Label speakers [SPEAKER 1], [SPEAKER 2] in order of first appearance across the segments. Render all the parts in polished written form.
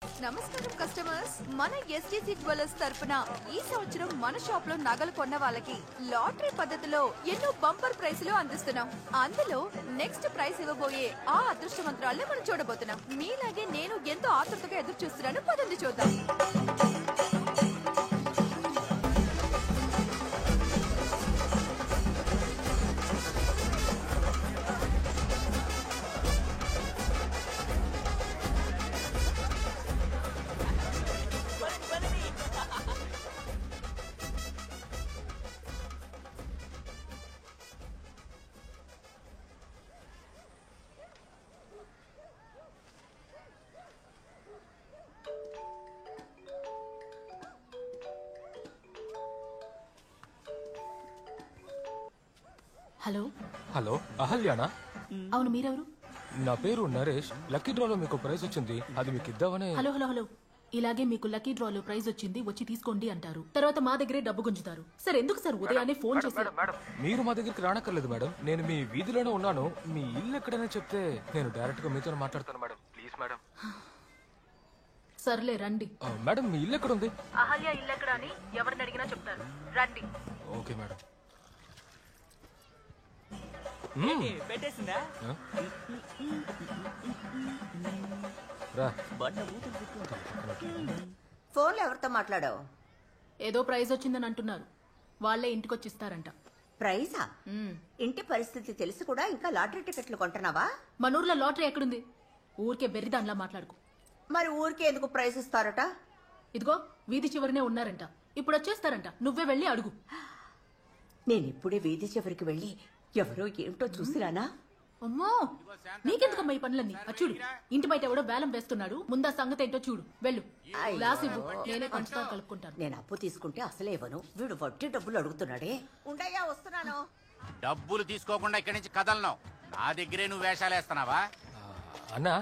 [SPEAKER 1] నమస్కారం కస్టమర్స్, మన STC jewellers తరపున ఈ సంవత్సరం మన షాప్ లో నగలు కొన్న వాళ్ళకి లాటరీ పద్ధతిలో ఎన్నో బంపర్ ప్రైజులు అందిస్తున్నాం. అందులో నెక్స్ట్ ప్రైజ్ ఇవ్వబోయే ఆ అదృష్టవంతురాల్ని మనం చూడబోతున్నాం. మీలాగే నేను ఎంతో ఆతృతగా ఎదురు చూస్తున్నాను. పదండి చూద్దాం.
[SPEAKER 2] హలో
[SPEAKER 3] హలో, అహల్యానా?
[SPEAKER 2] అవును, మీరెవరు?
[SPEAKER 3] నా పేరు నరేష్. లక్కీ డ్రాలో మీకు ప్రైజ్ వచ్చింది, అది మీకు ఇద్దామని.
[SPEAKER 2] హలో హలో హలో ఇలాగే మీకు లక్కీ డ్రాలో ప్రైజ్ వచ్చింది, వచ్చి తీసుకోండి అంటారు. తర్వాత మా దగ్గరే డబ్బు గుంజుతారు. సార్ ఎందుకు సార్ ఉదయాన్నే ఫోన్ చేశారు?
[SPEAKER 3] మీరు మా దగ్గరికి రానక్కర్లేదు మేడం, నేను మీ వీధిలోనే ఉన్నాను. మీ ఇల్లు ఎక్కడైనా చెప్తే నేను డైరెక్ట్ గా మీతో మాట్లాడతాను మేడం. Please madam.
[SPEAKER 2] సర్లే రండి.
[SPEAKER 3] మేడం, మీ ఇల్లు ఎక్కడ ఉంది?
[SPEAKER 2] అహల్య ఇల్లు ఎక్కడ అని ఎవరిని అడిగినా చెప్తారు. రండి.
[SPEAKER 3] Okay madam.
[SPEAKER 4] పెట్టేసిందా?
[SPEAKER 3] రా.
[SPEAKER 5] ఫోన్లో ఎవరితో మాట్లాడావు?
[SPEAKER 2] ఏదో ప్రైజ్ వచ్చిందని అంటున్నారు. వాళ్ళే ఇంటికొచ్చి ఇస్తారంట.
[SPEAKER 5] ప్రైజా? ఇంటి పరిస్థితి తెలిసి కూడా ఇంకా లాటరీ టికెట్లు కొంటున్నావా?
[SPEAKER 2] మన ఊర్లో లాటరీ ఎక్కడుంది? ఊరికే బెర్రిదాన్లా మాట్లాడుకో.
[SPEAKER 5] మరి ఊరికే ఎందుకు ప్రైజ్ ఇస్తారట?
[SPEAKER 2] ఇదిగో వీధి చివరినే ఉన్నారంట, ఇప్పుడు వచ్చేస్తారంట. నువ్వే వెళ్ళి అడుగు.
[SPEAKER 5] నేను ఇప్పుడే వీధి చివరికి వెళ్ళి ఎవరో ఏమిటో చూసిరానా?
[SPEAKER 2] అమ్మో, నీకెందుకమ్మా ఈ పనులన్నీ? చూడు, ఇంటి బయట ఎవడో వేలం వేస్తున్నాడు. ముందా సంగతి ఏంటో చూడు. వెళ్ళు, గ్లాస్ ఇవ్వు, నేనే పంచదార కలుపుకుంటాను.
[SPEAKER 5] నేను అప్పు తీసుకుంటే అసలే ఇవ్వను. వీడు వడ్డీ డబ్బులు అడుగుతున్నాడే. ఉండయ్యా, వస్తున్నాను.
[SPEAKER 6] డబ్బులు తీసుకోకుండా ఇక్కడి నుంచి కదలను. నా దగ్గరే నువ్వు వేషాలు వేస్తున్నావా?
[SPEAKER 3] అన్నా,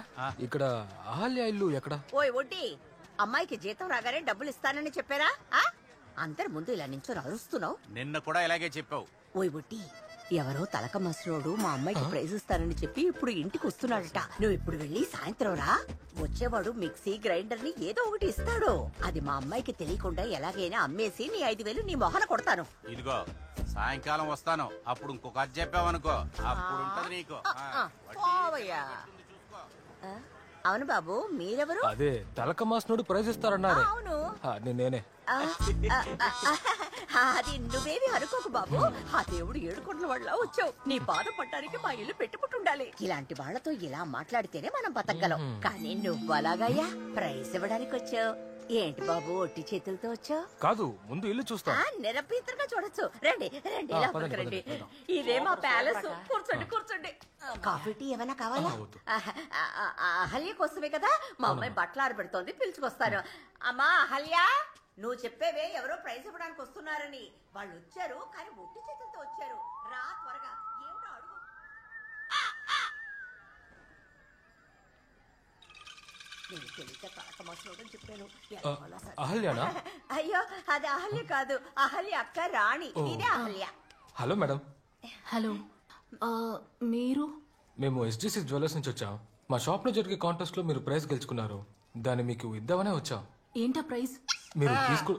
[SPEAKER 3] ఇక్కడ అహల్య ఇల్లు ఎక్కడ?
[SPEAKER 5] ఓయ్ వడ్డీ, అమ్మాయికి జీతం రాగానే డబ్బులు ఇస్తానని చెప్పారా? అందరి ముందు ఇలా నించొని అరుస్తున్నావు.
[SPEAKER 6] నిన్న కూడా ఇలాగే చెప్పావు.
[SPEAKER 5] ఓయ్ వడ్డీ, ఎవరో తలక మసలోడు మా అమ్మాయికి ప్రైజ్ ఇస్తానని చెప్పి ఇప్పుడు ఇంటికి వస్తున్నాడట. నువ్వు ఇప్పుడు వెళ్ళి సాయంత్రం రా. వచ్చేవాడు మిక్సీ, గ్రైండర్ ని ఏదో ఒకటి ఇస్తాడు. అది మా అమ్మాయికి తెలియకుండా ఎలాగైనా అమ్మేసి నీ 5,000 నీ మొహన కొడతాను.
[SPEAKER 6] ఇదిగో, సాయంకాలం వస్తాను. అప్పుడు ఇంకొక అది చెప్పావనుకో, అప్పుడు ఉంటది నీకు.
[SPEAKER 5] పోవయ్యా. అవును బాబు, మీరెవరు?
[SPEAKER 3] అదే తలక మాస్నుడు ప్రైజ్ ఇస్తారన్నారే.
[SPEAKER 5] అవును,
[SPEAKER 3] నేనే.
[SPEAKER 5] అది నువ్వేమి అనుకోకు బాబు. ఆ దేవుడు ఏడుకొండల వాళ్ళ వచ్చావు. నీ బాధపడటానికి మా ఇల్లు పెట్టుకుంటుండాలి. ఇలాంటి వాళ్లతో ఇలా మాట్లాడితేనే మనం బతకగలం. కానీ నువ్వు అలాగయ్యా ప్రైజ్ ఇవ్వడానికి వచ్చావు. ఏంటి బాబు, ఒట్టి చేతులతో వచ్చావు?
[SPEAKER 3] కాదు, ముందు ఇల్లు చూస్తా.
[SPEAKER 5] నిరపీతంగా చూడొచ్చు. రండి రండి, లోపలికి రండి. ఇదే మా ప్యాలెస్. కూర్చోండి కూర్చోండి. కాఫీ టీ ఏమైనా కావాలా? అహల్య కోసమే కదా మా అమ్మాయి బట్టలు ఆరబెడుతోంది, పిలుచుకొస్తాను. అమ్మా అహల్య, నువ్వు చెప్పేవే ఎవరో ప్రైజ్ ఇవ్వడానికి వస్తున్నారని. వాళ్ళు వచ్చారు, కానీ ఒట్టి చేతులతో వచ్చారు. రా త్వరగా. ఏమిటో అడుగు. నేను తెలియక తలక మసలోడని చెప్పాను.
[SPEAKER 3] అహల్యానా?
[SPEAKER 5] అయ్యో, అది అహల్య కాదు, అహల్య అక్క రాణి. ఇదే అహల్య.
[SPEAKER 3] Hello madam.
[SPEAKER 2] హలో, మీరు?
[SPEAKER 3] మేము ఎస్డిసి జ్యువెలర్స్ నుంచి వచ్చాం. మా షాప్ లో జరిగే కాంటెస్ట్ లో మీరు ప్రైజ్ గెలుచుకున్నారు. దాన్ని మీకు ఇద్దామనే వచ్చాం.
[SPEAKER 2] ఏంటా ప్రైజ్?
[SPEAKER 3] మీరు తీసుకో.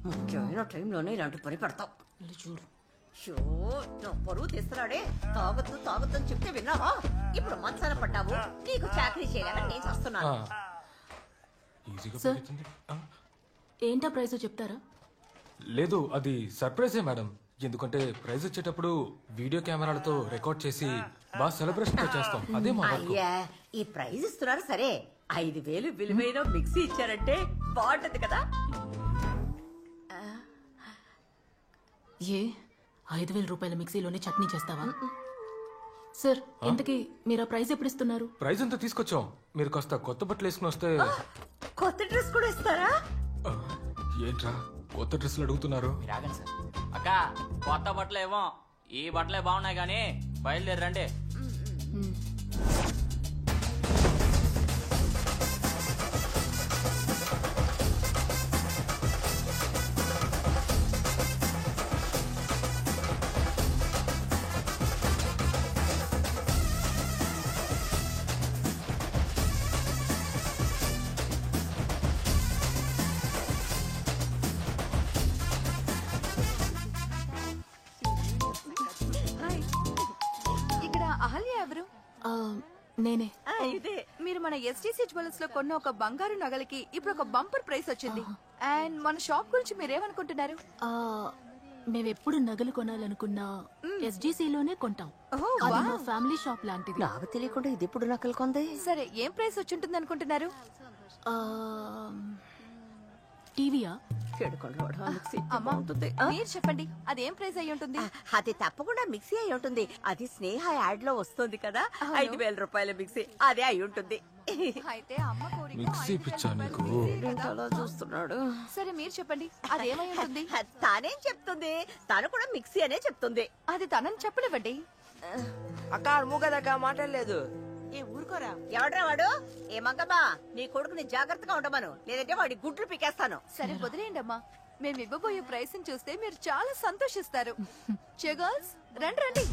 [SPEAKER 5] ముఖ్యమైన టైంలోనే ఇలాంటి పని పెడతావు.
[SPEAKER 2] చూడు,
[SPEAKER 5] పరువు తీస్తున్నాడే. తాగొద్దు తాగొద్దు అని చెప్తే విన్నావా? ఇప్పుడు మంచాన పడ్డావు. నీకు చాకరీ చేయలేక నేను చేస్తున్నాను.
[SPEAKER 2] సార్, ఏంటా ప్రైజ్ చెప్తారా?
[SPEAKER 3] లేదు, అది సర్ప్రైజే మేడం. ఎందుకంటే ప్రైజ్ వచ్చేటప్పుడు వీడియో కెమెరాలతో రికార్డ్ చేసి బాగా సెలబ్రేషన్ చేస్తాం. అదే మా వర్క్.
[SPEAKER 5] అయ్యా, ఈ ప్రైజ్ ఇస్తున్నారు సరే, 5,000 విలువైన మిక్సీ ఇచ్చారంటే బాగుంటది కదా.
[SPEAKER 2] ఏ 5,000 రూపాయల మిక్సీలోనే చట్నీ చేస్తావా? సార్, ఇంతకీ మీరు ఆ ప్రైజ్ ఎప్పుడు ఇస్తున్నారు?
[SPEAKER 3] ప్రైజ్ అంతా తీసుకొచ్చాం. మీరు కాస్త కొత్త బట్టలు వేసుకుని వస్తే.
[SPEAKER 5] కొత్త డ్రెస్ కూడా ఇస్తారా?
[SPEAKER 3] ఏంట్రా కొత్త డ్రెస్సులు అడుగుతున్నారు?
[SPEAKER 4] రాగండి సార్. అక్క, కొత్త బట్టలు ఏమో ఈ బట్టలే బాగున్నాయి కానీ బయలుదేరండి.
[SPEAKER 2] నేనే
[SPEAKER 5] ఇదే
[SPEAKER 1] మీరు మన ఎస్టీసీ జ్యువెలర్స్ లో కొన్న ఒక బంగారు నగలకి ఇప్పుడు ఒక బంపర్ ప్రైస్ వచ్చింది. అండ్ మన షాప్ గురించి మీరేమనుకుంటున్నారు?
[SPEAKER 2] ఆ, మేమెప్పుడు నగలు కొనాలనుకున్నా ఎస్జీసీలోనే కొంటాం.
[SPEAKER 1] ఓహో,
[SPEAKER 2] అది
[SPEAKER 1] వావ్.
[SPEAKER 2] మా ఫ్యామిలీ షాప్ లాంటిది.
[SPEAKER 5] నాకు తెలియకుండా ఇది ఇప్పుడు నకలు కొంది.
[SPEAKER 1] సరే, ఏం ప్రైస్ వచ్చి ఉంటుంది అనుకుంటున్నారు?
[SPEAKER 2] ఆ, టీవీయా?
[SPEAKER 1] అమ్మా, మీరు చెప్పండి, అదేం ప్రైస్ అయి ఉంటుంది?
[SPEAKER 5] అది తప్పకుండా మిక్సీ అయి ఉంటుంది. అది స్నేహ యాడ్ లో వస్తుంది కదా,
[SPEAKER 1] అవును.
[SPEAKER 5] 5,000 రూపాయల మిక్సీ అదే అయి ఉంటుంది.
[SPEAKER 1] అయితే అమ్మ కోరిక
[SPEAKER 3] మిక్సీ పిచ్చా నీకు?
[SPEAKER 5] అలా చూస్తున్నాడు.
[SPEAKER 1] సరే, మీరు చెప్పండి, అదేమై ఉంటుంది?
[SPEAKER 5] తానేం చెప్తుంది, తను కూడా మిక్సీ అనే చెప్తుంది.
[SPEAKER 1] అది తనని చెప్పనివ్వండి.
[SPEAKER 7] అక్క మూగదక్క మాట్లాడలేదు.
[SPEAKER 5] ఏ ఊరుకోరా, ఎవడ్రా వాడు? ఏ మంగమ్మా, నీ కొడుకుని జాగ్రత్తగా ఉండమను, లేదంటే వాడి గుడ్లు పీకేస్తాను.
[SPEAKER 1] సరే, వదిలేయండి అమ్మా. మేము ఇవ్వబోయే ప్రైస్ చూస్తే మీరు చాలా సంతోషిస్తారు. గర్ల్స్, రండి రండి,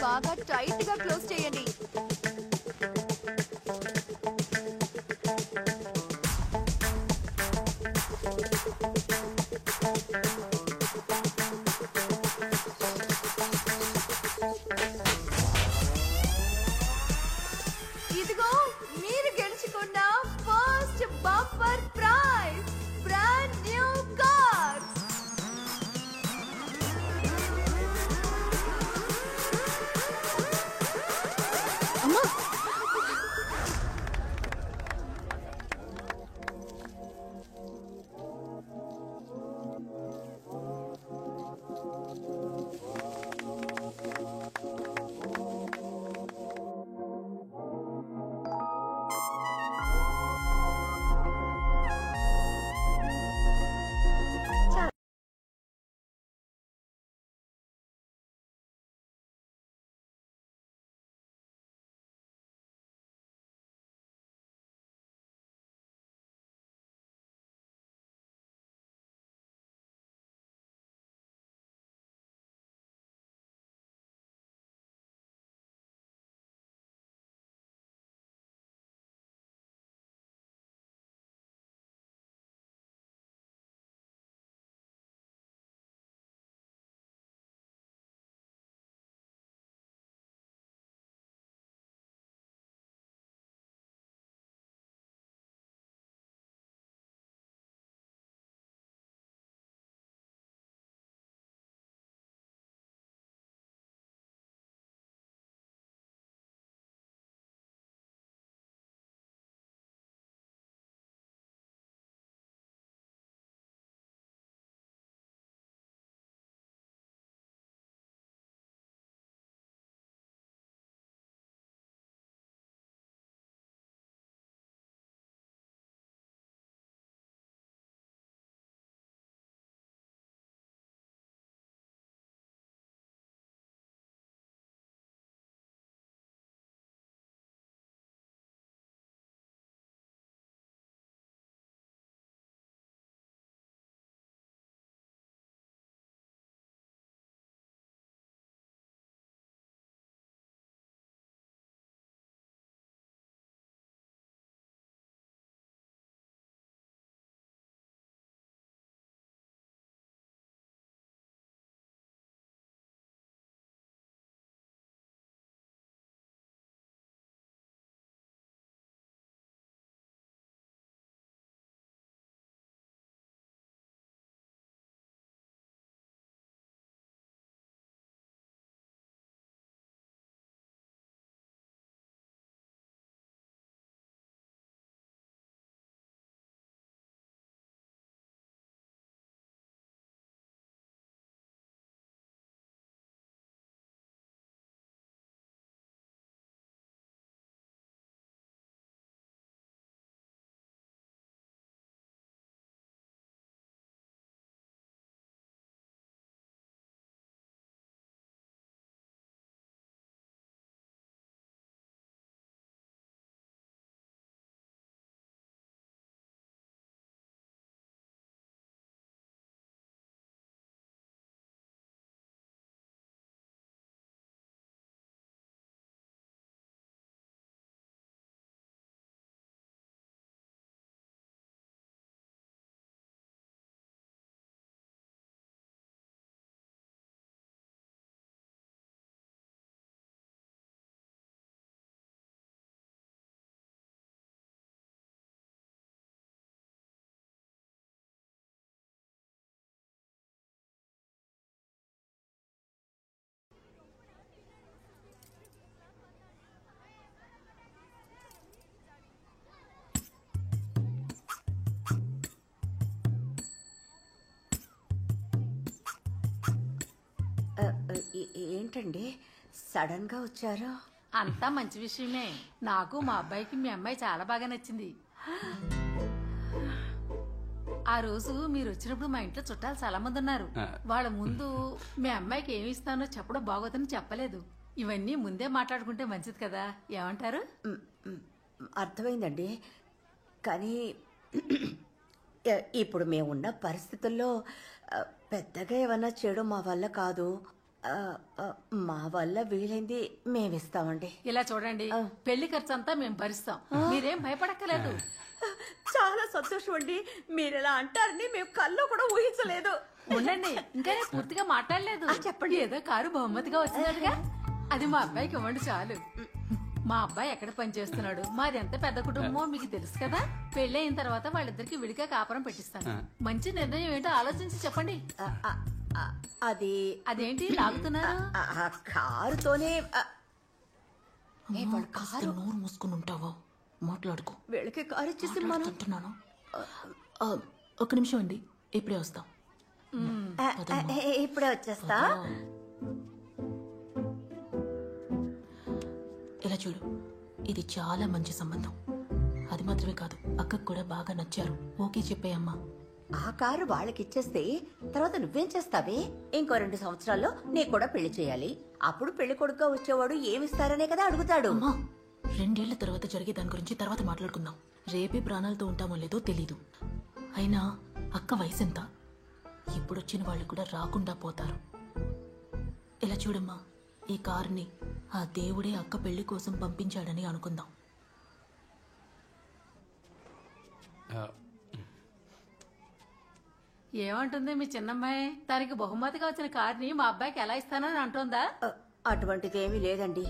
[SPEAKER 1] బాగా టైట్ గా క్లోజ్ చేయండి. ఇదిగో మీరు గెలుచుకున్న first bumper prize, brand new car.
[SPEAKER 2] అమ్మా
[SPEAKER 5] ఏంటండి సడన్ గా వచ్చారు?
[SPEAKER 2] అంతా మంచి విషయమే. నాకు మా అబ్బాయికి మీ అమ్మాయి చాలా బాగా నచ్చింది. ఆ రోజు మీరు వచ్చినప్పుడు మా ఇంట్లో చుట్టాలు చాలా మంది ఉన్నారు. వాళ్ళ ముందు మీ అమ్మాయికి ఏమి ఇస్తానో చెప్పడం బాగోదని చెప్పలేదు. ఇవన్నీ ముందే మాట్లాడుకుంటే మంచిది కదా, ఏమంటారు?
[SPEAKER 5] అర్థమైందండి. కానీ ఇప్పుడు మేమున్న పరిస్థితుల్లో పెద్దగా ఏమన్నా చేయడం మా వల్ల కాదు. మా వల్ల వీలైంది మేమిస్తామండి.
[SPEAKER 2] ఇలా చూడండి, పెళ్లి ఖర్చు అంతా మేము భరిస్తాం, మీరేం భయపడక్కలేదు.
[SPEAKER 5] చాలా సంతోషం అండి. మీరు ఇలా అంటారని మేము కల్లో కూడా ఊహించలేదు.
[SPEAKER 2] ఉండండి, ఇంకా నేను పూర్తిగా మాట్లాడలేదు. చెప్పండి. ఏదో కారు బహుమతిగా వచ్చినట్టుగా అది మా అబ్బాయికి ఇవ్వండి చాలు. మా అబ్బాయి ఎక్కడ పని చేస్తున్నాడు, మాది ఎంత పెద్ద కుటుంబమో మీకు తెలుసు కదా. పెళ్లి అయిన తర్వాత వాళ్ళిద్దరికి విడిగా కాపురం పెట్టిస్తాను. మంచి నిర్ణయం ఏంటో ఆలోచించి చెప్పండి.
[SPEAKER 5] అది
[SPEAKER 2] అదేంటి లాగుతున్నారు?
[SPEAKER 5] కారుతోనే
[SPEAKER 2] కారు నోరు మూసుకుని ఉంటావో మాట్లాడుకో.
[SPEAKER 5] వీళ్ళకి కారు ఇచ్చేసి మనం
[SPEAKER 2] అంటున్నాను. ఒక నిమిషం అండి, ఇప్పుడే వస్తాం.
[SPEAKER 5] ఇప్పుడే వచ్చేస్తా.
[SPEAKER 2] ఇలా చూడు, ఇది చాలా మంచి సంబంధం. అది మాత్రమే కాదు, అక్కకు కూడా బాగా నచ్చారు. ఓకే చెప్పేయమ్మా.
[SPEAKER 5] ఆ కారు వాళ్ళకి ఇచ్చేస్తే తర్వాత నువ్వేం చేస్తావే? ఇంకో 2 సంవత్సరాల్లో నీకు కూడా పెళ్లి చేయాలి. అప్పుడు పెళ్లి కొడుకుగా వచ్చేవాడు ఏమిస్తారనే కదా అడుగుతాడు.
[SPEAKER 2] అమ్మా, 2 ఏళ్ల తర్వాత జరిగే దాని గురించి తర్వాత మాట్లాడుకుందాం. రేపే ప్రాణాలతో ఉంటామో లేదో తెలీదు. అయినా అక్క వయసెంత? ఇప్పుడొచ్చిన వాళ్ళు కూడా రాకుండా పోతారు. ఇలా చూడమ్మా, ఈ కారుని ఆ దేవుడే అక్క పెళ్లి కోసం పంపించాడని అనుకుందాం. ఏమంటుంది మీ చిన్నమ్మాయి? తనకి బహుమతిగా వచ్చిన కారుని మా అబ్బాయికి ఎలా ఇస్తానని అంటోందా?
[SPEAKER 5] అటువంటిది ఏమీ లేదండి.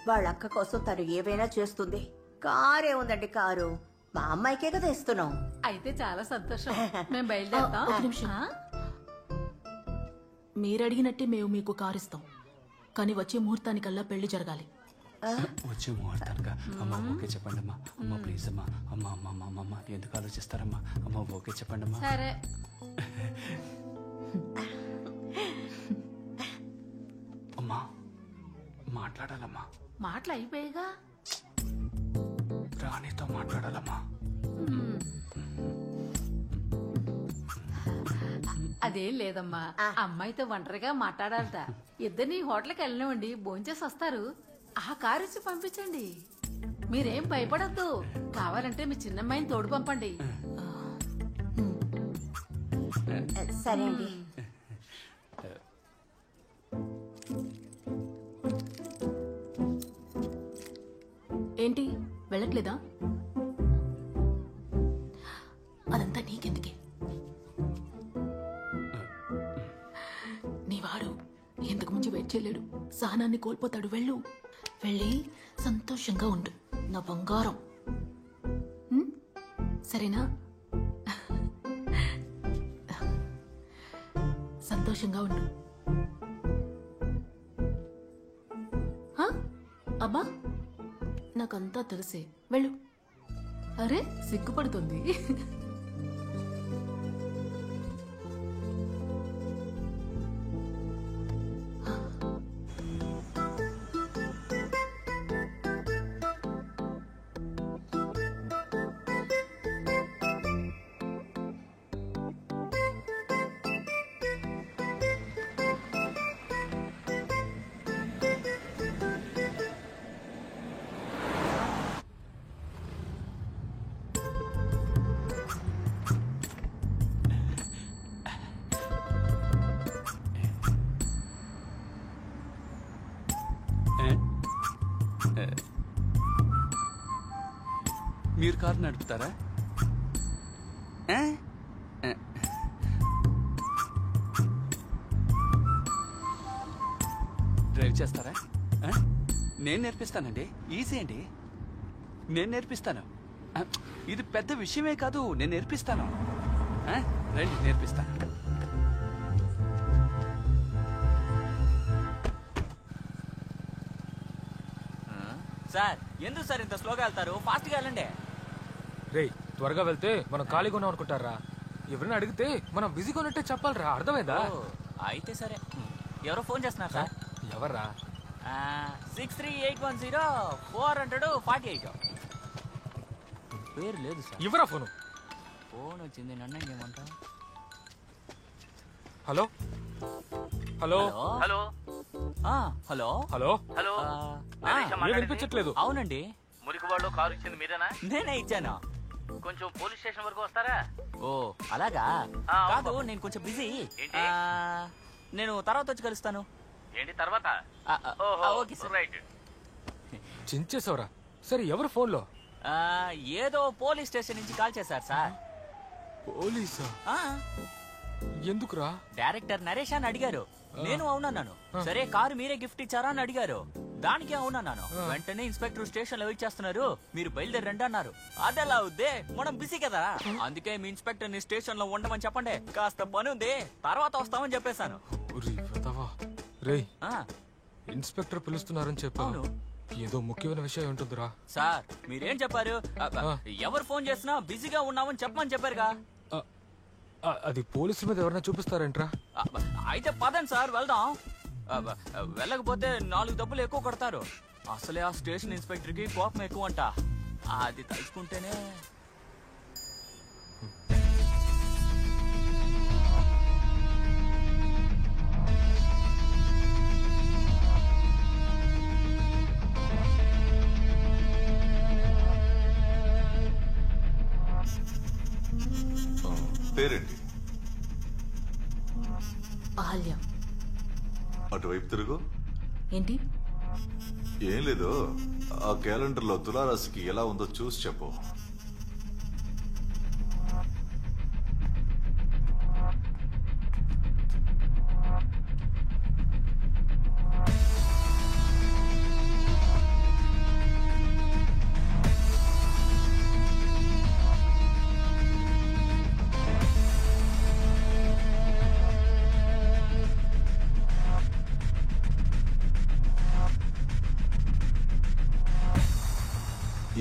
[SPEAKER 5] వాళ్ళ అక్క కోసం తను ఏవైనా చేస్తుంది. కారే ఉందండి, కారు మా అమ్మాయికే కదా ఇస్తున్నాం.
[SPEAKER 2] అయితే చాలా సంతోషం. మేము బయలుదేరుతాం. ఒక నిమిషం. మీరు అడిగినట్టే మేము మీకు కారు ఇస్తాం, కానీ వచ్చే ముహూర్తానికల్లా పెళ్లి జరగాలి.
[SPEAKER 8] వచ్చే ముహూర్తానికా? అమ్మ ఓకే చెప్పండి అమ్మా. అమ్మ ప్లీజ్ అమ్మా. అమ్మ అమ్మ అమ్మ అమ్మ ఎందుకు ఆలోచిస్తారమ్మా? అమ్మ ఓకే చెప్పండి అమ్మా.
[SPEAKER 2] సరే.
[SPEAKER 8] అమ్మా మాట్లాడాలమ్మా.
[SPEAKER 2] మాటలు అయిపోయిగా.
[SPEAKER 8] రాణితో మాట్లాడాలమ్మా.
[SPEAKER 2] అదేం లేదమ్మా, అమ్మాయితో ఒంటరిగా మాట్లాడాలట. ఇద్దరిని హోటల్కి వెళ్ళనివ్వండి, భోంచేసి వస్తారు. ఆ కారు ఇచ్చి పంపించండి. మీరేం భయపడద్దు. కావాలంటే మీ చిన్నమ్మాయిని తోడు పంపండి.
[SPEAKER 5] సరే అండి.
[SPEAKER 2] ఏంటి వెళ్ళట్లేదా? అదంతా నీకెందుకే? నీవాడు ఎందుకు ముందు వెయిట్ చేయలేడు, సహనాన్ని కోల్పోతాడు. వెళ్ళు, వెళ్ళి సంతోషంగా ఉండు నా బంగారం. సరేనా? సంతోషంగా ఉండు. అబ్బా, నాకంతా తెలిసే. వెళ్ళు. అరే సిగ్గుపడుతుంది.
[SPEAKER 8] మీరు కారు నడుపుతారా? డ్రైవ్ చేస్తారా? నేను నేర్పిస్తానండి. ఈజీ అండి, నేను నేర్పిస్తాను. ఇది పెద్ద విషయమే కాదు, నేను నేర్పిస్తాను. రండి నేర్పిస్తాను.
[SPEAKER 4] సార్ ఎందుకు సార్ ఇంత స్లోగా వెళ్తారు? ఫాస్ట్ గా వెళ్ళండి.
[SPEAKER 3] రే త్వరగా వెళ్తే మనం ఖాళీగా ఉన్నాం అనుకుంటారా? ఎవరైనా అడిగితే మనం బిజీగా ఉన్నట్టే చెప్పాలరా, అర్థమైందా?
[SPEAKER 4] అయితే సరే. ఎవరో ఫోన్ చేస్తున్నారు సార్.
[SPEAKER 3] ఎవర్రా?
[SPEAKER 4] 63810 పేరు లేదు సార్.
[SPEAKER 3] ఇవ్వరా ఫోను.
[SPEAKER 4] ఫోన్ వచ్చింది, నన్ను ఇంకేమంటా?
[SPEAKER 3] Hello hello
[SPEAKER 4] hello hello
[SPEAKER 3] hello
[SPEAKER 9] hello
[SPEAKER 3] ఏం వినిపించట్లేదు.
[SPEAKER 4] అవునండి,
[SPEAKER 9] మురికి వాళ్ళు కారు ఇచ్చింది మీరేనా?
[SPEAKER 4] నేనే ఇచ్చాను.
[SPEAKER 9] కొంచెం పోలీస్ స్టేషన్ వరకు వస్తారా?
[SPEAKER 4] ఓ అలాగా?
[SPEAKER 9] ఆ, అవును.
[SPEAKER 4] కాదు, నేను కొంచెం బిజీ.
[SPEAKER 9] ఏంటి?
[SPEAKER 4] నేను తర్వాత వచ్చి కలుస్తాను.
[SPEAKER 9] ఏంటి తర్వాత?
[SPEAKER 4] Okay sir.
[SPEAKER 9] రైట్.
[SPEAKER 3] చించేసావురా. సరే ఎవరు ఫోన్లో?
[SPEAKER 4] ఏదో పోలీస్ స్టేషన్ నుంచి కాల్ చేశారు సార్.
[SPEAKER 3] పోలీసా? ఎందుకురా?
[SPEAKER 4] డైరెక్టర్ నరేష్ అని అడిగారు. నేను అవునన్నాను. సరే కారు మీరే గిఫ్ట్ ఇచ్చారా అని అడిగారు. దానికి అవునన్నాను. వెంటనే ఇన్స్పెక్టర్ స్టేషన్ లో వెయిట్ చేస్తున్నారు, మీరు బయలుదేరండి అన్నారు. అదెలా అవుద్దే, మనం బిజీ కదా. అందుకే మీ ఇన్స్పెక్టర్ ని స్టేషన్ లో ఉండమని చెప్పండి, కాస్త పని ఉంది, తర్వాత వస్తామని చెప్పేశాను.
[SPEAKER 3] రేయ్, ఇన్స్పెక్టర్ పిలుస్తున్నారని చెప్పాను. ఏదో ముఖ్యమైన విషయం ఉంటుందిరా.
[SPEAKER 4] సార్ మీరేం చెప్పారు? ఎవరు ఫోన్ చేసినా బిజీగా ఉన్నామని చెప్పమని చెప్పారుగా.
[SPEAKER 3] అది పోలీసుల మీద ఎవరైనా చూపిస్తారేంట్రా?
[SPEAKER 4] అయితే పదండి సార్ వెళ్దాం. వెళ్ళకపోతే 4 డబ్బులు ఎక్కువ కొడతారు. అసలే ఆ స్టేషన్ ఇన్స్పెక్టర్ కి కోపం ఎక్కువ అంట. అది తలుచుకుంటేనే.
[SPEAKER 10] పేరేంటి?
[SPEAKER 2] అహల్య.
[SPEAKER 10] అటువైపు తిరుగు.
[SPEAKER 2] ఏంటి?
[SPEAKER 10] ఏం లేదు, ఆ క్యాలెండర్లో తులారాశికి ఎలా ఉందో చూసి చెప్పు.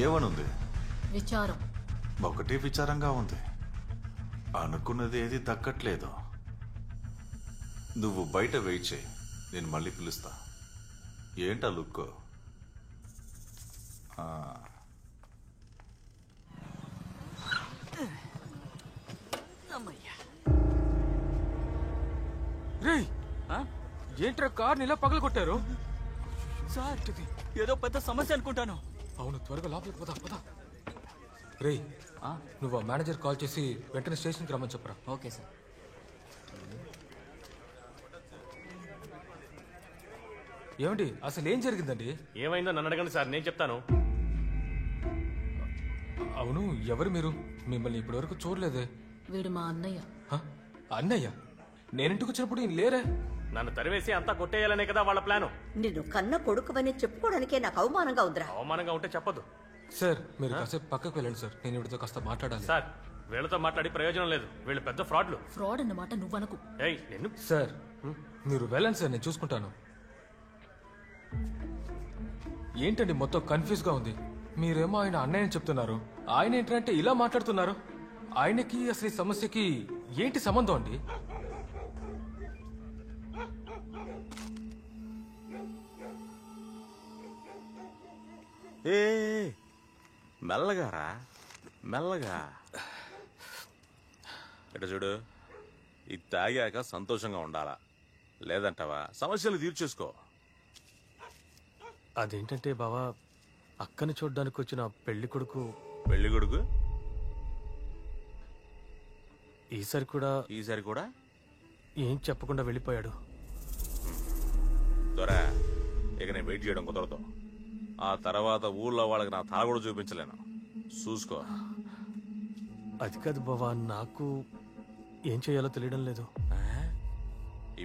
[SPEAKER 10] ఏమనుంది?
[SPEAKER 2] విచారం.
[SPEAKER 10] ఒకటే విచారంగా ఉంది. అనుకున్నది ఏది దక్కట్లేదు. నువ్వు బయట వెయిట్ చేయి, నేను మళ్ళీ పిలుస్తా. ఏంటా లుక్?
[SPEAKER 3] రేయ్, ఏంట్రా కార్ని ఇలా పగల కొట్టారు?
[SPEAKER 4] సార్ ఏదో పెద్ద సమస్య అనుకుంటాను.
[SPEAKER 3] అవును, త్వరగా లోపలికి పోదా పదా. రేయ్, నువ్వు ఆ మేనేజర్ కాల్ చేసి వెంటనే స్టేషన్కి రమ్మని చెప్పరా.
[SPEAKER 4] Okay sir.
[SPEAKER 3] ఏమండి, అసలు ఏం జరిగిందండి?
[SPEAKER 9] ఏమైందో నన్ను అడగండి సార్, నేను చెప్తాను.
[SPEAKER 3] అవును, ఎవరు మీరు? మిమ్మల్ని ఇప్పటి వరకు చూడలేదే.
[SPEAKER 2] వీడు మా అన్నయ్య.
[SPEAKER 3] అన్నయ్య? నేనింటికి వచ్చినప్పుడు ఈయన లేరే.
[SPEAKER 9] నన్ను తరివేసి అంతా కొట్టేయాలనే కదా వాళ్ళ ప్లాను.
[SPEAKER 5] నిన్ను కన్న కొడుకువని చెప్పుకోవడానికే నాకు అవమానంగా ఉందిరా.
[SPEAKER 9] అవమానంగా ఉంటే చెప్పదు.
[SPEAKER 3] సార్, మీరు కాసేపు పక్కకు వెళ్ళండి సార్, నేను ఇవిడితో కాస్త మాట్లాడాలి.
[SPEAKER 9] సార్, వీళ్ళతో మాట్లాడి ప్రయోజనం లేదు, వీళ్ళు పెద్ద ఫ్రాడ్లు.
[SPEAKER 2] ఫ్రాడ్ అన్నమాట నువ్వనుకు.
[SPEAKER 9] ఏయ్ నిన్ను.
[SPEAKER 3] సార్, మీరు వెళ్ళండి సార్, నేను చూసుకుంటాను. ఏంటండి మొత్తం కన్ఫ్యూజ్ గా ఉంది. మీరేమో ఆయన అన్నయ్యని చెప్తున్నారు, ఆయన ఏంటంటే ఇలా మాట్లాడుతున్నారు. ఆయనకి అసలు ఈ సమస్యకి ఏంటి సంబంధం అండి?
[SPEAKER 6] ఏ మెల్లగారా, మెల్లగా. ఇట చూడు, ఇది తాగాక సంతోషంగా ఉండాలా, లేదంటావా సమస్యలు తీర్చేసుకో.
[SPEAKER 9] అదేంటంటే బావా, అక్కని చూడ్డానికి వచ్చిన పెళ్లి కొడుకు ఈసారి కూడా ఏం చెప్పకుండా వెళ్ళిపోయాడు.
[SPEAKER 6] దొరా, ఇక నేను వెయిట్ చేయడం కుదరదు. ఆ తర్వాత ఊళ్ళో వాళ్ళకి నా తల కూడా చూపించలేను, చూసుకో.
[SPEAKER 9] అది కాదు బావా, నాకు ఏం చేయాలో తెలియడం లేదు.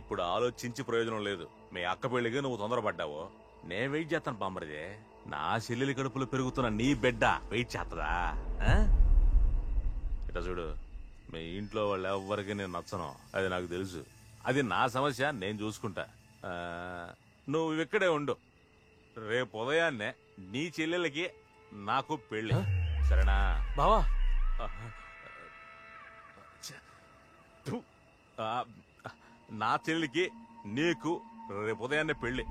[SPEAKER 6] ఇప్పుడు ఆలోచించి ప్రయోజనం లేదు. మీ అక్క పెళ్లిగా నువ్వు తొందరపడ్డావు, నేను వెయిట్ చేస్తాను బామ్మరిదే. నా చెల్లెలి కడుపులో పెరుగుతున్న నీ బిడ్డ వెయిట్ చేస్తుందా? ఇట్లా చూడు, మీ ఇంట్లో వాళ్ళు ఎవ్వరికి నేను నచ్చను, అది నాకు తెలుసు. అది నా సమస్య, నేను చూసుకుంటా. నువ్వు ఇక్కడే ఉండు. రేపు ఉదయాన్నే నీ చెల్లెలకి నాకు పెళ్లి, సరేనా
[SPEAKER 9] బావా?
[SPEAKER 6] నా చెల్లికి నీకు రేపు ఉదయాన్నే పెళ్లి.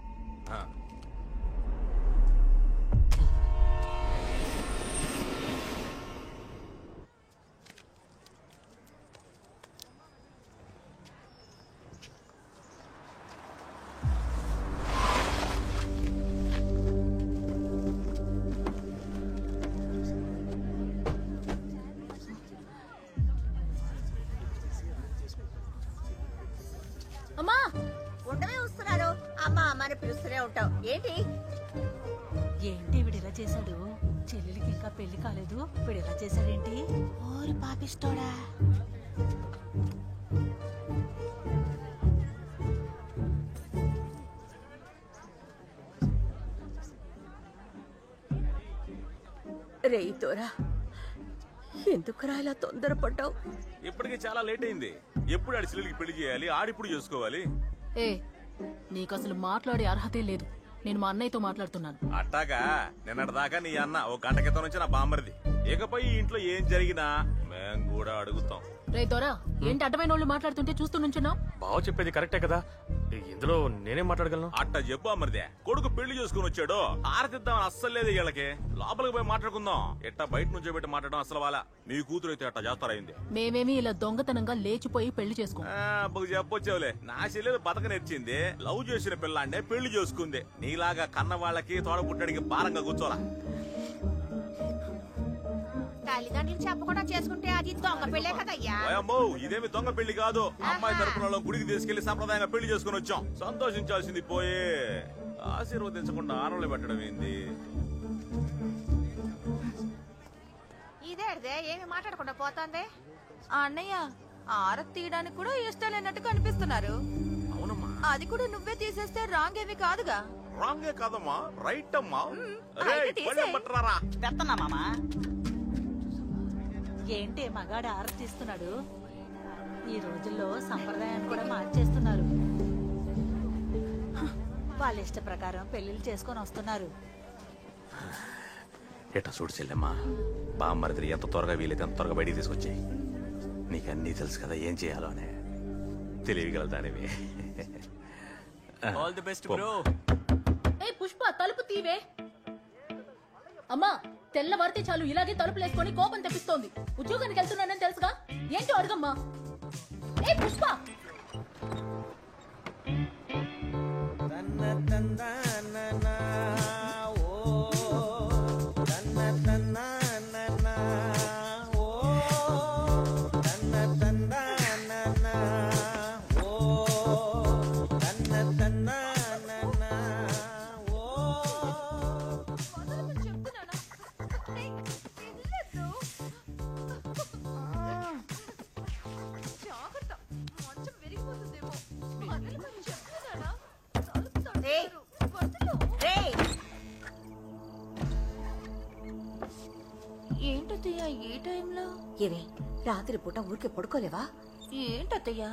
[SPEAKER 2] అమ్మా
[SPEAKER 5] ఉండవే వస్తున్నారు. అమ్మా అమ్మని పిలుస్తూనే ఉంటావు ఏంటి?
[SPEAKER 11] ఏంటి వీడిలా చేశాడు? చెల్లెలికి ఇంకా పెళ్లి కాలేదు, వీడిలా చేశాడేంటి? ఓరి పాపిస్తోడా.
[SPEAKER 5] రేయితోరా, ఎందుకురా ఇలా తొందరపడ్డావు?
[SPEAKER 6] ఇప్పటికి చాలా లేట్ అయింది. ఎప్పుడు ఆడి చెల్లెలికి పెళ్లి చేయాలి, ఆడిప్పుడు చేసుకోవాలి.
[SPEAKER 2] ఏ నీకు అసలు మాట్లాడే అర్హతే లేదు. నేను మా అన్నయ్యతో మాట్లాడుతున్నాను.
[SPEAKER 6] అట్టాగా నిన్నటిదాకా నీ అన్న ఓ గంట క్రితం నుంచి నా బామ్మరిది. ఇకపై ఈ ఇంట్లో ఏం జరిగినా మేం కూడా అడుగుతాం.
[SPEAKER 2] రే దొరా, ఏంటి అడ్డమైన వాళ్ళు మాట్లాడుతుంటే చూస్తూ నుంచున్నావు?
[SPEAKER 9] బావ చెప్పేది కరెక్టే కదా, ఇందులో నేనేం మాట్లాడగలను?
[SPEAKER 6] అట్టా చెప్పు అమ్మరిదే. కొడుకు పెళ్లి చేసుకుని వచ్చాడు, ఆరతిద్దామని అస్సలు లేదు వీళ్ళకి. లోపలికి పోయి మాట్లాడుకుందాం. ఎట్టా బయట నుంచి పెట్టి మాట్లాడడం అసలు వాళ్ళ. మీ కూతురు అయితే అట్టా చేస్తారైంది.
[SPEAKER 2] మేమేమి ఇలా దొంగతనంగా లేచిపోయి పెళ్లి చేసుకో.
[SPEAKER 6] చెప్పొచ్చావులే. నా చెల్లెలు బతక నేర్చింది, లవ్ చేసిన పిల్లాండే పెళ్లి చేసుకుంది. నీలాగా కన్న వాళ్ళకి తోడబుట్టడికి భారంగా కూర్చోలా.
[SPEAKER 1] తల్లిదండ్రులు చెప్పకుండా చేసుకుంటే అది దొంగ పెళ్ళే కదయ్యా.
[SPEAKER 6] అమ్మో, ఇదేమి దొంగ పెళ్లి కాదు. అమ్మాయి తరపున గుడికి తీసుకెళ్లి సంప్రదాయంగా పెళ్లి చేసుకుని వచ్చాం. సంతోషించాల్సింది పోయే ఆశీర్వదించకుండా ఆనలు పెట్టడం ఏంది?
[SPEAKER 1] ఇదే ఏమి మాట్లాడకుండా పోతాందే. అన్నయ్య, ఆరతి తీయడానికి కూడా ఇష్టం లేనట్టు కనిపిస్తున్నారు.
[SPEAKER 6] అవునమ్మా,
[SPEAKER 1] అది కూడా నువ్వే తీసేస్తే రాంగ్ ఏమి కాదుగా.
[SPEAKER 6] రాంగే కాదమ్మా, రైట్ అమ్మా.
[SPEAKER 11] పెత్తనా మామా? ఏంటి మగాడు ఆరతిస్తున్నాడు? ఈ రోజుల్లో సంప్రదాయాన్ని కూడా మార్చేస్తున్నారు. వాళ్ళ ఇష్ట ప్రకారం పెళ్లిళ్ళు చేసుకొని వస్తున్నారు.
[SPEAKER 6] ఎట్టా చూడు చెల్లెమ్మా, బామ్మరిది ఎంత త్వరగా వీలైతే అంత త్వరగా బయటికి తీసుకొచ్చాయి. నీకన్నీ తెలుసు కదా ఏం చేయాలో అని. తెలియగలదానివి.
[SPEAKER 4] All the best bro.
[SPEAKER 2] ఏ పుష్ప, తలుపు తీవే. అమ్మా, తెల్లవారితే చాలు ఇలాగే తలుపులేసుకొని కోపం తెప్పిస్తోంది. ఉద్యోగానికి వెళ్తున్నానని తెలుసుగా, ఏంటో అడగమ్మా. ఏ పుష్ప,
[SPEAKER 1] ఏంటత్తయ్యా ఈ టైంలో?
[SPEAKER 5] ఏవే, రాత్రి పూట ఊరికే పడుకోలేవా?
[SPEAKER 1] ఏంటత్తయ్యా,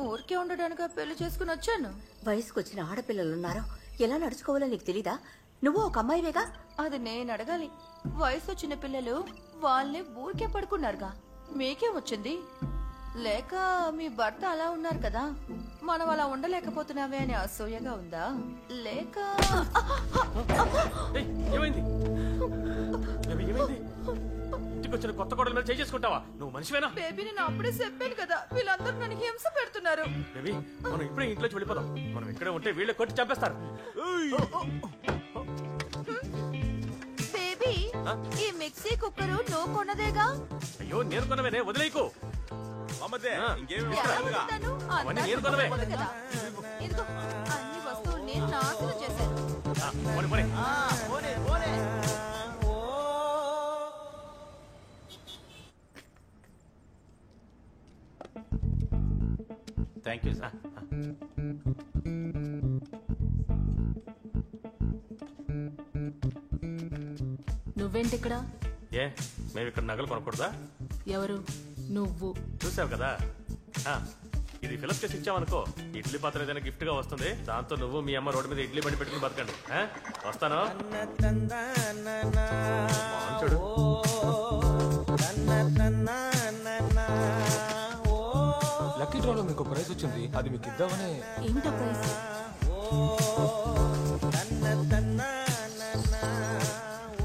[SPEAKER 1] ఊరికే ఉండడానిక పెళ్లి చేసుకుని వచ్చాను.
[SPEAKER 5] వయసుకొచ్చిన ఆడపిల్లలున్నారో ఎలా నడుచుకోవాలో నీకు తెలీదా? నువ్వు ఒక అమ్మాయివేగా.
[SPEAKER 1] అది నేను అడగాలి. వయసు వచ్చిన పిల్లలు వాళ్ళని ఊరికే పడుకున్నారుగా, మీకే వచ్చింది. లేక మీ భర్త అలా ఉన్నారు కదా, మనం అలా ఉండలేకపోతున్నామే అని అసూయగా ఉందా? లేక
[SPEAKER 9] ఏమైంది? ఇంటికొచ్చిన కొత్త కోడల మీద చేసుకుంటావా? నువ్వు మనిషివేనా?
[SPEAKER 1] బేబీ, నేను అప్పుడే చెప్పాను కదా, వీళ్ళందరూ నన్ను హింస పెడుతున్నారు.
[SPEAKER 9] బేబీ, మనం ఇప్పుడే ఇంట్లోకి వెళ్ళిపోదాం. మనం ఇక్కడే ఉంటే వీళ్ళే కొట్టి చంపేస్తారు.
[SPEAKER 1] బేబీ, ఈ మిక్సీ కుక్కరు నువ్వు కొన్నదేగా?
[SPEAKER 9] అయ్యో, నేను కొనవేనే, వదిలేయకు.
[SPEAKER 1] అవన్నీ నేను కొనవే కదా. ఇదిగో, అన్ని వస్తువులు నేను నాశనం చేశాను.
[SPEAKER 8] Thank you sir.
[SPEAKER 2] నువ్వేంటి ఇక్కడ?
[SPEAKER 9] ఏ, మేము ఇక్కడ నగలు కొనకూడదా?
[SPEAKER 2] ఎవరు? నువ్వు
[SPEAKER 9] చూసావు కదా, ఇది ఫిలప్ చేసి ఇచ్చావనుకో, ఇడ్లీ పాత్ర ఏదైనా గిఫ్ట్ గా వస్తుంది. దాంతో నువ్వు మీ అమ్మ రోడ్డు మీద ఇడ్లీ బండి పెట్టుకుని బతకండి. వస్తాను. చూడు,
[SPEAKER 3] లక్కీ డ్రాలో మీకు ప్రైజ్ వచ్చింది, అది మీకు ఇద్దామని.
[SPEAKER 2] ఏమిటా ప్రైజ్?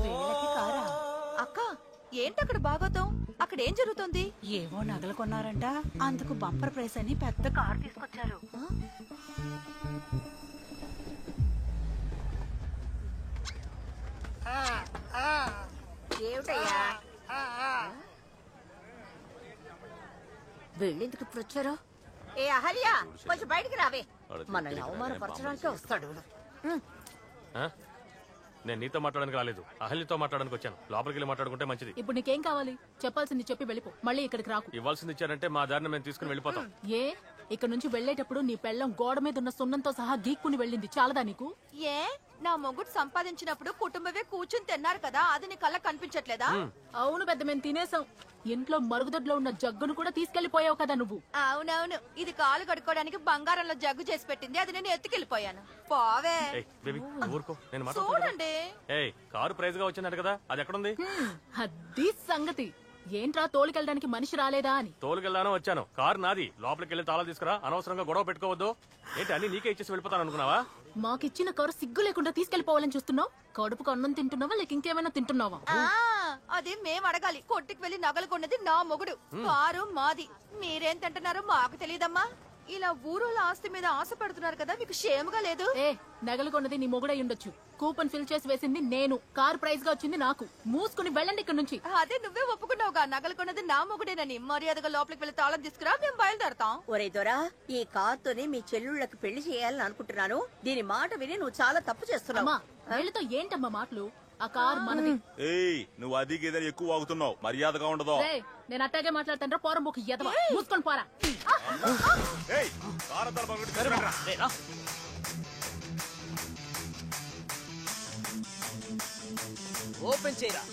[SPEAKER 11] వీళ్ళకి కారా?
[SPEAKER 1] అక్క ఏంటక్కడ బాగోతాం? అక్కడ ఏం జరుగుతుంది?
[SPEAKER 11] ఏవో నగలు కొన్నారంట, అందుకు బంపర్ ప్రైస్ అని పెద్ద కార్ తీసుకొచ్చారు.
[SPEAKER 5] ఏమిటయ్యా వెళ్ళేందుకు ఇప్పుడు వచ్చారు? ఏ అహల్య, కొంచెం బయటికి రావే. మనల్ని అవమానపరచడానికే వస్తాడు.
[SPEAKER 9] ఆ? నేను నీతో మాట్లాడడానికి రాలేదు, అహల్యతో మాట్లాడడానికి వచ్చాను. లోపలికి వెళ్ళి మాట్లాడుకుంటే మంచిది.
[SPEAKER 2] ఇప్పుడు నీకేం కావాలి? చెప్పాల్సింది చెప్పి వెళ్ళిపో, మళ్ళీ ఇక్కడికి రాకు.
[SPEAKER 9] ఇవ్వాల్సింది ఇచ్చారంటే మా దారిని మేము తీసుకుని వెళ్ళిపోతాం.
[SPEAKER 2] ఏ ఇక్కడ నుంచి వెళ్ళేటప్పుడు నీ పెళ్ళం గోడ మీద ఉన్న సున్నంతో సహా గీక్కుని వెళ్ళింది, చాలదా నీకు?
[SPEAKER 1] ఏ నా మొగుడు సంపాదించినప్పుడు కుటుంబమే కూర్చుని తిన్నారు కదా, అది నీ కళ్ళ కనిపించట్లేదా?
[SPEAKER 2] అవును పెద్ద, మేము తినేసాం. ఇంట్లో మరుగుదొడ్లో ఉన్న జగ్గును కూడా తీసుకెళ్లిపోయావు కదా నువ్వు.
[SPEAKER 1] అవునవును, ఇది కాలు కడుక్కోవడానికి బంగారంలో జగ్గు చేసి పెట్టింది, అది నేను ఎత్తుకెళ్ళిపోయాను. పోవే.
[SPEAKER 9] ఏయ్, బేబీ, ఊరుకో, నేను
[SPEAKER 1] చూడండి.
[SPEAKER 9] ఏయ్, కారు ప్రైజ్ గా వచ్చిందంట కదా, అది ఎక్కడుంది?
[SPEAKER 2] అది సంగతి. ఏంట్రా తోలుకెళ్ళడానికి మనిషి రాలేదా అని?
[SPEAKER 9] తోలుకెళ్ళానో వచ్చాను, కారు నాది. లోపలికి వెళ్ళి తాళాలు తీసుకురా, అనవసరంగా గొడవ పెట్టుకోవద్దు. ఏంటి అన్ని నీకే ఇచ్చేసి వెళ్ళిపోతాను అనుకున్నావా?
[SPEAKER 2] మాకిచ్చిన కారు సిగ్గు లేకుండా తీసుకెళ్లిపోవాలని చూస్తున్నావు? కడుపుకు అన్నం తింటున్నావా లేక ఇంకేమైనా తింటున్నావా?
[SPEAKER 1] అది మేము అడగాలి. కొట్టుకు వెళ్లి నగలు కొన్నది నా మొగుడు, కారు మాది. మీరేం తింటున్నారో మాకు తెలియదమ్మా. ఇలా ఊరోళ్ళ ఆస్తి మీద ఆశ పడుతున్నారు కదా, మీకు క్షేమగా లేదు.
[SPEAKER 2] ఏ నగలు కొన్నది నీ మొగుడై ఉండొచ్చు, కూపన్ ఫిల్ చేసి వేసింది నేను, కార్ ప్రైజ్ గా వచ్చింది నాకు. మూసుకుని వెళ్ళండి ఇక్కడ నుంచి.
[SPEAKER 1] అదే నువ్వే ఒప్పుకున్నావుగా, నగలు కొన్నది నా మొగుడేనని. మర్యాదగా లోపలికి వెళ్లి తాళం తీసుకురా, మేము బయలుదేరతాం.
[SPEAKER 5] ఒరే దొరా, ఈ కార్తోనే మీ చెల్లుళ్ళకి పెళ్లి చేయాలని అనుకుంటున్నాను. దీని మాట విని నువ్వు చాలా తప్పు చేస్తున్నావు.
[SPEAKER 2] వీళ్ళతో ఏంటమ్మా మాటలు? ఆ కార్ మనది.
[SPEAKER 6] ఏయ్, నువ్వు అది గేదని ఎక్కువ వాగుతున్నావు, మర్యాదగా ఉండదు.
[SPEAKER 2] నేను అట్టాగే మాట్లాడతాను. పోరం ఒక ఎదవ, మూసుకొని పోరా.
[SPEAKER 7] ఓపెన్ చేయరా.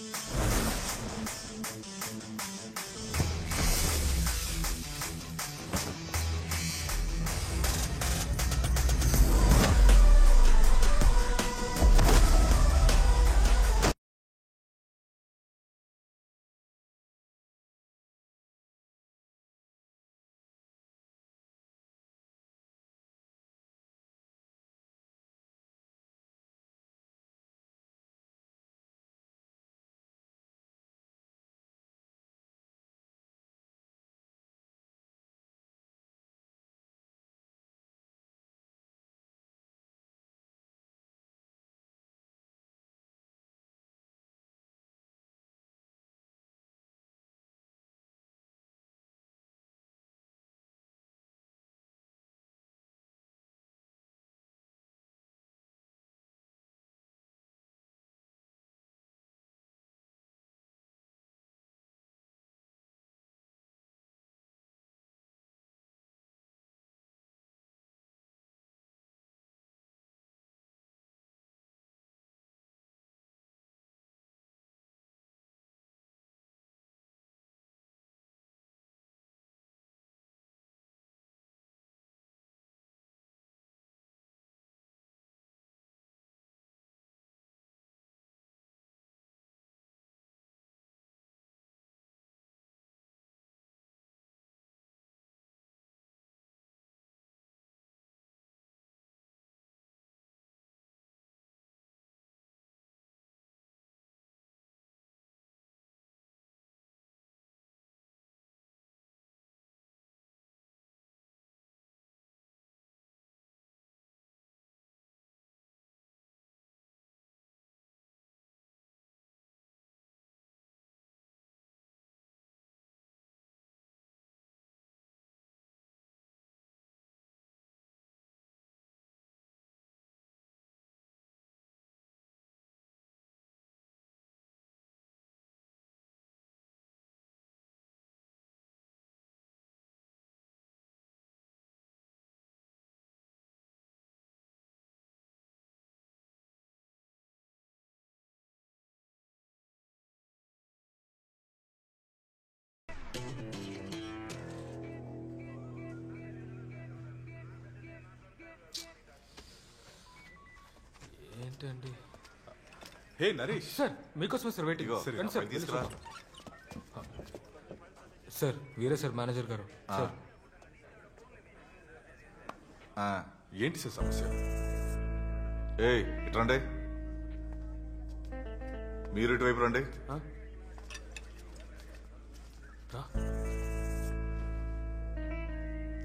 [SPEAKER 3] ఏంటండి?
[SPEAKER 10] హే నరేష్,
[SPEAKER 3] సార్ మీకోసమే సార్ వెయిటింగ్. రండి సార్,
[SPEAKER 10] తీసుకురా.
[SPEAKER 3] సార్ వీరే సార్ మేనేజర్ గారు. సార్
[SPEAKER 10] ఏంటి సార్ సమస్య? ఏయ్ ఇట్రండి, మీరు ఇటువైపు రండి.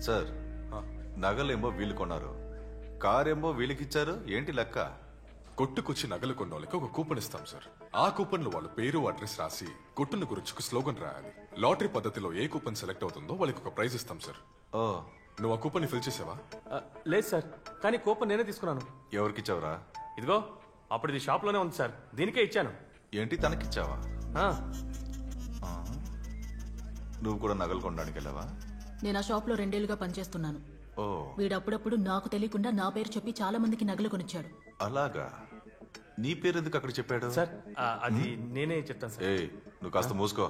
[SPEAKER 10] సార్, నగలేమో వీళ్ళు కొన్నారు, కారేమో వీళ్ళకిచ్చారు. ఏంటి లెక్క?
[SPEAKER 12] కొట్టుకొచ్చి నగలు కొన్న వాళ్ళకి ఒక కూపన్ ఇస్తాం సార్. ఆ కూపన్ లో వాళ్ళ పేరు అడ్రస్ రాసి కొట్టును గురించి ఒక స్లోగన్ రాయాలి. లాటరీ పద్ధతిలో ఏ కూపన్ సెలెక్ట్ అవుతుందో వాళ్ళకి ఒక ప్రైజ్ ఇస్తాం సార్. నువ్వు ఆ కూపన్ ఫిల్ చేసావా?
[SPEAKER 9] లేదు సార్, కానీ కూపన్ నేనే తీసుకున్నాను.
[SPEAKER 10] ఎవరికి ఇచ్చావురా?
[SPEAKER 9] ఇదిగో, అప్పుడు ఇది షాప్ లోనే ఉంది సార్, దీనికే ఇచ్చాను.
[SPEAKER 10] ఏంటి, తనకిచ్చావా? నువ్వు కూడా నగలు కొనడానికి వెళ్ళావా?
[SPEAKER 2] నేను ఆ షాప్ లో 2 ఏళ్లుగా పనిచేస్తున్నాను.
[SPEAKER 10] ఓ,
[SPEAKER 2] వీడు అప్పుడప్పుడు నాకు తెలియకుండా నా పేరు చెప్పి చాలా మందికి నగలు కొనిచ్చాడు.
[SPEAKER 10] అలాగా? నీ పేరు ఎందుకు అక్కడ చెప్పాడు?
[SPEAKER 9] సార్ అది నేనే చెప్తాను సార్.
[SPEAKER 10] ఏయ్, నువ్వు కాస్త మూసుకో.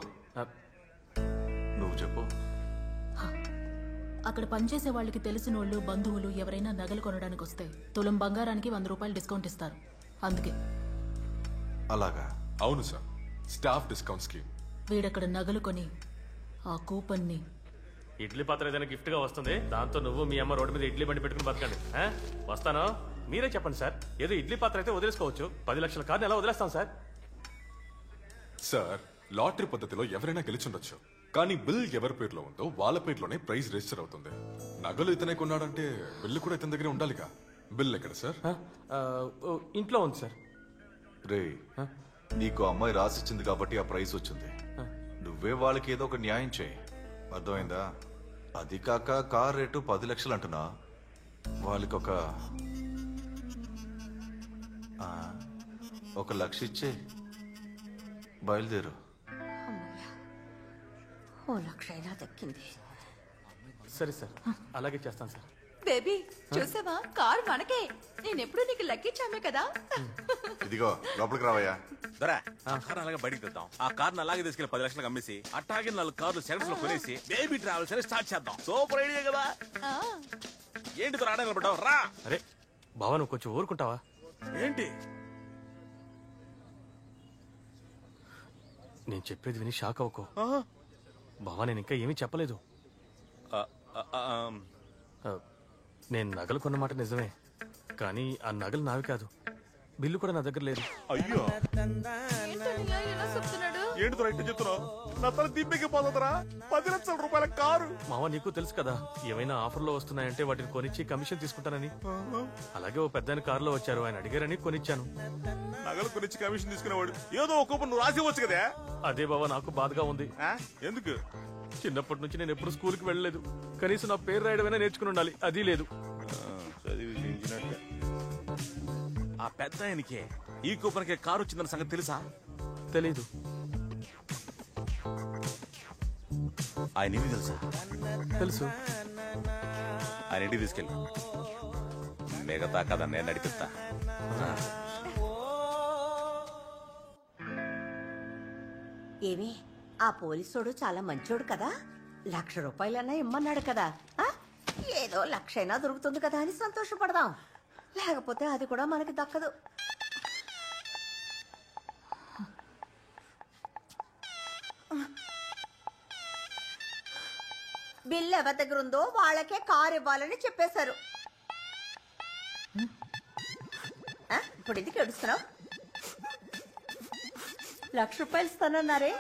[SPEAKER 10] నువ్వు చెప్పు.
[SPEAKER 2] అక్కడ పనిచేసే వాళ్ళకి తెలిసిన వాళ్ళు, బంధువులు ఎవరైనా నగలు కొనడానికి వస్తే తులం బంగారానికి 100 రూపాయలు డిస్కౌంట్ ఇస్తారు. అందుకే.
[SPEAKER 10] అలాగా?
[SPEAKER 12] అవును సార్, స్టాఫ్ డిస్కౌంట్ స్కీమ్.
[SPEAKER 2] వీడక్కడ నగలు కొని ఆ కూపన్ ని
[SPEAKER 9] ఇడ్లీ పాత్ర ఏదైనా గిఫ్ట్ గా వస్తుంది, దాంతో నువ్వు మీ అమ్మ రోడ్డు మీద ఇడ్లీ బండి పెట్టుకుని బతకండి. వస్తాను, మీరే చెప్పండి సార్. ఏదో ఇడ్లీ పాత్ర అయితే వదిలేసుకోవచ్చు, 10 లక్షల కార్ని ఎలా వదిలేస్తాం సార్?
[SPEAKER 12] సార్, లాటరీ పద్ధతిలో ఎవరైనా గెలిచుండొచ్చు, కానీ బిల్ ఎవరి పేరులో ఉందో వాళ్ళ పేరులోనే ప్రైజ్ రిజిస్టర్ అవుతుంది. నగలు ఇతనే కొన్నాడంటే బిల్లు కూడా ఇతని దగ్గరే ఉండాలిగా. బిల్ ఎక్కడ సార్?
[SPEAKER 9] ఇంట్లో ఉంది సార్.
[SPEAKER 10] రే, నీకు అమ్మాయి రాసిచ్చింది కాబట్టి ఆ ప్రైజ్ వచ్చింది. నువ్వే వాళ్ళకి ఏదో ఒక న్యాయం చేయి, అర్థమైందా? అది కాక కార్ రేటు 10 లక్షలు అంటున్నా, వాళ్ళకి ఒక 1 లక్ష ఇచ్చే బయలుదేరు.
[SPEAKER 5] 1 లక్ష అయినా దక్కింది.
[SPEAKER 9] సరే సార్, అలాగే చేస్తాను సార్.
[SPEAKER 1] బేబీ చూసావా, కార్ మనకే. నేనెప్పుడు నీకు లెక్కించామే కదా.
[SPEAKER 10] ఇదిగో లోపలికి రావయ్యా.
[SPEAKER 6] దరా, ఆ కార్ అలాగే బయటికి తెద్దాం. ఆ కార్ అలాగే తీసుకెళ్లి 10 లక్షలకు అమ్మేసి అట్టాగే 4 కార్లు సెకండ్స్ లో కొనేసి బేబీ ట్రావెల్స్ అని స్టార్ట్ చేద్దాం. సూపర్ ఐడియా కదా. ఏంటి తో రావడం నిలబడ్డావు? రా.
[SPEAKER 9] అరే బావా, నువ్వు కొంచెం ఊరుకుంటావా?
[SPEAKER 6] ఏంటి?
[SPEAKER 9] నేను చెప్పేది విని షాక్ అవ్వకో బావా. నేను ఇంకా ఏమీ చెప్పలేదు. నేను నగలు కొన్నమాట నిజమే, కానీ ఆ నగలు నావి కాదు. బిల్లు కూడా నా దగ్గర లేదు.
[SPEAKER 6] అయ్యో, ఏంటి రైట్ చెప్తున్నావు? నా తల దిబ్బకి పోతుందరా. 10 లక్షల రూపాయల కారు.
[SPEAKER 9] మావా, నీకు తెలుసు కదా, ఏమైనా ఆఫర్లో వస్తున్నాయంటే వాటిని కొనిచ్చి కమిషన్ తీసుకుంటానని. అలాగే ఓ పెద్ద కారులో వచ్చారు, ఆయన అడిగారని కొనిచ్చాను.
[SPEAKER 6] నగలు కొనిచ్చి కమిషన్ తీసుకునేవాడు ఏదో ఒక కూపన్ నువ్వు రాసి వచ్చు కదా.
[SPEAKER 9] అదే బావా, నాకు బాధగా ఉంది.
[SPEAKER 6] ఎందుకు?
[SPEAKER 9] చిన్నప్పటి నుంచి నేను ఎప్పుడు స్కూల్కి వెళ్ళలేదు. కనీసం నా పేరు రాయడమైనా నేర్చుకుని ఉండాలి, అది లేదు.
[SPEAKER 6] ఆ పెద్ద ఆయనకే ఈ కూపన్కే కారు వచ్చిందన్న సంగతి తెలుసా?
[SPEAKER 9] తెలీదు.
[SPEAKER 6] ఆయన ఇంటికి తెలుసా?
[SPEAKER 9] తెలుసు.
[SPEAKER 6] ఆయన ఇంటికి తీసుకెళ్ళి మిగతా కదా నేను నడిపిస్తా.
[SPEAKER 5] ఏమి, ఆ పోలీసోడు చాలా మంచోడు కదా. 1 లక్ష రూపాయలన్నా ఇమ్మన్నాడు కదా. ఏదో 1 లక్ష అయినా దొరుకుతుంది కదా అని సంతోషపడదాం. లేకపోతే అది కూడా మనకి దక్కదు. బిల్ ఎవరి దగ్గర ఉందో వాళ్ళకే కారు ఇవ్వాలని చెప్పేశారు. ఇప్పుడు ఎందుకు ఏడుస్తున్నావు? 1 లక్ష రూపాయలు ఇస్తానన్నారే.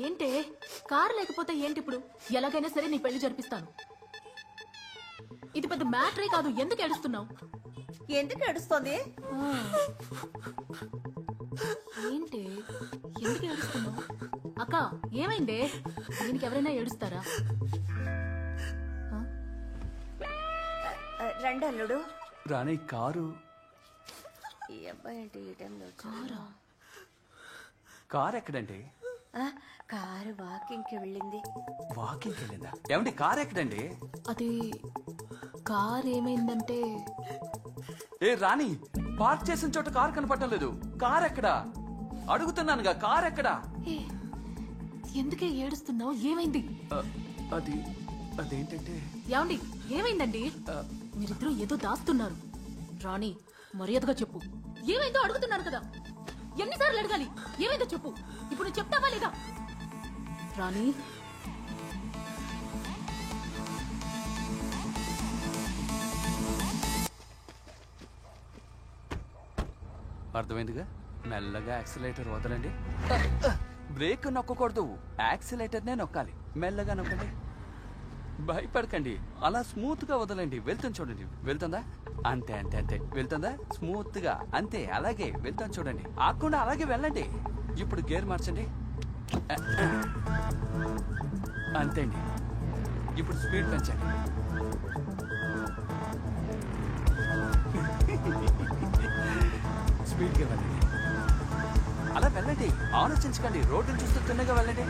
[SPEAKER 2] ఏంటే, కారు లేకపోతే ఏంటి? ఇప్పుడు ఎలాగైనా సరే నీ పెళ్లి జరిపిస్తాను. ఇది పెద్ద మ్యాటరే కాదు, ఎందుకు ఏడుస్తున్నావు?
[SPEAKER 5] ఎందుకు ఏడుస్తోంది?
[SPEAKER 2] ఏంటి, ఎందుకు ఏడుస్తున్నావు? అక్క, ఏమైందే? దీనికి ఎవరైనా ఏడుస్తారా?
[SPEAKER 5] రండి అల్లుడు.
[SPEAKER 8] రాణి, కారు.
[SPEAKER 5] ఈ అబ్బాయి ఏంటి ఈ టైంలో?
[SPEAKER 8] కారు ఎక్కడండి?
[SPEAKER 5] కారు వాకింగ్కి వెళ్ళింది.
[SPEAKER 8] వాకింగ్కి వెళ్ళిందా? ఏమండి, కారు ఎక్కడండి?
[SPEAKER 2] అది కార్ ఏమైందంటే,
[SPEAKER 8] ఏ రాణి, పార్క్ చేసిన చోట కారు కనపడటం లేదు. కార్ ఎక్కడా అడుగుతున్నానుగా, కార్ ఎక్కడా?
[SPEAKER 2] ఎందుకే ఏడుస్తున్నావు? ఏమైంది?
[SPEAKER 8] అదేంటంటే,
[SPEAKER 2] ఏమండి, ఏమైందండి? మీరిద్దరూ ఏదో దాస్తున్నారు. రాణి, మర్యాదగా చెప్పు. ఏమైందో అడుగుతున్నాను కదా, ఎన్నిసార్లు అడగాలి? ఏమైందో చెప్పు. ఇప్పుడు చెప్తావా లేదా? రాణి,
[SPEAKER 8] అర్థమైందిగా? మెల్లగా యాక్సిలేటర్ వదలండి. బ్రేక్ నొక్కకూడదు, యాక్సిలేటర్నే నొక్కాలి. మెల్లగా నొక్కండి, భయపడకండి. అలా స్మూత్ గా వదలండి. వెళ్తాను చూడండి. వెళ్తుందా? అంతే అంతే అంతే. వెళ్తుందా? స్మూత్ గా అంతే. అలాగే వెళ్తాను చూడండి. ఆకుండా అలాగే వెళ్ళండి. ఇప్పుడు గేర్ మార్చండి. అంతే అండి. ఇప్పుడు స్పీడ్ పెంచండి. స్పీడ్గా వెళ్ళండి. అలా వెళ్ళండి, ఆలోచించకండి. రోడ్డును చూస్తూ తిన్నగా వెళ్ళండి.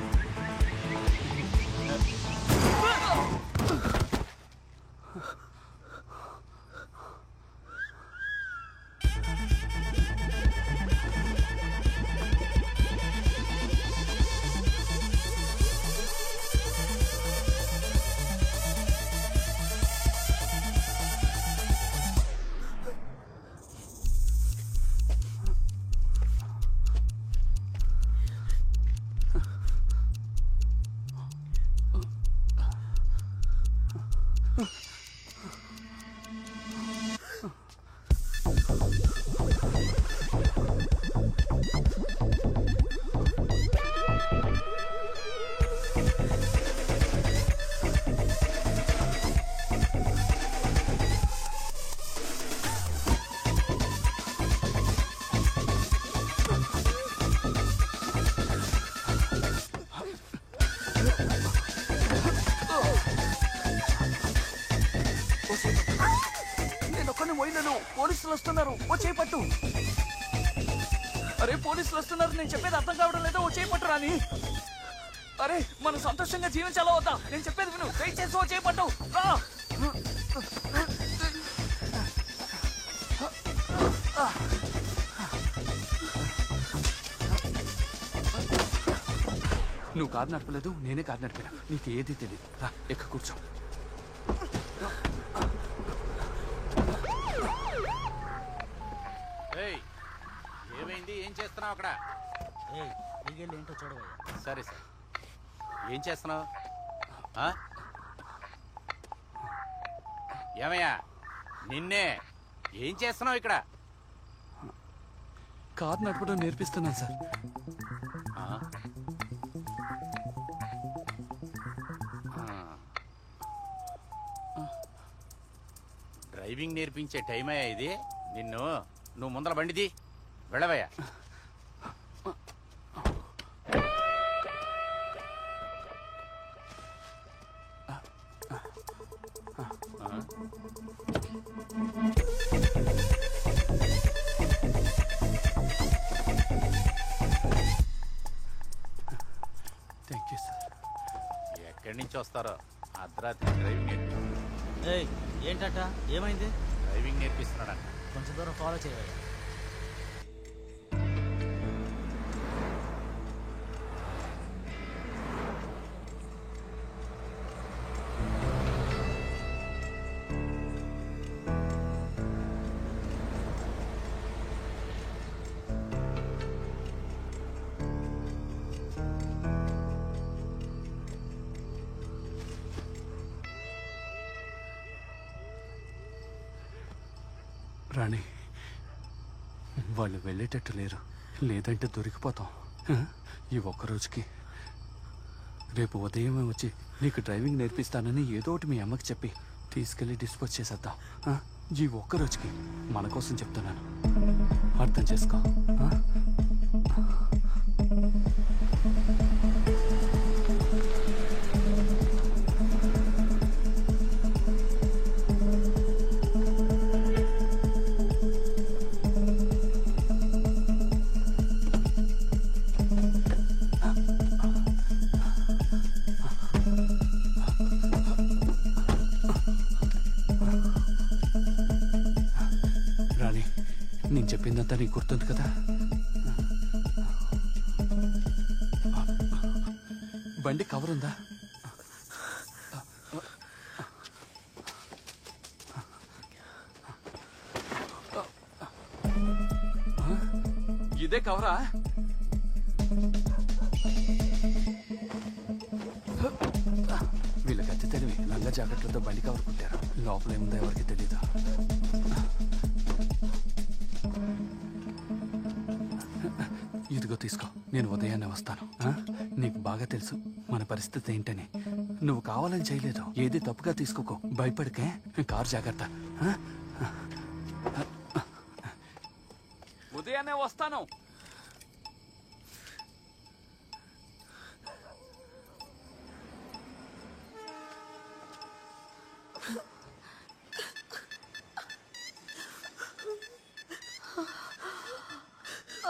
[SPEAKER 8] పోలీసులు వస్తున్నారు, ఓ చేపట్టు. అరే పోలీసులు వస్తున్నారు, నేను చెప్పేది అర్థం కావడం లేదా? ఓ చేపట్టు రాని. అరే మనం సంతోషంగా జీవించాలా వద్దా? నేను చెప్పేది విను, దయచేసి ఓ చేపట్టు రా. నువ్వు కారు నడపలేదు, నేనే కారు నడిపాను. నీకు ఏది తెలియదు. రా ఎక్క కూర్చో.
[SPEAKER 13] ఏమైంది? ఏం చేస్తున్నావు అక్కడ?
[SPEAKER 7] ఏంటో చూడవయ్యా.
[SPEAKER 13] సరే సార్, ఏం చేస్తున్నావు? ఏమయ్యా నిన్నే, ఏం చేస్తున్నావు ఇక్కడ?
[SPEAKER 8] కారు నడపడం నేర్పిస్తున్నాను సార్.
[SPEAKER 13] డ్రైవింగ్ నేర్పించే టైమయ్యా ఇది? నువ్వు ముందర బండిది వెళ్ళవయ్యా.
[SPEAKER 8] Thank you sir.
[SPEAKER 13] ఎక్కడి నుంచి వస్తారో అర్ధరాత్రి డ్రైవింగ్ నేర్పి.
[SPEAKER 7] ఏంటట? ఏమైంది?
[SPEAKER 13] డ్రైవింగ్ నేర్పిస్తున్నాడంట.
[SPEAKER 7] కొంచెం దూరం ఫాలో చేయాలి.
[SPEAKER 8] రాణి, వాళ్ళు వెళ్ళేటట్టు లేరు, లేదంటే దొరికిపోతాం. ఈ ఒక్కరోజుకి రేపు ఉదయమే వచ్చి నీకు డ్రైవింగ్ నేర్పిస్తానని ఏదో ఒకటి మీ అమ్మకి చెప్పి తీసుకెళ్ళి డిస్పోజ్ చేసేద్దాం. ఈ ఒక్కరోజుకి మన కోసం చెప్తున్నాను, అర్థం చేసుకో. రాణి, నేను చెప్పిందంతా నీకు గుర్తుంది కదా? బండి కవర్ ఉందా? ఇదే కవరా? వీళ్ళకి అతి తెలివి, లంగా జాకెట్లతో బండి కవర్ కుట్టారు. లోపల ఏముందో ఎవరికి తెలీదు. ఇదిగో తీసుకో, నేను ఉదయాన్నే వస్తాను. నీకు బాగా తెలుసు మన పరిస్థితి ఏంటని. నువ్వు కావాలని చేయలేదు, ఏది తప్పుగా తీసుకోకో, భయపడకే. కారు జాగ్రత్త. ఉదయాన్నే వస్తాను.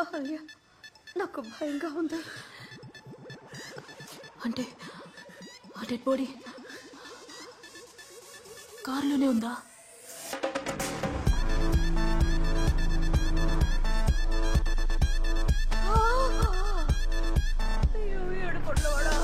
[SPEAKER 5] అహల్య, నాకు భయంగా ఉంది.
[SPEAKER 2] అంటే ఆ డెడ్ బాడీ కారులోనే ఉందా?
[SPEAKER 5] అయ్యో, ఏడుకొండవాడా.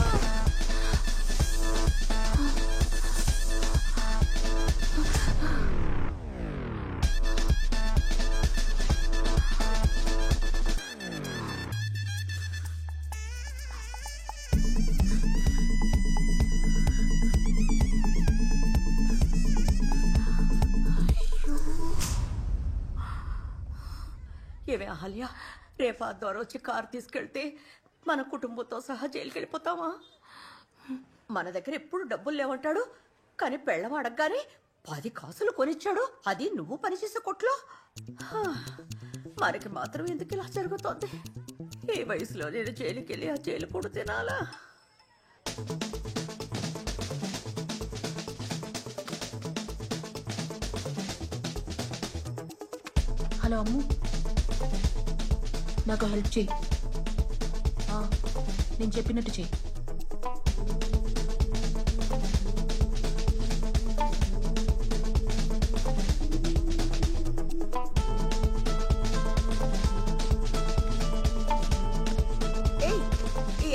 [SPEAKER 5] ఏమే అహల్య, రేపు ఆ ద్వారా వచ్చి కారు తీసుకెళ్తే మన కుటుంబంతో సహా జైలుకి వెళ్ళిపోతామా? మన దగ్గర ఎప్పుడు డబ్బులు లేవంటాడు, కానీ పెళ్ళం అడగగానే 10 కాసులు కొనిచ్చాడు, అది నువ్వు పనిచేసే కొట్లో. మనకి మాత్రం ఎందుకు ఇలా జరుగుతోంది? ఈ వయసులో నేను జైలుకి వెళ్ళి ఆ జైలు కూడా తినాలా?
[SPEAKER 2] హలో అమ్ము, నాకు హెల్ప్ చేయి. నేను చెప్పినట్టు చెయ్యి.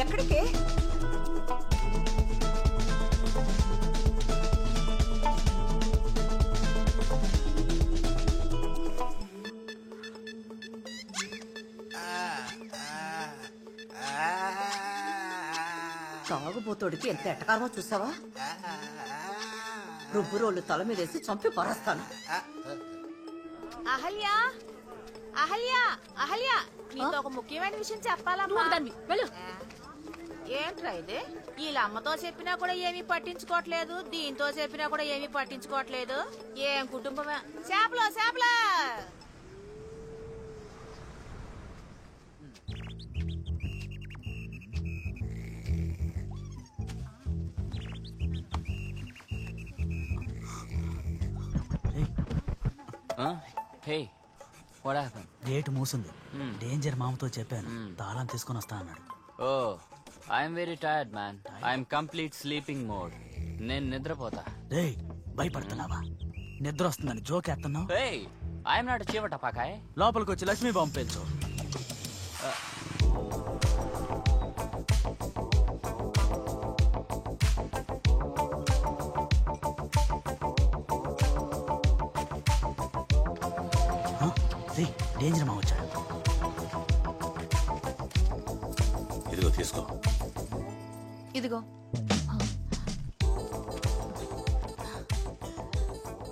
[SPEAKER 5] ఎక్కడికి? తాగుబోతోడికి ఎంత ఎట్టకారమో చూసావా? రుబ్బురోళ్ళు తల మీదేసి చంపి పరస్తాను.
[SPEAKER 1] అహల్య, అహల్య, అహల్య, నీతో ఒక ముఖ్యమైన విషయం చెప్పాలమ్మా.
[SPEAKER 2] వెళ్ళు.
[SPEAKER 1] ఏంట్రా ఇది? వీళ్ళ అమ్మతో చెప్పినా కూడా ఏమీ పట్టించుకోవట్లేదు, దీంతో చెప్పినా కూడా ఏమీ పట్టించుకోవట్లేదు. ఏం కుటుంబమే. చేపలో చేపలా.
[SPEAKER 4] హే, వాట్ హ్యాపెన్?
[SPEAKER 7] గేట్ మూసింది. డేంజర్ మామతో చెప్పాను, తాళం తీసుకొని వస్తా అన్నాడు.
[SPEAKER 4] ఓ, I'm very tired man. I'm complete sleeping mode. నేను నిద్రపోతా.
[SPEAKER 7] రేయ్, భయపడుతున్నావా? నిద్ర వస్తుందని జోకేస్తున్నావు.
[SPEAKER 4] హే, ఐఎమ్ నాట్ చీవట పాకాయ్.
[SPEAKER 7] లోపలికి వచ్చి లక్ష్మీ బాంబు పెంచు. డేంజర్ మా వచ్చాడు.
[SPEAKER 6] ఇదిగో తీసుకో.
[SPEAKER 1] ఇదిగో,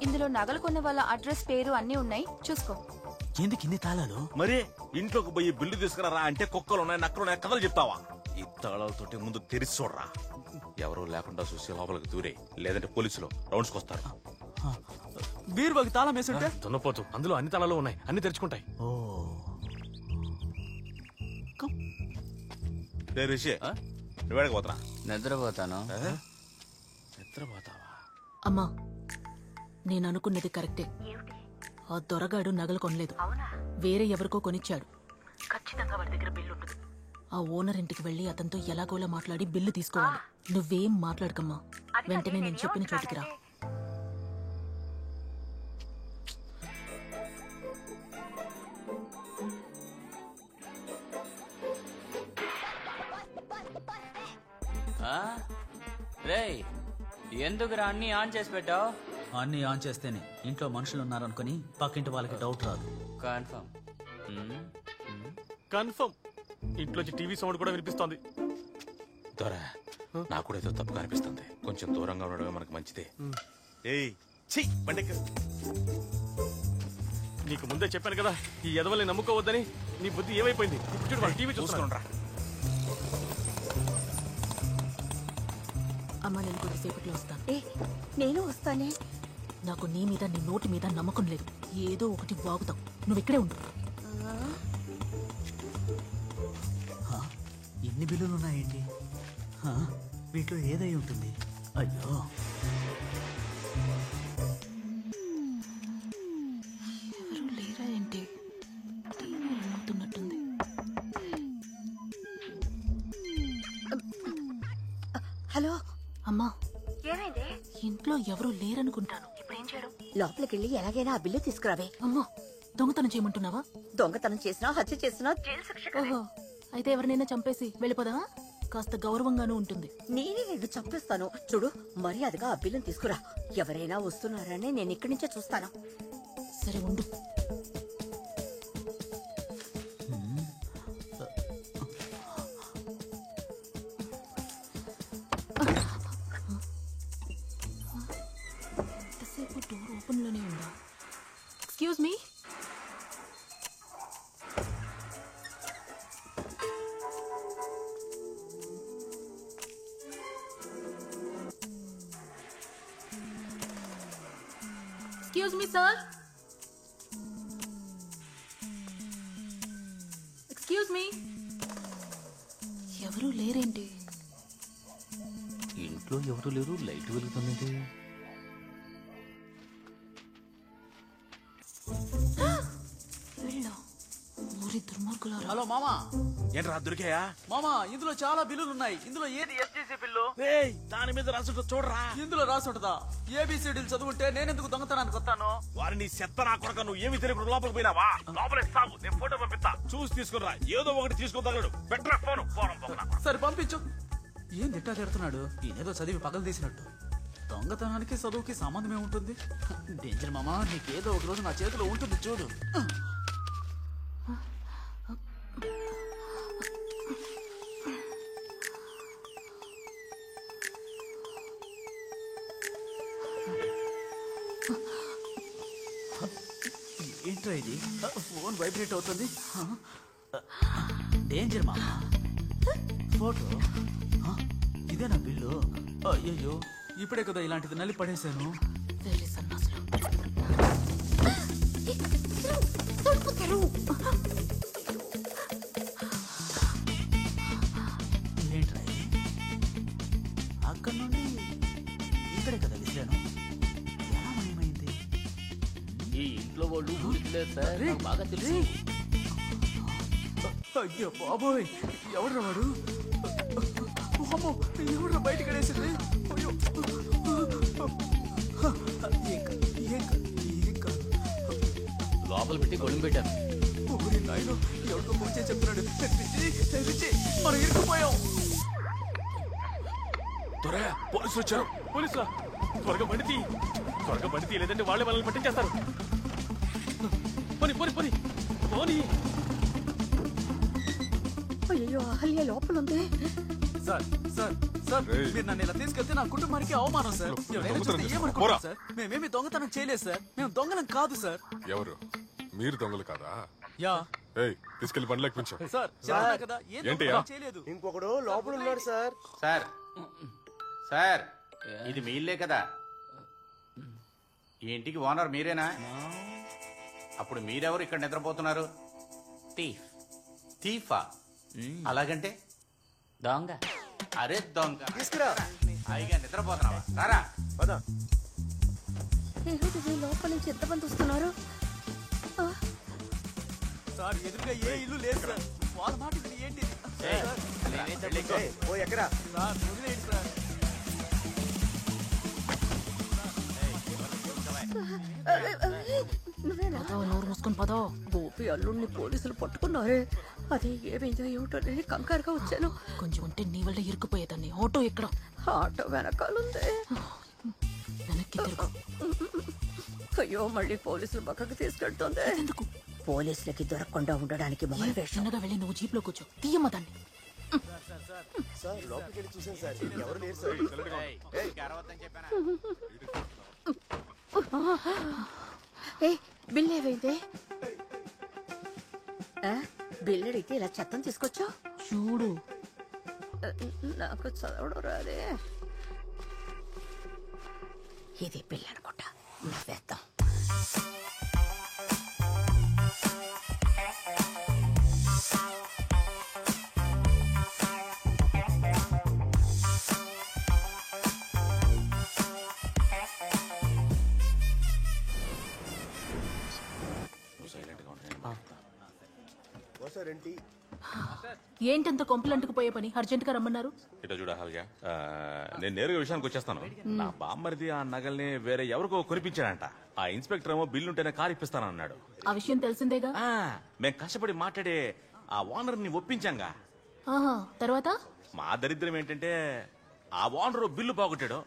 [SPEAKER 1] ఇందులో నగలు కొన్న వాళ్ళ అడ్రస్, పేరు అన్నీ ఉన్నాయి, చూసుకో.
[SPEAKER 7] ఎందుకు ఇన్ని తాళాలు?
[SPEAKER 6] మరి ఇంట్లోకి పోయి బిల్లు తీసుకురా అంటే కుక్కలు ఉన్నాయి, నక్కలు ఉన్నాయి, కథలు చెప్తావా? ఈ తాళాలతోటి ముందు తెరిచి చూడరా. ఎవరో లేకుండా చూసి లోపలికి దూరే, లేదంటే పోలీసులు రౌండ్స్కి వస్తారు.
[SPEAKER 7] బీరువాకి తాళం వేసుంటే
[SPEAKER 9] దున్నపోతు, అందులో అన్ని తాళాలు ఉన్నాయి, అన్ని తెరుచుకుంటాయి.
[SPEAKER 6] రిషి, నువ్వేడికి పోతున్నా?
[SPEAKER 4] నిద్రపోతాను.
[SPEAKER 6] నిద్రపోతావా?
[SPEAKER 2] అమ్మా, నేను అనుకున్నది కరెక్టే. ఆ దొరగాడు నగలు కొనలేదు, వేరే ఎవరికో కొనిచ్చాడు. ఖచ్చితంగా వాడి దగ్గర బిల్లు ఉంటుంది. ఆ ఓనర్ ఇంటికి వెళ్ళి అతనితో ఎలాగోలా మాట్లాడి బిల్లు తీసుకోవాలి. నువ్వేం మాట్లాడకమ్మా, వెంటనే నేను చెప్పిన చోటికి రా.
[SPEAKER 4] రేయ్, ఎందుకురా అన్ని ఆన్ చేసి పెట్టావు?
[SPEAKER 7] అన్ని ఆన్ చేస్తేనే ఇంట్లో మనుషులు ఉన్నారనుకుని పక్కింటి వాళ్ళకి డౌట్ రాదు.
[SPEAKER 4] కన్ఫర్మ్.
[SPEAKER 9] కన్ఫర్మ్. ఇంట్లోంచి టీవీ సౌండ్ కూడా వినిపిస్తోంది.
[SPEAKER 6] దొరా, నాకు కూడా ఏదో తప్పుగా అనిపిస్తుంది. కొంచెం దూరంగా ఉండడమే మనకు మంచిదే. ఏయ్, ఛీ, బండి
[SPEAKER 9] నీకు ముందే చెప్పాను కదా ఈ ఎదవల్ని నమ్ముకోవద్దని. నీ బుద్ధి ఏమైపోయింది? ఇప్పుడు చూడు వాళ్ళు టీవీ చూసుకుంటా.
[SPEAKER 2] అమ్మ నేను కొద్దిసేపట్లో వస్తాను.
[SPEAKER 5] నేను వస్తానే.
[SPEAKER 2] నాకు నీ మీద నీ నోటి మీద నమ్మకం లేదు. ఏదో ఒకటి వాగుతావు. నువ్వు ఇక్కడే ఉండు.
[SPEAKER 7] ఎన్ని బిల్లులు ఉన్నాయండి? వీటిలో ఏదై ఉంటుంది? అయ్యో,
[SPEAKER 2] ఎవరు లేరా ఏంటి? టీవీ అవుతున్నట్టుంది.
[SPEAKER 5] హలో
[SPEAKER 2] అమ్మా,
[SPEAKER 5] ఏమైంది?
[SPEAKER 2] ఇంట్లో ఎవరు లేరనుకుంటాను. ఇప్పుడు ఏం చేయడం?
[SPEAKER 5] లోపలికి వెళ్ళి ఎలాగైనా ఆ బిల్లు తీసుకురావే.
[SPEAKER 2] అమ్మో, దొంగతనం చేయమంటున్నావా?
[SPEAKER 5] దొంగతనం చేసినా హత్య చేసినా జైలు శిక్ష కదా.
[SPEAKER 2] ఓహో, అయితే ఎవరినైనా చంపేసి వెళ్ళిపోదావా? కాస్త గౌరవంగానూ ఉంటుంది.
[SPEAKER 5] నేనే నిన్ను చంపేస్తాను. చూడు, మర్యాదగా ఆ బిల్లును తీసుకురా. ఎవరైనా వస్తున్నారని నేను ఇక్కడి నుంచే చూస్తాను.
[SPEAKER 2] సరే ఉండు. ఎంతసేపు డోర్ ఓపెన్ లోనే ఉందా? Excuse me. Excuse me, sir. Excuse me. ఎవరు లేరేంటి?
[SPEAKER 4] ఇంట్లో ఎవరు లేరు, లైట్ వెలుగుతుంది.
[SPEAKER 2] వీళ్ళ ఊరి దుర్మార్గులారా.
[SPEAKER 13] హలో మామా. ఏంట్రా దొరికాయా?
[SPEAKER 7] మామా, ఇందులో చాలా బిల్లులు ఉన్నాయి. ఇందులో ఏది ఎస్టీసీ బిల్లు?
[SPEAKER 13] దాని మీద రాసుంటో చూడరా.
[SPEAKER 7] ఇందులో రాసుంటదా? ఏబిసిడీలు చదువుంటే నేనెందుకు దొంగతనానికి వస్తాను?
[SPEAKER 13] వారిని చెత్త నా కొరక, నువ్వు ఏమి తెలియకుండా లోపలికి పోయినావా? లోపలికి సాగు, నేను ఫోటో పంపిస్తా. చూసి తీసుకురా. ఏదో ఒకటి తీసుకుంటాడు. బెటర్ ఫోన్
[SPEAKER 7] సరే పంపించు. ఏం తిట్టా తిడుతున్నాడు? ఈయనేదో చదివి పగలు తీసినట్టు. దొంగతనానికి చదువుకి సంబంధం ఏముంటుంది? డేంజర్ మామా, నీకేదో ఒక రోజు నా చేతిలో ఉంటుంది చూడు. ఏంట్రా ఇది? ఫోన్ వైబ్రేట్ అవుతుంది. డేంజర్ మామా. ఫోటో ఇదే నా బిల్లు. అయ్యయ్యో, ఇప్పుడే కదా ఇలాంటిది నల్లి పడేశాను. ఏంట్రా ఇది? అక్కడి నుండి ఇక్కడే కదా విసిరాను. ఎలా మయమైంది?
[SPEAKER 4] ఈ ఇంట్లో వాళ్ళు ఊరికి లేదు సార్, నాకు బాగా తెలుసు.
[SPEAKER 7] అయ్యో బాబోయ్, ఎవడ్రా వాడు? అమ్మో, ఎవడ్రా బయటికి పడేసింది? అయ్యో,
[SPEAKER 4] లోపల పెట్టి గొడుగు పెట్టాను.
[SPEAKER 7] నాయన, ఎవరికో ఫోన్ చేసి చెప్తున్నాడు. మనం ఇరుక్కుపోయాం.
[SPEAKER 9] త్వరగా పోలీసులు వచ్చారు. పోలీసులా? త్వరగా బండి తీ. త్వరగా బండి తీ, లేదంటే వాళ్ళే మనల్ని పట్టించేస్తారు. పోనీ పోనీ పోనీ పోనీ.
[SPEAKER 5] అయ్యో, అహల్య లోపల ఉంది.
[SPEAKER 7] సార్ సార్ సార్, మీరు నన్ను ఇలా తీసుకెళ్తే నా కుటుంబానికి అవమానం సార్. ఎవరైనా చూస్తే ఏమనుకుంటారు సార్? మేమేమి దొంగతనం చేయలేదు సార్. మేము దొంగలం కాదు సార్.
[SPEAKER 12] ఎవరు మీరు? దొంగలు కాదా?
[SPEAKER 7] యా.
[SPEAKER 12] ఏయ్, తీసుకెళ్లి బండ్లు ఎక్కించు.
[SPEAKER 7] సార్ చెప్పాను కదా, ఏం
[SPEAKER 12] ఏంటయ్యా?
[SPEAKER 7] దొంగతనం చేయలేదు.
[SPEAKER 13] ఇంకొకడు లోపల ఉన్నాడు సార్. సార్ సార్, ఇది మీ ఇల్లే కదా? ఈ ఇంటికి ఓనర్ మీరేనా? అప్పుడు మీరెవరు ఇక్కడ నిద్రపోతున్నారు? థీఫ్. థీఫా? అలాగంటే
[SPEAKER 4] దొంగ.
[SPEAKER 13] అరే దొంగ,
[SPEAKER 14] తీసుకురా.
[SPEAKER 13] హాయిగా నిద్రపోతున్నావా? రారా.
[SPEAKER 5] ఏమిటిది, లోపల నుంచి ఎంతమంది వస్తున్నారు?
[SPEAKER 7] సార్, ఎదురుగా ఏ ఇల్లు లేదు సార్. వాళ్ళ మాట విని ఏంటి?
[SPEAKER 14] ఎక్కడా
[SPEAKER 7] సార్, వదిలేయండి సార్.
[SPEAKER 2] నోరు మూసుకొని పదో.
[SPEAKER 5] గోపి అల్లుడిని పోలీసులు పట్టుకున్నారే. అది ఏమైందో ఏమిటో నేను కంగారుగా వచ్చాను.
[SPEAKER 2] కొంచెం ఉంటే నీ వల్ల ఇరుక్కుపోయేదాన్ని. ఆటో ఎక్కడ?
[SPEAKER 5] ఆటో వెనకాలుంది.
[SPEAKER 2] వెనక్కి తిరుగు.
[SPEAKER 5] అయ్యో, మళ్ళీ పోలీసులు పక్కకు తీసుకెళ్తుంది.
[SPEAKER 2] ఎందుకు?
[SPEAKER 5] పోలీసులకి దొరకకుండా ఉండడానికి మొదలు వేషం.
[SPEAKER 2] చిన్నగా వెళ్ళి నువ్వు జీప్ లో కూర్చో. తీయమ్మ దాన్ని.
[SPEAKER 14] సార్, లోపలికి వెళ్ళి చూసాను సార్. ఎవరు లేరు సార్.
[SPEAKER 5] బిల్ ఏమైంది? బిల్ అడిగితే ఇలా చెత్తం తీసుకొచ్చా?
[SPEAKER 2] చూడు.
[SPEAKER 5] నాకు చదవడం రాదే. ఇది బిల్ అనుకుంటా. వేద్దాం.
[SPEAKER 2] ఏంటంత కొంపలంటుకుపోయే పని? అర్జెంట్ గా రమ్మన్నారు.
[SPEAKER 6] ఇట చూడ హాల్గా నేను నేరుగా విషయానికి వచ్చేస్తాను. నా బామ్మరిది ఆ నగల్ని వేరే ఎవరికో కొనిపించాడంట. ఆ ఇన్స్పెక్టర్ ఏమో బిల్లుంటేనే కారు ఇప్పిస్తానన్నాడు.
[SPEAKER 2] ఆ విషయం తెలిసిందేగా.
[SPEAKER 6] మేం కష్టపడి మాట్లాడే ఆ ఓనర్ ని ఒప్పించాంగా.
[SPEAKER 2] తర్వాత
[SPEAKER 6] మా దరిద్రం ఏంటంటే ఆ ఓనర్ బిల్లు పోగొట్టాడు.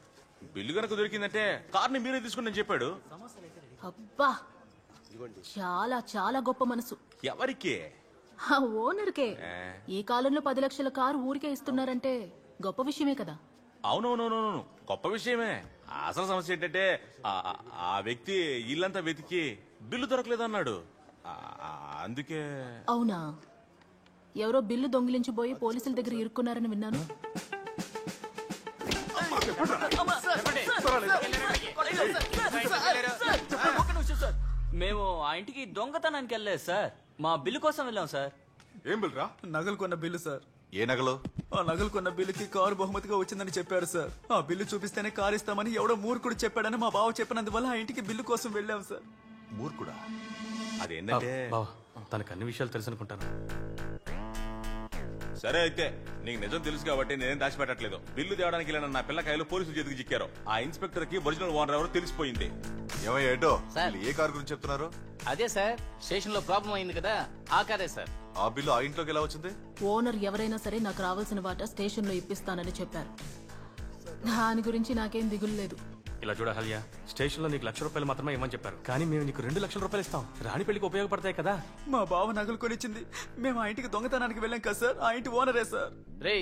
[SPEAKER 6] బిల్లు కనుక దొరికిందంటే కార్ని మీరే తీసుకుని చెప్పాడు.
[SPEAKER 2] అబ్బా, చాలా చాలా గొప్ప మనసు.
[SPEAKER 6] ఎవరికి?
[SPEAKER 2] ఆ ఓనర్కే. ఈ కాలంలో 10 లక్షల కారు ఊరికే ఇస్తున్నారంటే గొప్ప విషయమే కదా.
[SPEAKER 6] అవునవునవునవును, గొప్ప విషయమే. అసలు సమస్య ఏంటంటే ఆ వ్యక్తి ఇల్లంతా వెతికి బిల్లు దొరకలేదన్నాడు. అందుకే.
[SPEAKER 2] అవునా? ఎవరో బిల్లు దొంగిలించిపోయి పోలీసుల దగ్గర ఇరుక్కున్నారని విన్నాను.
[SPEAKER 4] మేము ఆ ఇంటికి దొంగతనానికి వెళ్ళలేదు సార్, మా బిల్లు కోసం వెళ్ళాం సార్.
[SPEAKER 12] ఏం బిల్ రా?
[SPEAKER 7] నగలు కొన్న బిల్లు సార్.
[SPEAKER 10] ఏ నగలు?
[SPEAKER 7] ఆ నగలు కొన్న బిల్లుకి కారు బహుమతిగా వచ్చిందని చెప్పారు సార్. ఆ బిల్లు చూపిస్తేనే కారు ఇస్తామని ఎవడో మూర్ఖుడు చెప్పాడని మా బావ చెప్పినందువల్ల ఆ ఇంటికి బిల్లు కోసం వెళ్ళాం సార్.
[SPEAKER 10] మూర్ఖుడా?
[SPEAKER 6] అదేంటంటే
[SPEAKER 9] తనకు అన్ని విషయాలు తెలుసు అనుకుంటాను.
[SPEAKER 6] సరే అయితే నీకు నిజం తెలుసు కాబట్టి నేనేం దాచిపెట్టట్లేదు. బిల్లు తేవడానికి వెళ్ళిన నా పిల్లకాయలు పోలీసులు చేతికి చిక్కారు. ఆ ఇన్స్పెక్టర్ కి ఒరిజినల్ ఓనర్ ఎవరో తెలిసిపోయింది.
[SPEAKER 10] ఏమయ్యేటో ఏ కారు గురించి చెప్తున్నారు?
[SPEAKER 15] అదే సార్, స్టేషన్ లో ప్రాబ్లం అయింది కదా, ఆ కారే సార్.
[SPEAKER 10] ఆ బిల్లు ఆ ఇంట్లోకి ఎలా వచ్చింది?
[SPEAKER 2] ఓనర్ ఎవరైనా సరే నాకు రావాల్సిన వాటా స్టేషన్ లో ఇప్పిస్తానని చెప్పారు. దాని గురించి నాకేం దిగులు లేదు.
[SPEAKER 9] ఇలా చూడ హల్యా, స్టేషన్ లో నీకు ₹1,00,000 మాత్రమే ఇవ్వని చెప్పారు, కానీ మేము నీకు ₹2,00,000 ఇస్తాం. రాణి పెళ్లికి ఉపయోగపడతాయి కదా.
[SPEAKER 7] మా బావ నగలు కొనిచ్చింది. మేము ఆ ఇంటికి దొంగతనానికి వెళ్ళాం కదా సార్. ఆ ఇంటి ఓనరే సార్.
[SPEAKER 15] రే,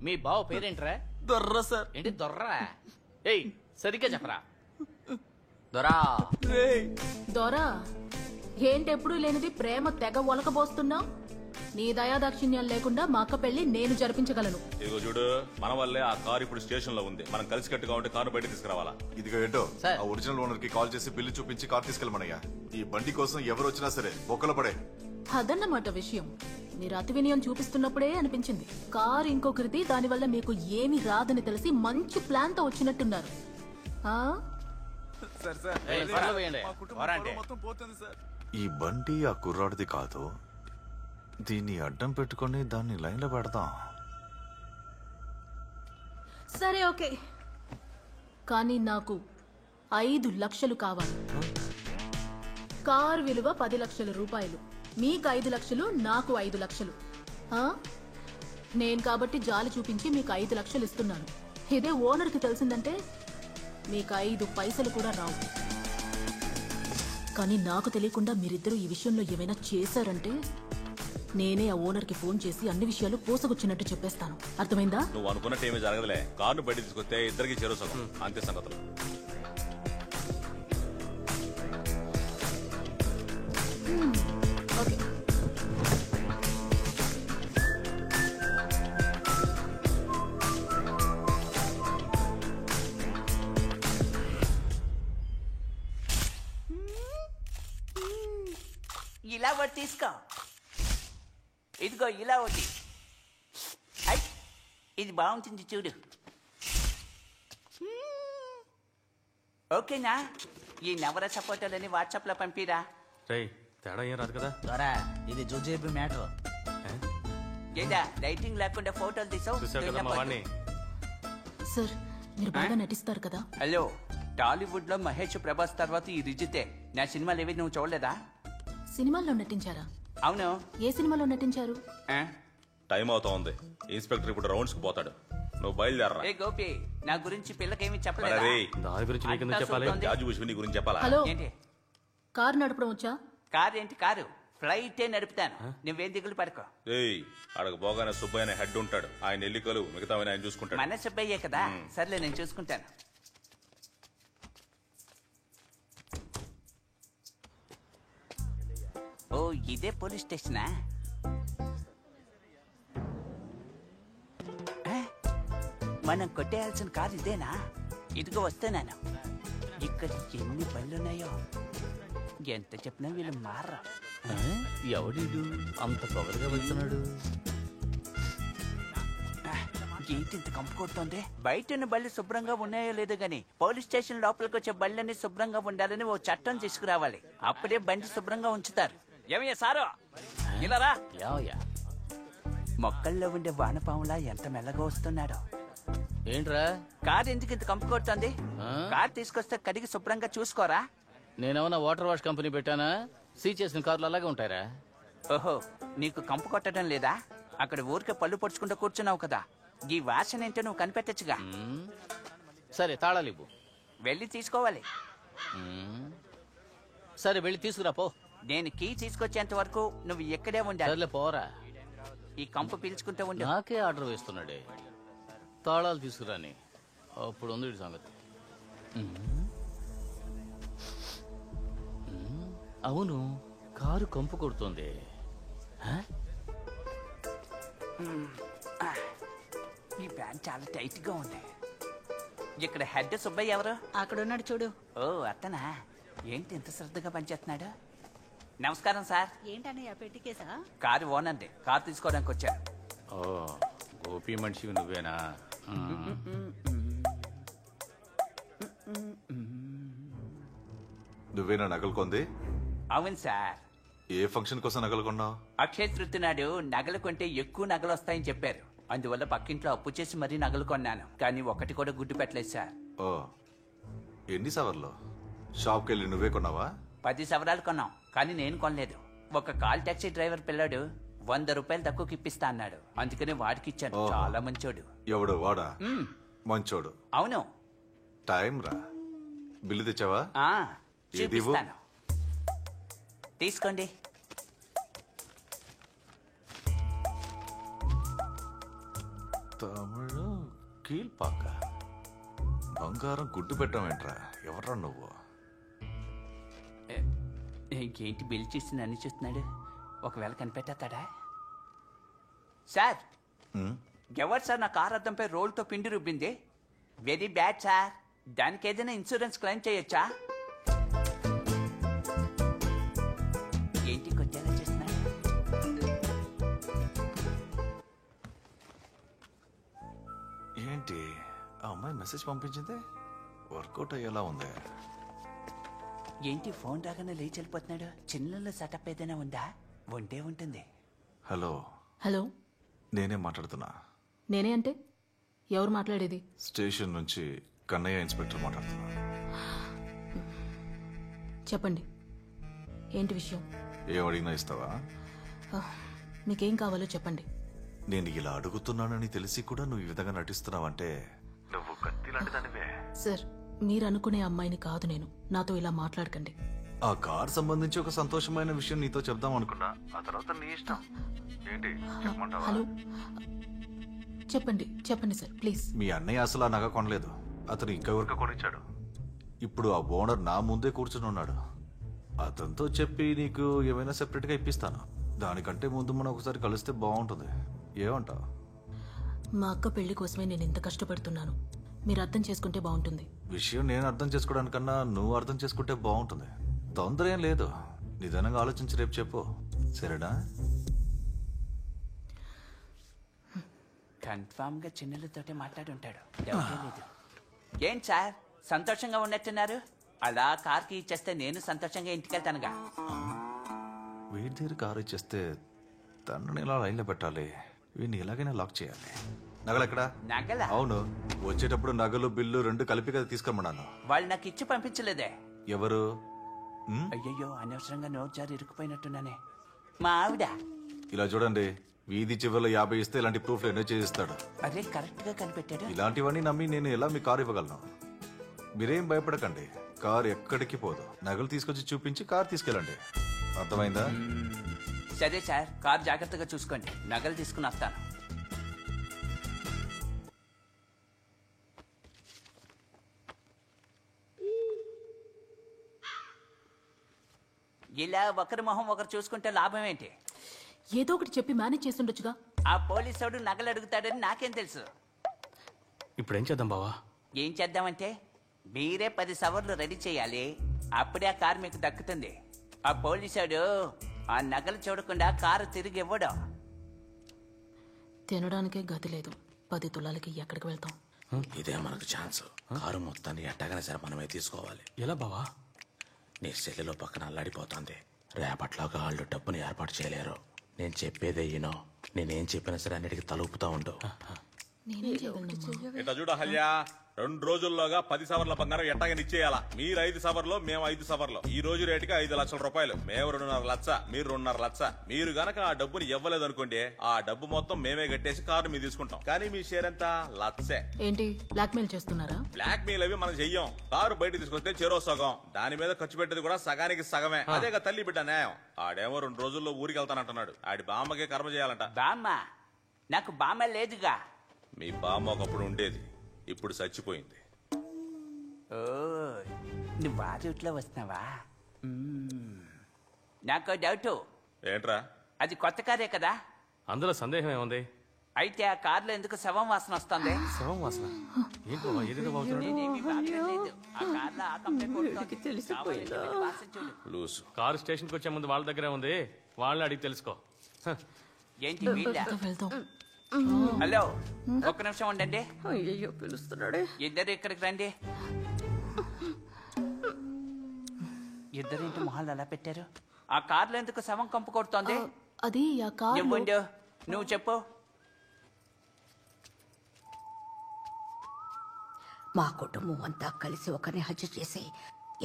[SPEAKER 15] మీ బావ పేరేంట్రా?
[SPEAKER 7] దొర్రా సార్.
[SPEAKER 15] ఏంటి దొర్రా? ఏయ్, సరిగ్గా చెప్పరా. దొరా.
[SPEAKER 2] దొరా ఏంటెప్పుడు లేనిది ప్రేమ తెగ ఒలకబోస్తున్నావు. నీ దయాదాక్షిణ్యాలు లేకుండా మా అక్క పెళ్లి నేను జరిపించగలను.
[SPEAKER 6] ఇదిగో చూడు, మన వల్లే ఆ కారు ఇప్పుడు స్టేషన్ లో ఉంది. మనం కలిసి కట్టుగా ఉంటే కారు బయట తీసుకురావాలా?
[SPEAKER 10] ఇదిగో ఏంటో ఆ ఒరిజినల్ ఓనర్ కి కాల్ చేసి బిల్లు చూపించి కార్ తీసుకెళ్ళమనయ్యా. ఈ బండి కోసం ఎవరు వచ్చినా సరే బొక్కలు పడే.
[SPEAKER 2] అదన్నమాట విషయం. మీరు అతి వినయం చూపిస్తున్నప్పుడే అనిపించింది కారు ఇంకొకరిది, దానివల్ల మీకు ఏమీ రాదని తెలిసి మంచి ప్లాన్ తో వచ్చినట్టున్నారు.
[SPEAKER 10] ఈ బండి ఆ కుర్రాడిది కాదు. దీన్ని అడ్డం పెట్టుకుని దాన్ని లైన్ లో పెడదాం.
[SPEAKER 2] సరే ఓకే, కానీ నాకు 5 లక్షలు కావాలి. కారు విలువ 10 లక్షల రూపాయలు. మీకు 5 లక్షలు, నాకు 5 లక్షలు. నేను కాబట్టి జాలి చూపించి మీకు 5 లక్షలు ఇస్తున్నాను. ఇదే ఓనర్కి తెలిసిందంటే మీకు 5 పైసలు కూడా రావు. కానీ నాకు తెలియకుండా మీరిద్దరూ ఈ విషయంలో ఏమైనా చేశారంటే నేనే ఆ ఓనర్కి ఫోన్ చేసి అన్ని విషయాలు పూసకొచ్చినట్టు చెప్పేస్తాను. అర్థమైందా?
[SPEAKER 6] నువ్వు అనుకున్నట్టు ఏమీ జరగదులే. కారును బయట తీసుకొస్తే ఇద్దరికి చేరు సగం, అంతే సంగతులు.
[SPEAKER 2] ఓకే.
[SPEAKER 16] ఇలా ఒకటి తీసుకో. ఇదిగో ఇలా ఒకటి. ఇది బాగుంటుంది చూడు. ఓకేనా? ఈ నవరస ఫోటోలని వాట్సాప్ లో పంపిరా.
[SPEAKER 9] తేడా ఏం రాదు కదా.
[SPEAKER 7] దొరా, ఇది జుజేబు మ్యాటర్.
[SPEAKER 16] ఏదా లైటింగ్ లేకుండా ఫోటోలు తీసావు?
[SPEAKER 2] సార్, మీరు బాగా నటిస్తారు కదా.
[SPEAKER 16] హలో, టాలీవుడ్ లో మహేష్ ప్రభాస్ తర్వాత ఈ రిజితే. నా సినిమాలు ఏవి నువ్వు చూడలేదా?
[SPEAKER 2] సినిమాల్లో నటించారా?
[SPEAKER 16] అవును.
[SPEAKER 2] ఏ సినిమాలో నటించారు?
[SPEAKER 6] టైం అవుతా ఉంది. ఇన్స్పెక్టర్ ఇప్పుడు రౌండ్స్ కు పోతాడు. నువ్వు బయలుదేరరా.
[SPEAKER 16] ఏ గోపి, నా గురించి పిల్లకేమీ చెప్పలేదు.
[SPEAKER 6] దాని గురించి నీకు చెప్పాలి. జాజు విశ్వని గురించి చెప్పాలా?
[SPEAKER 2] హలో,
[SPEAKER 16] ఏంటి?
[SPEAKER 2] కారు నడపడం వచ్చా?
[SPEAKER 16] కారు ఏంటి కారు, ఫ్లైటే నడుపుతాను. నువ్వేం దిగులు పడుకో.
[SPEAKER 6] ఏయ్, అడగ పోగానే సుబ్బయ్య అనే హెడ్ ఉంటాడు. ఆయన ఎల్లికలు మిగతా ఆయన చూసుకుంటాడు.
[SPEAKER 16] మన సుబ్బయ్యే కదా. సర్లే, నేను చూసుకుంటాను. ఇదే పోలీస్ స్టేషనా? మనం కొట్టేయాల్సిన కారు ఇదేనా? ఇదిగో వస్తున్నాను. ఇక్కడ ఎన్ని బళ్ళున్నాయో, ఎంత చెప్పినా వీళ్ళు మారరా.
[SPEAKER 15] ఎవడీడు అంత పొగరుగా వెళ్తున్నాడు?
[SPEAKER 16] ఏంటి ఇంత కంపు కొడుతోంది? బయట ఉన్న బళ్ళు శుభ్రంగా ఉన్నాయో లేదో గాని పోలీస్ స్టేషన్ లోపలికి వచ్చే బళ్ళన్నీ శుభ్రంగా ఉండాలని ఓ చట్టం తీసుకురావాలి. అప్పుడే బండి శుభ్రంగా ఉంచుతారు. ఏమయ్యా సారో, ఇలా రా. మొక్కల్లో ఉండే వానపాములా ఎంత మెల్లగా వస్తున్నాడో.
[SPEAKER 15] ఏంట్రా
[SPEAKER 16] కారు ఎందుకు ఇంత కంపు కొడుతోంది? కారు తీసుకొస్తే కడిగి శుభ్రంగా చూసుకోరా.
[SPEAKER 15] నేనేమన్నా వాటర్ వాష్ కంపెనీ పెట్టానా? సీ చేసిన కార్లు అలాగే ఉంటాయరా?
[SPEAKER 16] ఓహో, నీకు కంపు కొట్టడం లేదా? అక్కడ ఊరికే పళ్ళు పొడుచుకుంటూ కూర్చున్నావు కదా, ఈ వాసన ఏంటో నువ్వు కనిపెట్టచ్చుగా.
[SPEAKER 15] సరే తాళాలు ఇవ్వు.
[SPEAKER 16] వెళ్ళి తీసుకోవాలి.
[SPEAKER 15] సరే వెళ్ళి తీసుకురా పో.
[SPEAKER 16] నేను కీ తీసుకొచ్చేంత వరకు నువ్వు ఎక్కడే ఉండాలి.
[SPEAKER 15] పోరా.
[SPEAKER 16] ఈ కంపు పీల్చుకుంటూ ఉండు.
[SPEAKER 15] నాకే ఆర్డర్ వేస్తున్నాడే. తాళాలు తీసుకురాని అప్పుడు ఉంది వీడి సంగతి. అవును, కారు కంపు కొడుతుంది.
[SPEAKER 16] ఈ ప్యాంట్ చాలా టైట్ గా ఉంది. ఇక్కడ హెడ్ సుబ్బయ్య ఎవరు?
[SPEAKER 11] అక్కడ ఉన్నాడు చూడు.
[SPEAKER 16] ఓ అతనా? ఏంటి ఇంత శ్రద్ధగా పనిచేస్తున్నాడు? నమస్కారం సార్.
[SPEAKER 11] ఏంటన్నయ్య పెట్టికేసా?
[SPEAKER 16] కారు ఓనండి, కారు తీసుకోవడానికి వచ్చారు.
[SPEAKER 15] ఓ గోపి మనిషివి నువ్వేనా?
[SPEAKER 10] నువ్వేనా నగలు కొంది?
[SPEAKER 16] అవును సార్.
[SPEAKER 10] ఏ ఫంక్షన్ కోసం నగలు కొన్నావు?
[SPEAKER 16] అక్షయ తృప్తి నాడు నగలు కొంటే ఎక్కువ నగలు వస్తాయని చెప్పారు. అందువల్ల పక్కింట్లో అప్పు చేసి మరీ నగలు కొన్నాను. కానీ ఒకటి కూడా గుడ్డు పెట్టలేదు సార్.
[SPEAKER 10] ఓ, ఎన్ని సవర్లు? షాప్కి వెళ్ళి నువ్వే కొన్నావా?
[SPEAKER 16] 10 సవరాలు కొన్నాం, కానీ నేను కొనలేదు. ఒక కాల్ టాక్సీ డ్రైవర్ పిల్లాడు 100 రూపాయలు తక్కువకి ఇప్పిస్తా అన్నాడు. అందుకనే వాడికి ఇచ్చాను. చాలా మంచోడు.
[SPEAKER 10] ఎవడు వాడా? మంచోడు.
[SPEAKER 16] అవును.
[SPEAKER 10] టైం రా. బిల్లు తెచ్చావా?
[SPEAKER 16] చూపిస్తాను, తీసుకోండి.
[SPEAKER 10] తమిళ కీల్పాక. బంగారం గుడ్డు పెట్టామేంట్రా? ఎవర్రా నువ్వు?
[SPEAKER 16] ఇంకేంటి బిల్ చూసి నన్ను చూస్తున్నాడు? ఒకవేళ కనిపెట్టేస్తాడా? సార్, ఎవరు సార్ నా కార్ అద్దంపై రోల్తో పిండి రుబ్బింది? Very bad sir. దానికి ఏదైనా ఇన్సూరెన్స్ క్లెయిమ్ చేయొచ్చా? ఏంటి కొట్టేలా చేస్తున్నాడు?
[SPEAKER 10] ఏంటి ఆ అమ్మాయి మెసేజ్ పంపించింది? వర్కౌట్ అయ్యేలా ఉంది.
[SPEAKER 16] ఏంటి ఫోన్ రాగానే లేచి వెళ్ళిపోతున్నాడు? చిన్నలో సెటప్ ఏదైనా ఉందా? ఉంటే ఉంటుంది.
[SPEAKER 10] హలో.
[SPEAKER 2] హలో,
[SPEAKER 10] నేనే మాట్లాడుతున్నా.
[SPEAKER 2] నేనే అంటే ఎవరు మాట్లాడేది?
[SPEAKER 10] స్టేషన్ నుంచి కన్నయ్య ఇన్స్పెక్టర్ మాట్లాడుతున్నా.
[SPEAKER 2] చెప్పండి, ఏంటి విషయం?
[SPEAKER 10] ఏమడిగినా ఇస్తావా?
[SPEAKER 2] మీకేం కావాలో చెప్పండి.
[SPEAKER 10] నేను ఇలా అడుగుతున్నానని తెలిసి కూడా నువ్వు ఈ విధంగా నటిస్తున్నావంటే నువ్వు కత్తి లాంటిదానివే.
[SPEAKER 2] సార్, మీరు అనుకునే అమ్మాయిని కాదు నేను. నాతో ఇలా మాట్లాడకండి.
[SPEAKER 10] ఆ కార్ సంబంధించి ఒక సంతోషమైన విషయం నీతో చెప్దాం అనుకున్నా. ఆ తర్వాత నీ ఇష్టం. ఏంటి చెప్పమంటావా?
[SPEAKER 2] హలో, చెప్పండి చెప్పండి సార్, ప్లీజ్.
[SPEAKER 10] మీ అన్నయ్య అసలు ఆ నగ కొనలేదు. అతను ఇంకెవరికి కొనిచ్చాడు. ఇప్పుడు ఆ ఓనర్ నా ముందే కూర్చుని ఉన్నాడు. అతనితో చెప్పి నీకు ఏమైనా సెపరేట్ గా ఇప్పిస్తాను. దానికంటే ముందు మనం ఒకసారి కలిస్తే బాగుంటుంది. ఏమంటావు?
[SPEAKER 2] మా అక్క పెళ్లి కోసమే నేను ఇంత కష్టపడుతున్నాను. మీరు అర్థం చేసుకుంటే బాగుంటుంది.
[SPEAKER 10] విషయం నేను అర్థం చేసుకోవడానికన్నా నువ్వు అర్థం చేసుకుంటే బాగుంటుంది. తొందర ఏం లేదు. నిదానంగా ఆలోచించి రేపు చెప్పు, సరేనా?
[SPEAKER 16] కన్ఫామ్ గా చిన్నలతోటే మాట్లాడుంటాడు. డౌటే లేదు. ఏంటి సార్, సంతోషంగా ఉన్నట్టున్నారు? అలా కార్కి ఇచ్చేస్తే నేను సంతోషంగా ఇంటికెళ్తానుగా.
[SPEAKER 10] వీడి దగ్గర కారు ఇచ్చేస్తే తనని ఇలా లైన్లో పెట్టాలి. వీడిని ఇలాగైనా లాక్ చేయాలి. నగలు ఎక్కడ?
[SPEAKER 16] నగల?
[SPEAKER 10] అవును, వచ్చేటప్పుడు నగలు బిల్లు 2 కలిపి కదా తీసుకురమ్మన్నాను.
[SPEAKER 16] వాళ్ళు నాకు ఇచ్చి పంపించలేదే.
[SPEAKER 10] ఎవరు?
[SPEAKER 16] అయ్యయ్యో, అనవసరంగా నోట్ జారి ఇరుక్కుపోయినట్టున్నానే. మా ఆవిడ.
[SPEAKER 10] ఇలా చూడండి, వీధి చివరిలో 50 ఇస్తే ఇలాంటి ప్రూఫ్లు ఎన్నో చేయిస్తాడు.
[SPEAKER 16] అదే కరెక్ట్ గా కనిపెట్టాడు.
[SPEAKER 10] ఇలాంటివన్నీ నమ్మి నేను ఎలా మీ కారు ఇవ్వగలను? మీరేం భయపడకండి, కారు ఎక్కడికి పోదు. నగలు తీసుకొచ్చి చూపించి కారు తీసుకెళ్ళండి. అర్థమైందా?
[SPEAKER 16] సరే సార్, కారు జాగ్రత్తగా చూసుకోండి. నగలు తీసుకుని వస్తాను. ఇలా ఒకరి మొహం ఒకరు చూసుకుంటే లాభం ఏంటి?
[SPEAKER 2] ఏదో ఒకటి చెప్పి మేనేజ్ చేస్తుండొచ్చుగా.
[SPEAKER 16] ఆ పోలీసుడు నగలు అడుగుతాడని నాకేం తెలుసు?
[SPEAKER 9] ఇప్పుడు ఏం చేద్దాం బావా?
[SPEAKER 16] ఏం చేద్దామంటే మీరే 10 సవర్లు రెడీ చేయాలి. అప్పుడే ఆ కారు మీకు దక్కుతుంది. ఆ పోలీసుడు ఆ నగలు చూడకుండా కారు తిరిగి ఇవ్వడం.
[SPEAKER 2] తినడానికే గతి లేదు. 10 తులాలకి ఎక్కడికి వెళ్తాం?
[SPEAKER 13] ఇదే మనకు ఛాన్స్. కారు మొత్తాన్ని ఎట్టగానే సరే మనమే తీసుకోవాలి.
[SPEAKER 9] ఎలా బావా?
[SPEAKER 13] నీ సెల్లులో పక్కన అల్లాడిపోతుంది. రేపట్లాగా వాళ్ళు డబ్బుని ఏర్పాటు చేయలేరు. నేను చెప్పేదే ఈనో. నేనేం చెప్పినా సరే అన్నిటికీ తలుపుతా ఉండు.
[SPEAKER 6] ఇట్లా చూడ హల్యా, 2 రోజుల్లోగా 10 సవర్ల బంగారం ఎట్టగా నిచ్చేయాలా. మీరు 5 సవర్లు, మేము 5 సవర్లు. ఈ రోజు రేటుకి 5 లక్షల రూపాయలు. మేము 2.5 లక్ష, మీరు 2.5 లక్ష. మీరు గనక ఆ డబ్బుని ఇవ్వలేదు అనుకోండి, ఆ డబ్బు మొత్తం మేమే కట్టేసి కారు మీద తీసుకుంటాం. కానీ మీ షేర్ ఎంత? లక్షే.
[SPEAKER 2] ఏంటి బ్లాక్మెయిల్ చేస్తున్నారా?
[SPEAKER 6] బ్లాక్ మెయిల్ అవి మనం చెయ్యం. కారు బయట తీసుకొస్తే చెరో సగం, దాని మీద ఖర్చు పెట్టేది కూడా సగానికి సగమే. అదేగా తల్లి బిడ్డ న్యాయం. ఆడేమో 2 రోజుల్లో ఊరికి వెళ్తానంటున్నాడు. ఆడి బామ్మకే కర్మ చేయాలంట.
[SPEAKER 16] బామ్మ? నాకు బామ్మ లేదుగా.
[SPEAKER 6] మీ బామ్మ ఒకప్పుడు ఉండేది, ఇప్పుడు చచ్చిపోయింది.
[SPEAKER 16] ఓ, నువ్వు ఆ రూట్లో వస్తున్నావా? నాకు డౌట్.
[SPEAKER 6] ఏంట్రా?
[SPEAKER 16] అది కొత్త కారే కదా?
[SPEAKER 9] అందులో సందేహం ఏముంది?
[SPEAKER 16] అయితే ఆ కార్లో ఎందుకు శవం వాసన వస్తుంది?
[SPEAKER 9] శవం వాసన? ఏంటి బావా ఏదేదో బాగుతున్నాడు?
[SPEAKER 16] నేనేమీ బాగలేదు. ఆ కార్లో ఆ కంపెనీ కొడుతోంది. కావాలంటే వెళ్ళి వాసన చూడు.
[SPEAKER 9] కారు స్టేషన్కి వచ్చే ముందు వాళ్ళ దగ్గరే ఉంది, వాళ్ళని అడిగి తెలుసుకో.
[SPEAKER 16] ఏంటి వీళ్ళ? హలో, ఒక్క నిమిషం ఉండండి.
[SPEAKER 5] అయ్యో పిలుస్తున్నాడే.
[SPEAKER 16] ఇద్దరు ఇక్కడికి రండి. ఇద్దరేంటి మొహాలు అలా పెట్టారు? ఆ కార్లో ఎందుకు శవం కంపు కొడుతోంది?
[SPEAKER 2] అది ఆ కారు.
[SPEAKER 16] నువ్వు చెప్పు.
[SPEAKER 5] మా కుటుంబం అంతా కలిసి ఒకరిని హత్య చేసి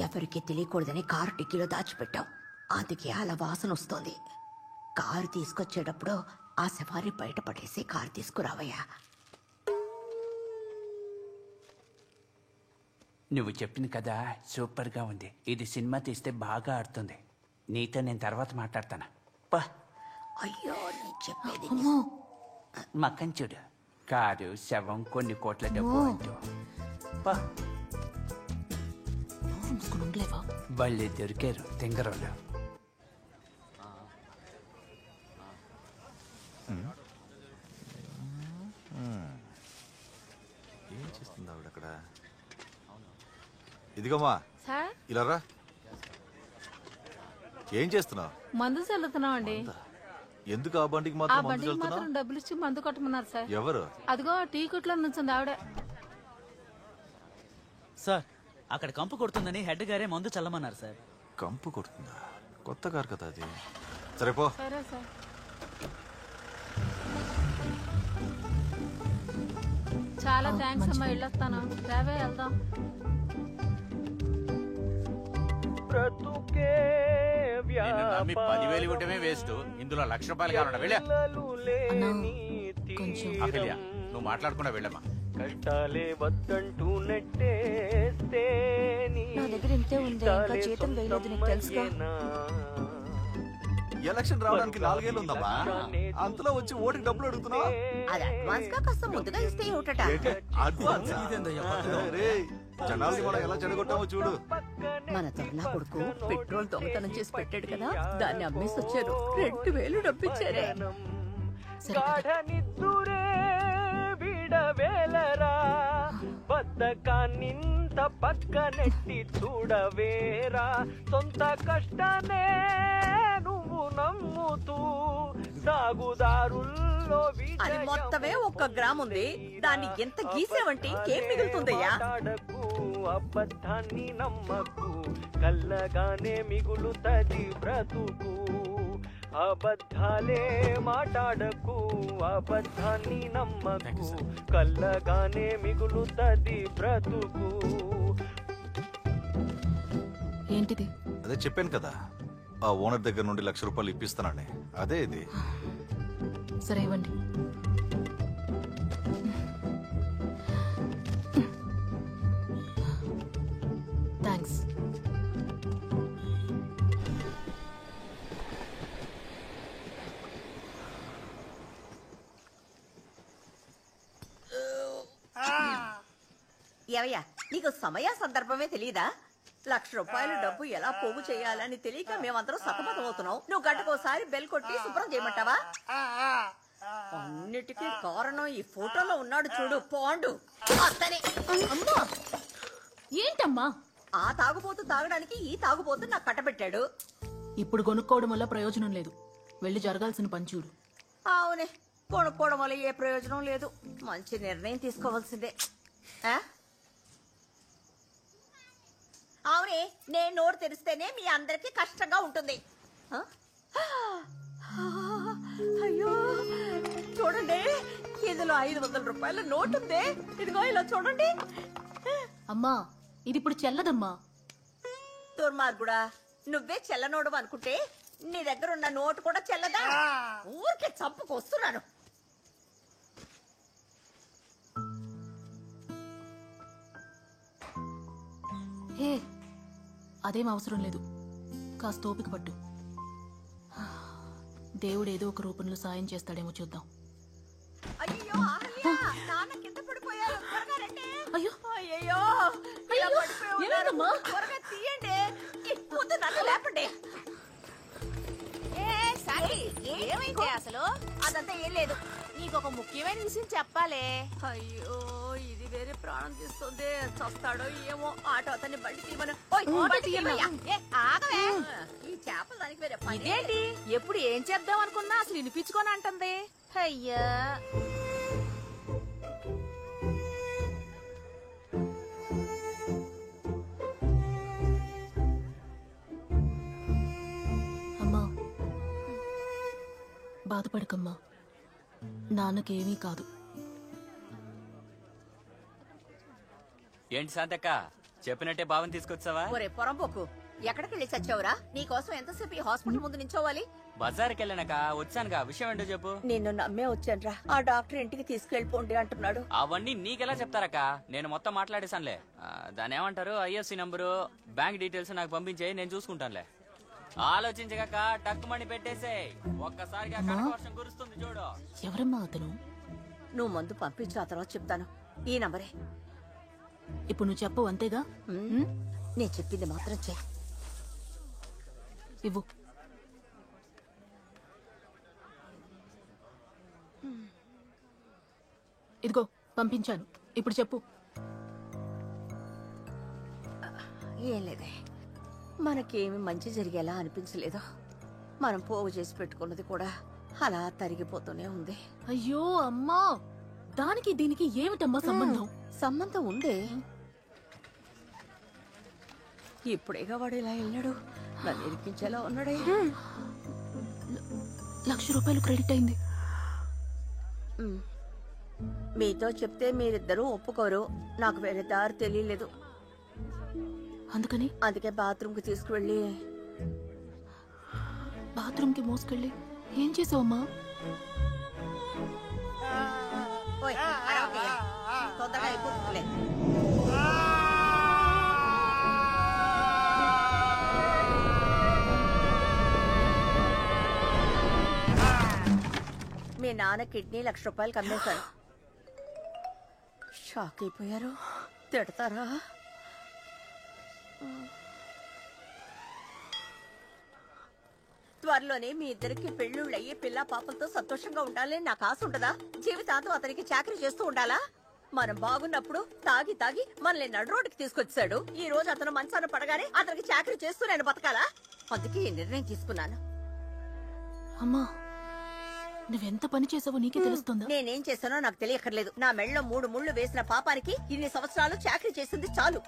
[SPEAKER 5] ఎవరికి తెలియకూడదని కారు టిక్కీలో దాచిపెట్టాం. అందుకే అలా వాసన వస్తోంది. కారు తీసుకొచ్చేటప్పుడు ఆ శవాన్ని బయటపడేసి కారు తీసుకురావయ్యా.
[SPEAKER 16] నువ్వు చెప్పింది కదా సూపర్ గా ఉంది. ఇది సినిమా తీస్తే బాగా ఆడుతుంది. నీతో నేను తర్వాత మాట్లాడతాను.
[SPEAKER 5] అయ్యో నేను చెప్పేది
[SPEAKER 16] మక్కన్ చూడు. కారు శవం కొన్ని కోట్ల డబ్బు అంటూ. వాళ్ళే దొరికారు తింగరోళ్ళు.
[SPEAKER 10] ఏం చేస్తుంది ఆవిడ అక్కడ? ఇదిగోమా ఇలా రా. ఏం చేస్తున్నావు?
[SPEAKER 11] మందు చల్లుతున్నాం అండి.
[SPEAKER 10] ఎందుకు ఆ బండికి
[SPEAKER 11] ఆ
[SPEAKER 10] మాత్రం మందు
[SPEAKER 11] బండికి
[SPEAKER 10] చల్లుతున్నావు?
[SPEAKER 11] మాత్రం డబ్బులు ఇచ్చి మందు కొట్టమన్నారు సార్.
[SPEAKER 10] ఎవరు?
[SPEAKER 11] అదిగో టీ కొట్లో నుంచింది ఆవిడ.
[SPEAKER 7] సార్ అక్కడ కంపు కొడుతుందని హెడ్ గారే మందు చల్లమన్నారు సార్.
[SPEAKER 10] కంపు కొడుతుందా? కొత్త కారు కదా అది. సరే పో.
[SPEAKER 11] సరే సార్. చాలా థ్యాంక్స్ అమ్మా. వెళ్ళొస్తాను. రావే వెళ్దాం.
[SPEAKER 13] నిన్ను నమ్మి 10,000 ఇవ్వటమే వేస్ట్. ఇందులో ₹1,00,000 కావాలన్నా వెళ్ళా. అఖిల్య, నువ్వు మాట్లాడకుండా వెళ్ళమ్మా.
[SPEAKER 17] కష్టాలే వద్దంటూ నెట్టేస్తే
[SPEAKER 1] నా దగ్గర ఇంతే ఉంది. ఇంకా జీతం వేయలేదు, నీకు తెలుసుగా.
[SPEAKER 10] ఎలక్షన్ రావడానికి 4 ఏళ్ళు ఉందమ్మా. అంతలో వచ్చి ఓటుకి డబ్బులు అడుగుతున్నావు.
[SPEAKER 5] అది అడ్వాన్స్ గా కాస్త ముందుగా ఇస్తే ఏమిటట?
[SPEAKER 10] అడ్వాన్స్ జనాల్ని మనం ఎలా చెడగొట్టామో చూడు.
[SPEAKER 5] మన తొన్నా కొడుకు పెట్రోల్ దొంగతనం చేసి పెట్టాడు కదా, దాన్ని అమ్మేసి వచ్చారు. 2,000 డబ్బిచ్చారే.
[SPEAKER 17] గాఢనిద్దురే విడవేలరా, బద్దకాన్నింత పక్కనెట్టి చూడవేరా. సొంత కష్టానే నువ్వు నమ్ముతూ సాగుదారుల్లో
[SPEAKER 5] అది మొత్తమే 1 గ్రామ్ ఉంది. దాన్ని ఎంత గీసేవంటే ఇంకేం మిగులుతుందయ్యా?
[SPEAKER 17] అబద్ధాన్ని నమ్మకు, కల్లగానే మిగులుతది బ్రతుకు. అబద్ధాలే మాట్లాడకు, అబద్ధాన్ని నమ్మకు, కల్లగానే మిగులుతది బ్రతుకు.
[SPEAKER 2] ఏంటిది?
[SPEAKER 10] అదే చెప్పాను కదా, ఆ ఓనర్ దగ్గర నుండి ₹1,00,000 ఇప్పిస్తానని. అదే ఇది.
[SPEAKER 2] సరే ఇవ్వండి. థ్యాంక్స్.
[SPEAKER 5] ఏవయ్యా, నీకు సమయ సందర్భమే తెలియదా? 1,00,000 రూపాయల డబ్బు ఎలా పోగు చేయాలని తెలియక మేమందరం సతమతం అవుతున్నాం. నువ్వు గంటకోసారి బెల్ కొట్టి శుభ్రం చేయమంటావా? అన్నిటికీ కారణం ఈ ఫోటోలో ఉన్నాడు చూడు, పాండు. అతనే.
[SPEAKER 2] అమ్మా ఏంటమ్మా?
[SPEAKER 5] ఆ తాగుబోతు తాగడానికి ఈ తాగుబోతు నాకు కట్టబెట్టాడు.
[SPEAKER 2] ఇప్పుడు కొనుక్కోవడం వల్ల ప్రయోజనం లేదు. వెళ్ళి జరగాల్సిన పని చూడు.
[SPEAKER 5] అవునే, కొనుక్కోవడం వల్ల ఏ ప్రయోజనం లేదు. మంచి నిర్ణయం తీసుకోవాల్సిందే. అవునే, నేను నోరు తెరిస్తేనే మీ అందరికి కష్టంగా ఉంటుంది. అయ్యో చూడండి, ఇందులో 500 రూపాయల నోటు ఉంది. ఇదిగో ఇలా చూడండి.
[SPEAKER 2] అమ్మా ఇది ఇప్పుడు చెల్లదమ్మా.
[SPEAKER 5] దుర్మార్గుడా, నువ్వే చెల్లనోడు అనుకుంటే నీ దగ్గర ఉన్న నోటు కూడా చెల్లదా? ఊరికే చంపుకొస్తున్నాను.
[SPEAKER 2] హే అదేం అవసరం లేదు. కాస్త ఓపిక పట్టు. దేవుడు ఏదో ఒక రూపంలో సాయం చేస్తాడేమో చూద్దాం.
[SPEAKER 5] అయ్యో ఆహల్య, నాన్న కింద పడిపోయారు. త్వరగా రండి.
[SPEAKER 2] అయ్యో
[SPEAKER 5] అయ్యో ఇలా పడిపోయి ఉన్నారు. త్వరగా తీయండి. ముందు నన్ను లేపండి.
[SPEAKER 1] ఏమైంది అసలు?
[SPEAKER 5] అదంతా ఏం లేదు.
[SPEAKER 1] నీకు ఒక ముఖ్యమైన విషయం చెప్పాలే.
[SPEAKER 5] అయ్యో ఇది వేరే ప్రాణం తీస్తుంది. చస్తాడో ఏమో. ఆటో అతన్ని బండి తీయమను.
[SPEAKER 1] ఆగవే.
[SPEAKER 5] ఈ చేపలు దానికి వేరే పని.
[SPEAKER 1] ఇదేంటి ఎప్పుడు ఏం చేద్దాం అనుకున్నా అసలు వినిపించుకొని అంటుంది. అయ్యా
[SPEAKER 2] అమ్మా బాధపడకమ్మా, నాన్నకేమీ కాదు.
[SPEAKER 4] ఏంటి శాంతక్క, చెప్పినట్టే భావం తీసుకొచ్చావా?
[SPEAKER 5] ఒరే పొరంపోకు, ఎక్కడికి వెళ్ళి చచ్చావురా? నీకోసం ఎంతసేపు ఈ హాస్పిటల్ ముందు నించోవాలి?
[SPEAKER 4] బజార్కి వెళ్ళానక వచ్చానుగా. విషయం ఏంటో చెప్పు.
[SPEAKER 5] నిన్ను నమ్మే వచ్చానురా. ఆ డాక్టర్ ఇంటికి తీసుకెళ్ళిపోండి అంటున్నాడు.
[SPEAKER 4] అవన్నీ నీకెలా చెప్తారక్క? నేను మొత్తం మాట్లాడేశానులే. దాని ఏమంటారు, ఐఎఫ్సి నంబరు, బ్యాంక్ డీటెయిల్స్ నాకు పంపించే, నేను చూసుకుంటానులే. ఆలోచించక టక్కుమని పెట్టేసే. ఒక్కసారిగా కనక వర్షం కురుస్తుంది చూడు.
[SPEAKER 2] ఎవరమ్మా అతను?
[SPEAKER 5] నువ్వు మందు పంపించు, ఆ తర్వాత చెప్తాను. ఈ నంబరే.
[SPEAKER 2] ఇప్పుడు నువ్వు చెప్పవు అంతేగా?
[SPEAKER 5] నేను చెప్పింది మాత్రం చెయ్యి.
[SPEAKER 2] ఇవ్వు. ఇదిగో పంపించాను. ఇప్పుడు చెప్పు.
[SPEAKER 5] ఏం లేదే, మనకేమి మంచి జరిగేలా అనిపించలేదు. మనం పోగు చేసి పెట్టుకున్నది కూడా అలా తరిగిపోతూనే ఉంది.
[SPEAKER 2] అయ్యో అమ్మా, దానికి దీనికి ఏమిటమ్మా సంబంధం?
[SPEAKER 5] సంబంధం ఉందే. ఇప్పుడేగా వాడు ఇలా వెళ్ళాడు. నన్ను ఇరికించేలా ఉన్నాడే.
[SPEAKER 2] 1,00,000 రూపాయలు క్రెడిట్ అయింది.
[SPEAKER 5] మీతో చెప్తే మీరిద్దరూ ఒప్పుకోరు. నాకు వేరే దారి తెలియలేదు. అందుకే బాత్రూమ్కి తీసుకువెళ్ళి
[SPEAKER 2] బాత్రూమ్కి మోసుకెళ్ళి ఏం చేసావమ్మా?
[SPEAKER 5] తొందరగా అయిపోతుందిలే. మీ నాన్న కిడ్నీ 1,00,000 రూపాయలు కమ్మేశాను. షాక్ అయిపోయారు. తిడతారా? త్వరలోనే మీ ఇద్దరికి పెళ్ళిళ్ళు అయ్యి పిల్ల పాపలతో సంతోషంగా ఉండాలని నాకు ఆశ ఉంటదా? జీవితాంతం అతనికి చాకరీ చేస్తూ ఉండాలా? మనం బాగున్నప్పుడు తాగి తాగి మనల్ని నడు రోడ్డుకి తీసుకొచ్చాడు. ఈ రోజు అతను మంచాన పడగానే అతనికి చాకరీ చేస్తూ నేను బతకాలా? అందుకే ఈ నిర్ణయం తీసుకున్నాను.
[SPEAKER 2] అమ్మా, నువ్వెంత పని చేసావో నీకే తెలుస్తుందా?
[SPEAKER 5] నేనేం చేశానో నాకు తెలియక్కర్లేదు. నా మెళ్ళలో 3 ముళ్ళు వేసిన పాపానికి ఇన్ని సంవత్సరాలు చాకరీ చేసింది చాలు.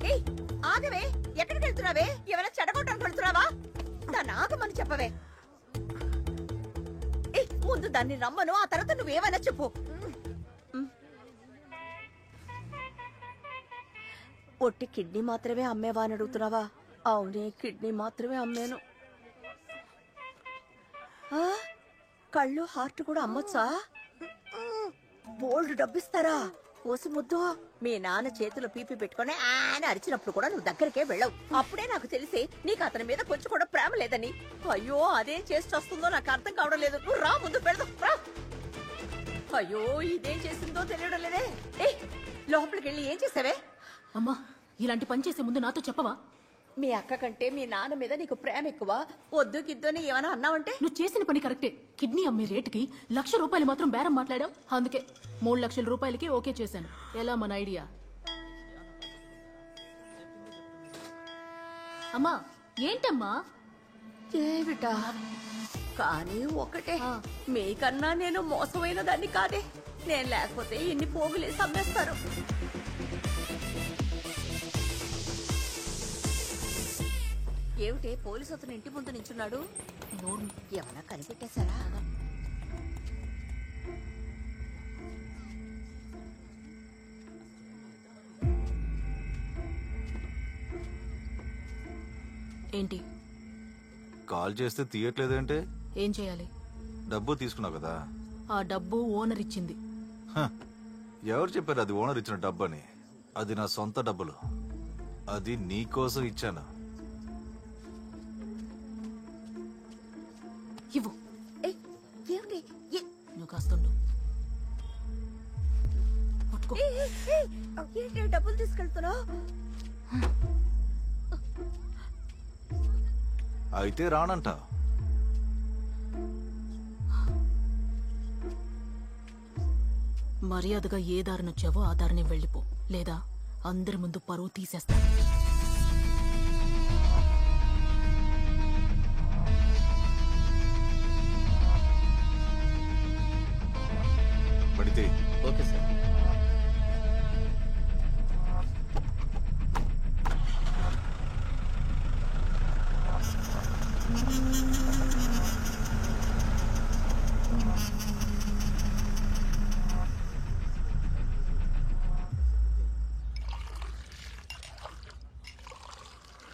[SPEAKER 5] ఏయ్ ఆగవే, ఎక్కడికి వెళ్తున్నావే? ఏమైనా చెడగొట్టడానికి వెళ్తున్నావా? దాన్ని ఆగమని చెప్పవే. ఏయ్ ముందు దాన్ని రమ్మను, ఆ తర్వాత నువ్వేమైనా చెప్పు. ఒట్టి కిడ్నీ మాత్రమే అమ్మేవా అని అడుగుతున్నావా? అవునే, కిడ్నీ మాత్రమే అమ్మాను. కళ్ళు హార్ట్ కూడా అమ్మొచ్చా? బోల్డ్ డబ్బిస్తారా? ఓసి ముద్దు, మీ నాన్న చేతిలో పీపీ పెట్టుకుని ఆయన అరిచినప్పుడు కూడా నువ్వు దగ్గరికే వెళ్ళవు. అప్పుడే నాకు తెలిసి నీకు అతని మీద కొంచెం కూడా ప్రేమ లేదని. అయ్యో అదేం చేసి వస్తుందో నాకు అర్థం కావడం లేదు. నువ్వు రా, ముందు పెడదాం రా. అయ్యో ఇదేం చేసిందో తెలియడం లేదే. ఏ లోపలికి వెళ్ళి ఏం చేసావే?
[SPEAKER 2] అమ్మా ఇలాంటి పని చేసే ముందు నాతో చెప్పవా?
[SPEAKER 5] మీ అక్క కంటే మీ నాన్న మీద నీకు ప్రేమ ఎక్కువ. వద్దు గిద్దని ఏమైనా అన్నావంటే?
[SPEAKER 2] నువ్వు చేసిన పని కరెక్టే. కిడ్నీ అమ్మే రేటుకి ₹1,00,000 మాత్రం బేరం మాట్లాడాం. అందుకే 3 లక్షల రూపాయలకి ఓకే చేశాను. ఎలా మన ఐడియా? అమ్మా ఏంటమ్మా?
[SPEAKER 5] ఏమిటా? కానీ ఒకటే, మీకన్నా నేను మోసమైన దాన్ని కాదే. నేను లేకపోతే ఇన్ని పోగులేసి అమ్మేస్తారు. ఏమిటే పోలీసు అతను ఇంటి ముందు నించున్నాడు? ఏమన్నా కనిపెట్టేశారా?
[SPEAKER 2] ఏంటి?
[SPEAKER 10] కాల్ చేస్తే తీయట్లేదంటే
[SPEAKER 2] ఏం చేయాలి?
[SPEAKER 10] డబ్బు తీసుకున్నావు కదా.
[SPEAKER 2] ఆ డబ్బు ఓనర్ ఇచ్చింది.
[SPEAKER 10] హ, ఎవరు చెప్పారు అది ఓనర్ ఇచ్చిన డబ్బు అని? అది నా సొంత డబ్బులు. అది నీ కోసం ఇచ్చాను.
[SPEAKER 2] ఇవ్వు.
[SPEAKER 5] ఏమిటి?
[SPEAKER 2] నువ్వు కాస్తుండు.
[SPEAKER 5] ఏంటి డబ్బులు తీసుకెళ్తున్నావు?
[SPEAKER 10] అయితే రానంట.
[SPEAKER 2] మర్యాదగా ఏ దారినొచ్చావో ఆ దారిని వెళ్ళిపో, లేదా అందరి ముందు పరువు తీసేస్తా.
[SPEAKER 10] పడితే
[SPEAKER 15] ఓకే సార్.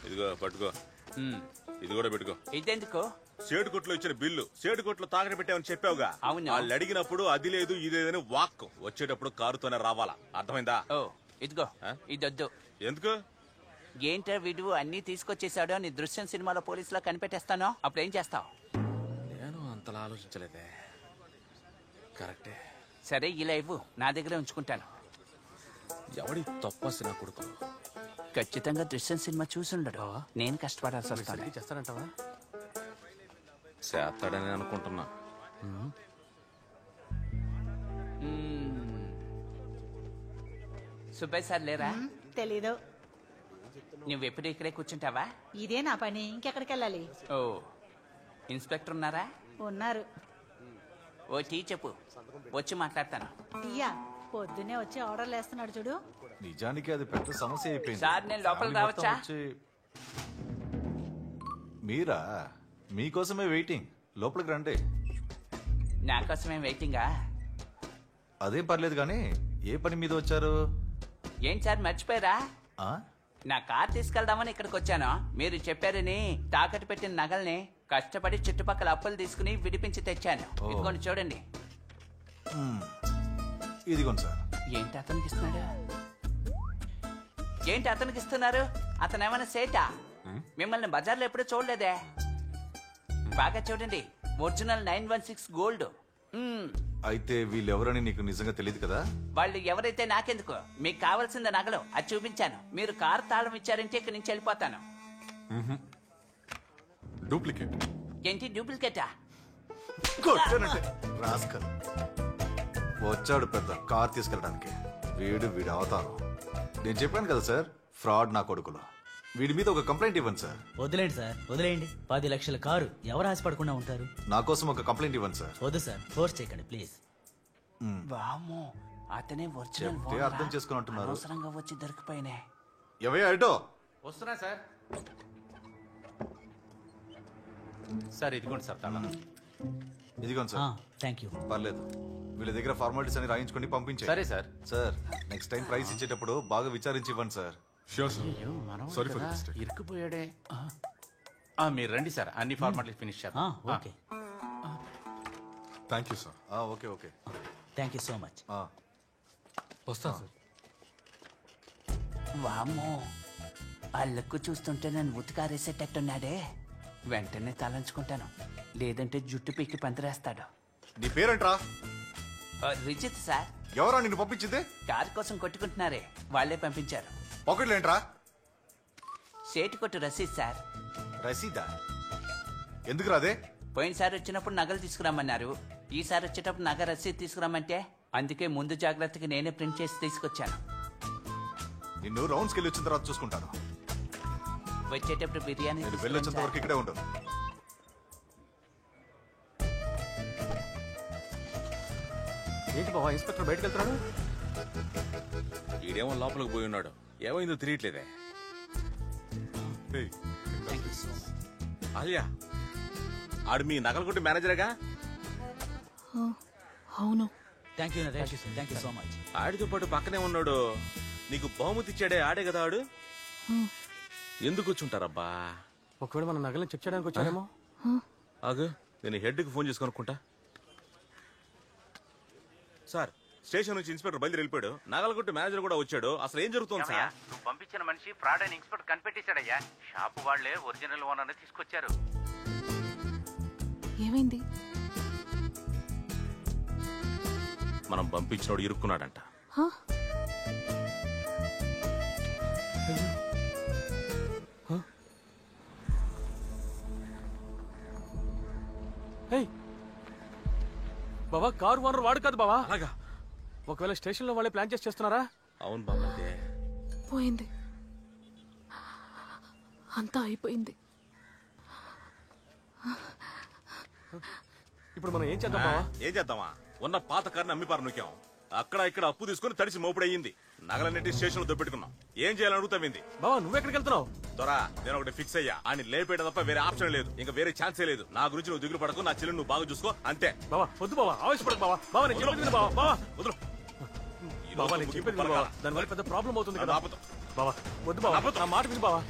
[SPEAKER 6] ఇదిగో పట్టుకో. ఇది కూడా పెట్టుకో.
[SPEAKER 16] ఇదెందుకో?
[SPEAKER 6] సేటు కొట్లో ఇచ్చిన బిల్లు సేటు కొట్లో తాకట పెట్టామని చెప్పావుగా.
[SPEAKER 16] అవును.
[SPEAKER 6] వాళ్ళు అడిగినప్పుడు అది లేదు ఇది లేదని వాక్ వచ్చేటప్పుడు కారుతోనే రావాలా. అర్థమైందా?
[SPEAKER 16] ఓ ఇదిగో ఇదొద్దు.
[SPEAKER 6] ఎందుకు?
[SPEAKER 16] ఏంటో వీడు అన్ని తీసుకొచ్చేసాడో నీ దృశ్యం సినిమాలో పోలీసులా కనిపెట్టేస్తానో అప్పుడు ఏం చేస్తావు?
[SPEAKER 13] నేను అంతలా ఆలోచించలేదే. కరెక్టే.
[SPEAKER 16] సరే ఇలా ఇవ్వు, నా దగ్గరే ఉంచుకుంటాను.
[SPEAKER 13] ఎవడి తప్పసిన కొడుకు.
[SPEAKER 16] ఖచ్చితంగా దృశ్యం సినిమా చూసుండడు. నేను కష్టపడాల్సి వస్తాను.
[SPEAKER 13] చేస్తానంటావా? చేస్తాడని అనుకుంటున్నా.
[SPEAKER 16] సుబ్బయ్య సార్ లేరా?
[SPEAKER 11] తెలీదు.
[SPEAKER 16] నువ్వెప్పుడు ఇక్కడే కూర్చుంటావా?
[SPEAKER 11] ఇదే నా పని, ఇంకెక్కడికి వెళ్ళాలి?
[SPEAKER 16] ఓ ఇన్స్పెక్టర్ ఉన్నారా?
[SPEAKER 11] ఉన్నారు.
[SPEAKER 16] ఓ టీ చెప్పు, వచ్చి మాట్లాడతాను.
[SPEAKER 11] టీయా? పొద్దున్నే వచ్చి ఆర్డర్లు వేస్తున్నాడు చూడు.
[SPEAKER 10] నిజానికి అది పెద్ద సమస్య అయిపోయింది.
[SPEAKER 16] సార్ నేను లోపల
[SPEAKER 10] ఫ్యామిలీ మొత్తం
[SPEAKER 16] రావచ్చా?
[SPEAKER 10] మీరా? మీకోసమే వెయిటింగ్. లోపలికి రండి.
[SPEAKER 16] నా కోసమేం వెయిటింగా?
[SPEAKER 10] అదేం పర్లేదు కానీ ఏ పని మీద వచ్చారు?
[SPEAKER 16] ఏం సార్ మర్చిపోయారా?
[SPEAKER 10] ఆ?
[SPEAKER 16] నా కార్ తీసుకెళ్దామని ఇక్కడికి వచ్చాను. మీరు చెప్పారని తాకట్టు పెట్టిన నగల్ని కష్టపడి చుట్టుపక్కల అప్పులు తీసుకుని విడిపించి తెచ్చాను. ఇదిగోండి చూడండి.
[SPEAKER 10] ఇదిగోండి సార్.
[SPEAKER 16] ఏంటి అతనికి ఇస్తున్నాడు? ఏంటి అతనికి ఇస్తున్నారు? అతను ఏమైనా సేటా? మిమ్మల్ని బజార్లో ఎప్పుడూ చూడలేదే. బాగా చూడండి, ఒరిజినల్ 916 గోల్డ్.
[SPEAKER 10] అయితే వీళ్ళెవరని నీకు నిజంగా తెలియదు కదా?
[SPEAKER 16] వాళ్ళు ఎవరైతే నాకెందుకు? మీకు కావాల్సింది నగలు, అది చూపించాను. మీరు కారు తాళం ఇచ్చారంటే ఇక్కడి నుంచి వెళ్ళిపోతాను.
[SPEAKER 12] డూప్లికేట్.
[SPEAKER 16] ఏంటి డూప్లికేటా?
[SPEAKER 10] రాస్కల్ వచ్చాడు పెద్ద కార్ తీసుకెళ్ళడానికి. వీడి అవతారం. నేను చెప్పాను కదా సార్, ఫ్రాడ్ నా కొడుకులో. వీడి మీద ఒక కంప్లైంట్ ఇవ్వండి సార్.
[SPEAKER 18] వదిలేండి సార్, వదిలేయండి. 10 లక్షల కారు ఎవరు ఆశపడకుండా ఉంటారు?
[SPEAKER 10] నా కోసం ఒక కంప్లైంట్ ఇవ్వండి సార్.
[SPEAKER 18] వద్దు సార్, ఫోర్స్ చేయకండి ప్లీజ్.
[SPEAKER 16] వామ్మో, అతనే ఒరిజినల్
[SPEAKER 10] చెప్తే అర్థం చేసుకుని అంటున్నారు.
[SPEAKER 16] అవసరంగా వచ్చి దొరికిపోయినే.
[SPEAKER 10] ఎవయ్యా అటో?
[SPEAKER 13] వస్తున్నా సార్. సార్ ఇదిగోండి సార్ తాళం.
[SPEAKER 10] ఇదిగోండి సార్.
[SPEAKER 18] Thank you.
[SPEAKER 10] పర్లేదు, వీళ్ళ దగ్గర ఫార్మాలిటీస్ అని రాయించుకొని పంపించే.
[SPEAKER 13] సరే sir.
[SPEAKER 10] Sir next time price ఇచ్చేటప్పుడు బాగా విచారించి ఇవ్వండి sir.
[SPEAKER 12] Sure, sir. Sorry for the mistake.
[SPEAKER 13] ఇరుక్కుపోయాడే. మీరు రండి సార్, అన్ని ఫార్మాలిటీస్ ఫినిష్ చేద్దాం.
[SPEAKER 18] Okay.
[SPEAKER 12] Thank you sir.
[SPEAKER 10] Okay okay.
[SPEAKER 18] Thank you so much.
[SPEAKER 3] వస్తాను సార్.
[SPEAKER 16] వామ్మో, ఆ లుక్ చూస్తుంటే నన్ను ఉతికారేసేటట్టున్నాడే. వెంటనే తలంచుకుంటాను, లేదంటే జుట్టు పీకి పందిరేస్తాడు.
[SPEAKER 10] నీ పేరేంట్రా?
[SPEAKER 16] రిజిత్ సార్.
[SPEAKER 10] ఎవరా నిన్ను పంపించింది?
[SPEAKER 16] కారు కోసం కొట్టుకుంటున్నారే, వాళ్లే పంపించారు.
[SPEAKER 10] పాకెట్లేంట్రా?
[SPEAKER 16] సేటు కొట్టు రసీద్ సార్.
[SPEAKER 10] రసీదా? ఎందుకు రాదే?
[SPEAKER 16] పోయినసారి వచ్చినప్పుడు నగలు తీసుకురమ్మన్నారు, ఈసారి వచ్చేటప్పుడు నగ రసీద్ తీసుకురమ్మంటే అందుకే ముందు జాగ్రత్తగా నేనే ప్రింట్ చేసి తీసుకొచ్చాను.
[SPEAKER 10] నిన్ను రౌండ్స్కి వెళ్ళి వచ్చిన తర్వాత చూసుకుంటాను.
[SPEAKER 16] వచ్చేటప్పుడు బిర్యానీ
[SPEAKER 10] నేను వెళ్ళొచ్చేంత వరకు ఇక్కడే ఉండదు.
[SPEAKER 3] ఏంటి బావా ఇన్స్పెక్టర్ బయటకు వెళ్తున్నాడు?
[SPEAKER 6] ఈడేమో లోపలికి పోయి ఉన్నాడు. ఏమైందో తెలియట్లేదే. ఆలియా, ఆడు మీ నగలు కొట్టి మేనేజరేగా?
[SPEAKER 2] అవును.
[SPEAKER 7] Thank you so much.
[SPEAKER 6] ఆడితో పాటు పక్కనే ఉన్నాడు. నీకు బహుమతి ఇచ్చాడే ఆడే కదా ఆడు. ఎందుకు వచ్చుంటారబ్బా?
[SPEAKER 3] ఒకవేళ మన నగలను చెక్ చేయడానికి వచ్చారేమో.
[SPEAKER 6] ఆగు, నేను హెడ్కి ఫోన్ చేసి కనుక్కుంటా. సార్, స్టేషన్ నుంచి ఇన్స్పెక్టర్ బయలుదేరి వెళ్ళిపోయాడు. నగలగొట్టు మేనేజర్ కూడా వచ్చాడు. అసలు ఏం జరుగుతుంది సార్?
[SPEAKER 16] నువ్వు పంపించిన మనిషి ఫ్రాడ్ అని ఇన్స్పెక్టర్ కనిపెట్టేశాడయ్యా. షాపు వాళ్లే ఒరిజినల్ ఓనర్ తీసుకొచ్చారు.
[SPEAKER 2] ఏమైంది?
[SPEAKER 6] మనం పంపించినోడు ఇరుక్కున్నాడంట.
[SPEAKER 3] బావా, కారు ఓనర్ వాడు కాదు బావా. అలాగా? ఒకవేళ స్టేషన్ లో వాళ్ళే ప్లాన్ చేసి చేస్తున్నారా?
[SPEAKER 6] అవును బాబా.
[SPEAKER 2] పోయింది, అంతా అయిపోయింది.
[SPEAKER 3] ఇప్పుడు మనం ఏం చేద్దాం బావా?
[SPEAKER 6] ఏం చేద్దామా? ఉన్న పాత కారుని అమ్మిపారు నూకాం. అక్కడ ఇక్కడ అప్పు తీసుకుని తడిసి మోపుడయ్యింది. నగలన్నింటి స్టేషన్ లో దొబ్బెట్టుకున్నాం. ఏం చేయాలని అడుగుతావింది?
[SPEAKER 3] బావా, నువ్వెక్కడికి వెళ్తున్నావు?
[SPEAKER 6] దొరా, నేను ఒకటి ఫిక్స్ అయ్యా. ఆయన లేపేయడం తప్ప వేరే ఆప్షన్ లేదు. ఇంకా వేరే ఛాన్సే లేదు. నా గురించి నువ్వు దిగులు పడకు. నా చెల్లి నువ్వు బాగా చూసుకో, అంతే.
[SPEAKER 3] బావా వద్దు బావా, ఆవేశపడకు బావా. బావా నేను చెప్పేది విను బావా. బావా వదులు. బావా నేను చెప్పేది విను బావా. దానివల్ల పెద్ద ప్రాబ్లం అవుతుంది కదా. బావా వద్దు బావా, నా మాట విను బావా.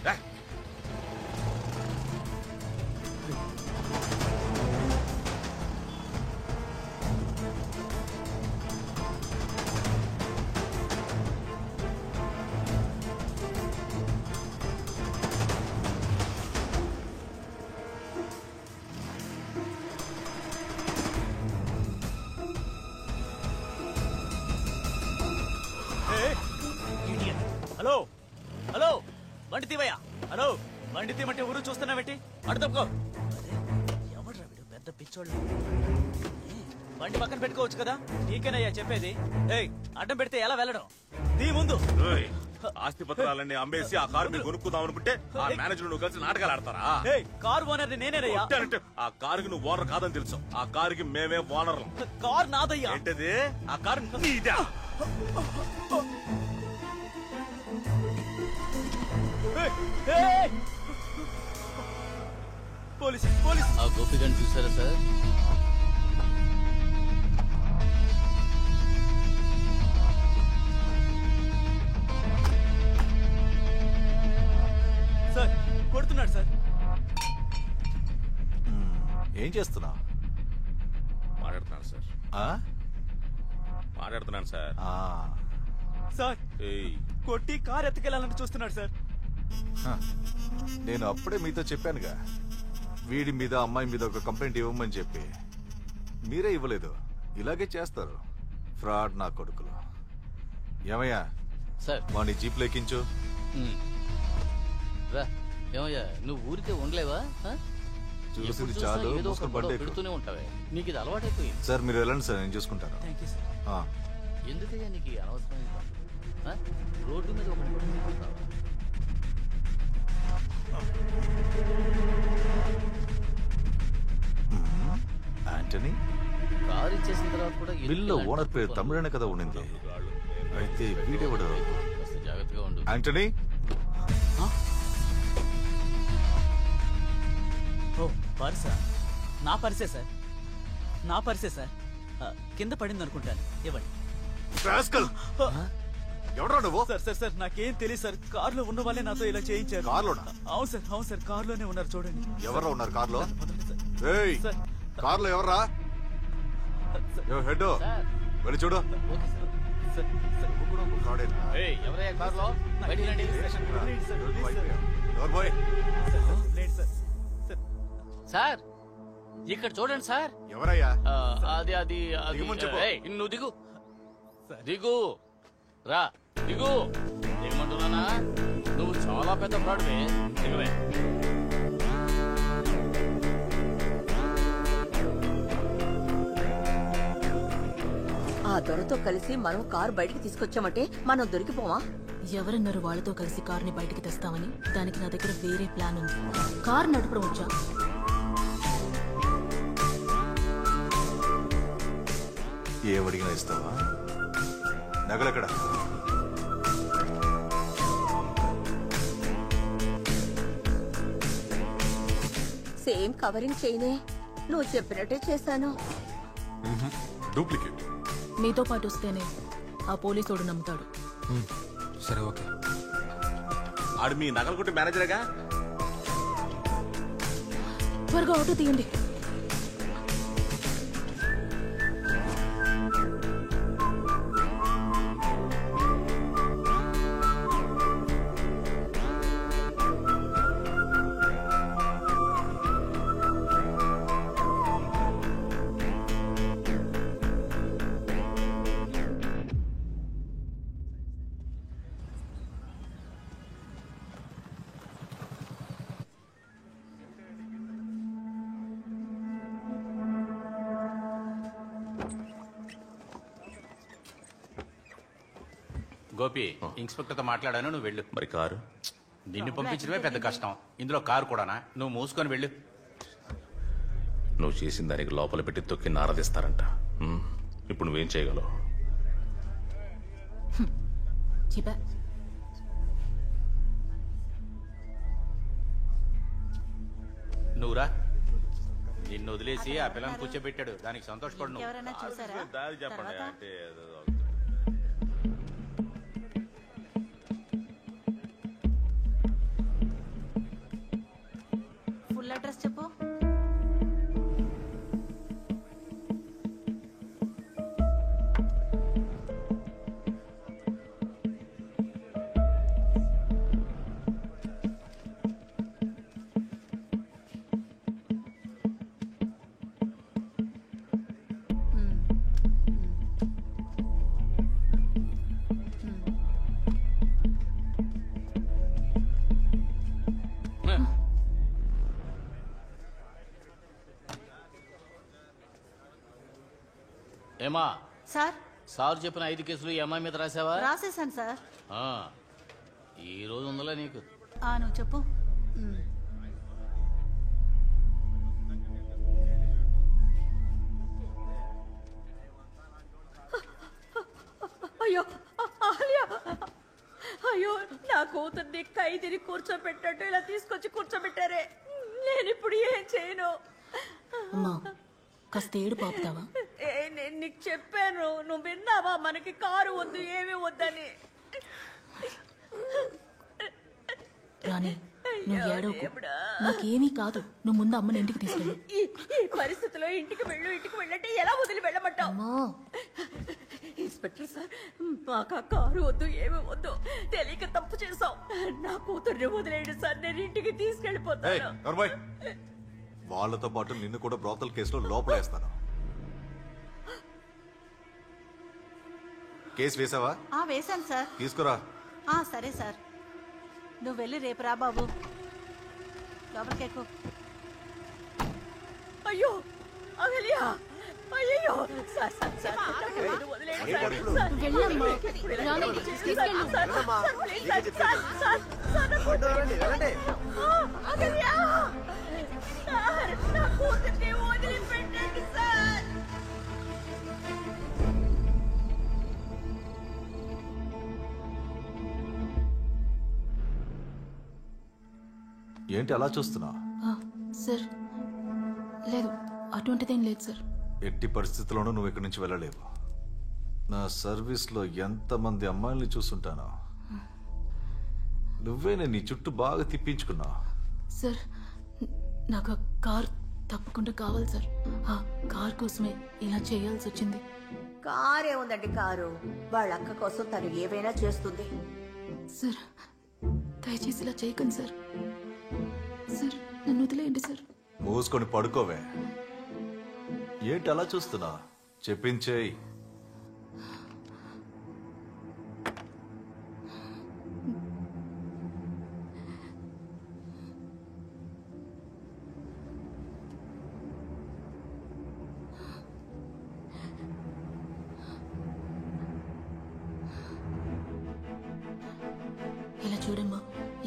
[SPEAKER 7] హలో హలో, బండి తీవయ్యా. హలో, బండి తీమంటే ఊరు చూస్తున్నావేంటి? అడు తప్పుకో. ఎవడ్రా వీడు, పెద్ద పిచ్చోళ్ళు. బండి పక్కన పెట్టుకోవచ్చు కదా. నీకేనయ్యా చెప్పేది. ఏయ్, అడ్డం పెడితే ఎలా వెళ్ళడం? తీ ముందు.
[SPEAKER 6] ఆస్తి పత్రాలన్నీ అమ్మేసి ఆ కారు మీరు కొనుక్కుందాం అనుకుంటే ఆ మేనేజర్ నువ్వు కలిసి నాటకాలు ఆడతారా?
[SPEAKER 7] కారు ఓనర్ నేనేనయ్యా.
[SPEAKER 6] ఆ కారుకి నువ్వు ఓనర్ కాదని తెలుసు. ఆ కారుకి మేమే ఓనర్లు.
[SPEAKER 7] కారు నాదయ్యా.
[SPEAKER 6] ఏంటది? ఆ కారు నీదా?
[SPEAKER 7] Police police.
[SPEAKER 15] ఆ గోపిగన్ చూసారా సార్?
[SPEAKER 7] సార్ కొడుతున్నాడు సార్.
[SPEAKER 10] ఏం చేస్తున్నావు?
[SPEAKER 6] మాట్లాడుతున్నాను సార్. మాట్లాడుతున్నాను సార్.
[SPEAKER 7] సార్ కొట్టి కారు ఎత్తుకెళ్ళాలని చూస్తున్నాడు సార్.
[SPEAKER 10] నేను అప్పుడే మీతో చెప్పానుగా, వీడి మీద అమ్మాయి మీద ఒక కంప్లైంట్ ఇవ్వమని చెప్పి. మీరే ఇవ్వలేదు. ఇలాగే చేస్తారు ఫ్రాడ్ నా కొడుకులు. ఏమయ్యా
[SPEAKER 15] సార్,
[SPEAKER 10] వాడిని జీప్ లెక్కించు.
[SPEAKER 15] రా. ఏమయ్యా, నువ్వు ఊరికే ఉండలేవా?
[SPEAKER 10] చూసింది చాలు,
[SPEAKER 15] ఏదో ఒక గొడవ పెడుతూనే ఉంటావే. నీకు ఇది అలవాటైపోయింది.
[SPEAKER 10] సార్ మీరు వెళ్ళండి సార్, నేను చూసుకుంటాను.
[SPEAKER 15] ఎందుకయ్యా నీకు ఈ అనవసరమైన పనులు? రోడ్డు మీద ఒకటి కూడా కొడతావా?
[SPEAKER 10] ఆంటనీ,
[SPEAKER 15] కారు ఇచ్చేసిన తర్వాత కూడా
[SPEAKER 10] బిల్లో ఓనర్ పేరు తమిళనే కదా ఉండింది. అయితే వీడెవడు?
[SPEAKER 15] జాగ్రత్తగా ఉండు.
[SPEAKER 10] ఆంటనీ,
[SPEAKER 7] ఓ పర్సా? నా పర్సే సార్, నా పర్సే సార్. కింద పడింది అనుకుంటాను. ఇవ్వండి.
[SPEAKER 10] ఎవడా నువ్వు?
[SPEAKER 7] సార్ సార్ సార్ నాకేం తెలియదు సార్. కారులో ఉన్న వాళ్ళే నాతో ఇలా చేయించారు.
[SPEAKER 10] కార్లోనా?
[SPEAKER 7] అవును సార్, అవును సార్, కారులోనే ఉన్నారు. చూడండి.
[SPEAKER 10] ఎవరు ఉన్నారు కార్లో? కార్లో ఎవర్రా? హెడ్ వెళ్ళి చూడు.
[SPEAKER 15] ఎవరయ్యా కారులో? బయటికి రండి. సార్ ఇక్కడ చూడండి సార్.
[SPEAKER 10] ఎవరయ్యా?
[SPEAKER 15] అది అది అది
[SPEAKER 10] దిగమని చెప్పు.
[SPEAKER 15] ఏయ్, నువ్వు దిగు దిగు రా దిగు దిగమంటున్నానా? నువ్వు చాలా పెద్ద ఫ్రాడ్వే. దిగవే.
[SPEAKER 5] ఆ దొరతో కలిసి మనం కారు బయటికి తీసుకొచ్చామంటే మనం దొరికిపోవా?
[SPEAKER 2] ఎవరన్నారు వాళ్ళతో కలిసి కారుని బయటికి తెస్తామని? దానికి నా దగ్గర వేరే ప్లాన్ ఉంది. కారు నడపడం వచ్చా?
[SPEAKER 10] ఏమడిగినా ఇస్తావా? నగలెక్కడ?
[SPEAKER 5] సేమ్ కవరింగ్ చేయనే. నువ్వు చెప్పినట్టే చేశాను.
[SPEAKER 12] డూప్లికేట్.
[SPEAKER 2] మీతో పాటు వస్తేనే ఆ పోలీసోడు నమ్ముతాడు.
[SPEAKER 3] సరే ఓకే.
[SPEAKER 13] ఆడు మీ నగల కొట్టి మేనేజరేగా.
[SPEAKER 2] త్వరగా ఆటో తీయండి.
[SPEAKER 19] గోపి, ఇన్స్పెక్టర్తో మాట్లాడాను, నువ్వు వెళ్ళు.
[SPEAKER 13] మరి కారు?
[SPEAKER 19] నిన్ను పంపించడమే పెద్ద కష్టం, ఇందులో కారు కూడానా? నువ్వు మూసుకొని వెళ్ళు.
[SPEAKER 13] నువ్వు చేసిన దానికి లోపల పెట్టి తొక్కి నారదిస్తారంట. ఇప్పుడు నువ్వేం చేయగలవు?
[SPEAKER 2] చెప్పా.
[SPEAKER 19] నువ్వురా. నిన్ను వదిలేసి ఆ పిల్లని కూర్చోబెట్టాడు, దానికి సంతోషపడు నువ్వు.
[SPEAKER 11] ఎవరైనా చూసారా?
[SPEAKER 6] దారి చెప్పండి అంటే
[SPEAKER 11] ఫుల్ అడ్రస్ చెప్పు.
[SPEAKER 15] ఏమా
[SPEAKER 11] సార్,
[SPEAKER 15] సార్ చెప్పిన 5 కేసులు ఈ అమ్మాయి మీద రాసావా?
[SPEAKER 11] రాసేసాను సార్.
[SPEAKER 15] ఈ రోజు ఉందలే నీకు.
[SPEAKER 11] నువ్వు చెప్పు.
[SPEAKER 5] అయ్యో ఆలియా, అయ్యో నా కూతుర్ని ఖైదీని కూర్చోబెట్టినట్టు ఇలా తీసుకొచ్చి కూర్చోబెట్టారే. నేను ఇప్పుడు ఏం చేయను?
[SPEAKER 2] అమ్మా కాస్త ఏడు పాపుతావా?
[SPEAKER 5] నేను నీకు చెప్పాను, నువ్వు విన్నావా? మనకి కారు వద్దు, ఏమీ వద్దని.
[SPEAKER 2] రాణి నువ్వు ఏడవకు, నాకేమీ కాదు. నువ్వు ముందు అమ్మని ఇంటికి తీసుకెళ్ళు.
[SPEAKER 5] ఈ పరిస్థితిలో ఇంటికి వెళ్ళంటే ఎలా వదిలి వెళ్ళమంటావు? ఇన్స్పెక్టర్ సార్, మాకు ఆ కారు వద్దు, ఏమీ వద్దు. తెలియక తప్పు చేసాం. నా కూతుర్ని వదిలేయండి సార్, నేను ఇంటికి తీసుకెళ్ళిపోతాను.
[SPEAKER 10] వాళ్ళతో పాటు నిన్ను కూడా బ్రోతల్ కేసులో లోపలేస్తాను. కేసు వేసావా?
[SPEAKER 11] వేశాను సార్.
[SPEAKER 10] తీసుకురా.
[SPEAKER 11] సరే సార్, నువ్వు వెళ్ళి రేపు రా బాబు. లోపలికెక్కు.
[SPEAKER 5] అయ్యో అహల్యా, అయ్యో సార్ సార్ సార్, వదిలేయండి సార్.
[SPEAKER 2] వెళ్ళమ్మా, రాణి తీసుకెళ్ళు.
[SPEAKER 5] అహల్యా సార్, నా కూతుర్ని వదిలిపెట్టండి సార్.
[SPEAKER 10] ఏంటి అలా చూస్తున్నా?
[SPEAKER 2] సార్ లేదు, అటువంటిదేం లేదు సార్.
[SPEAKER 10] ఎట్టి పరిస్థితుల్లోనూ నువ్వు ఇక్కడి నుంచి వెళ్ళలేవు. నా సర్వీస్లో ఎంతమంది అమ్మాయిల్ని చూస్తుంటానో. నువ్వే నేను నీ చుట్టూ బాగా తిప్పించుకున్నావు.
[SPEAKER 2] సార్ నాకు ఆ కార్ తప్పకుండా కావాలి సార్. ఆ కార్ కోసమే ఇలా చేయాల్సి వచ్చింది.
[SPEAKER 5] కారే ఉందండి, కారు. వాళ్ళ అక్క కోసం తను ఏవైనా చేస్తుంది.
[SPEAKER 2] సార్ దయచేసి ఇలా చేయకండి సార్. సార్ నన్ను వదిలేయండి సార్.
[SPEAKER 10] మూసుకొని పడుకోవే. ఏంటి అలా చూస్తున్నా? చెప్పించేయి.
[SPEAKER 2] ఇలా చూడమ్మా,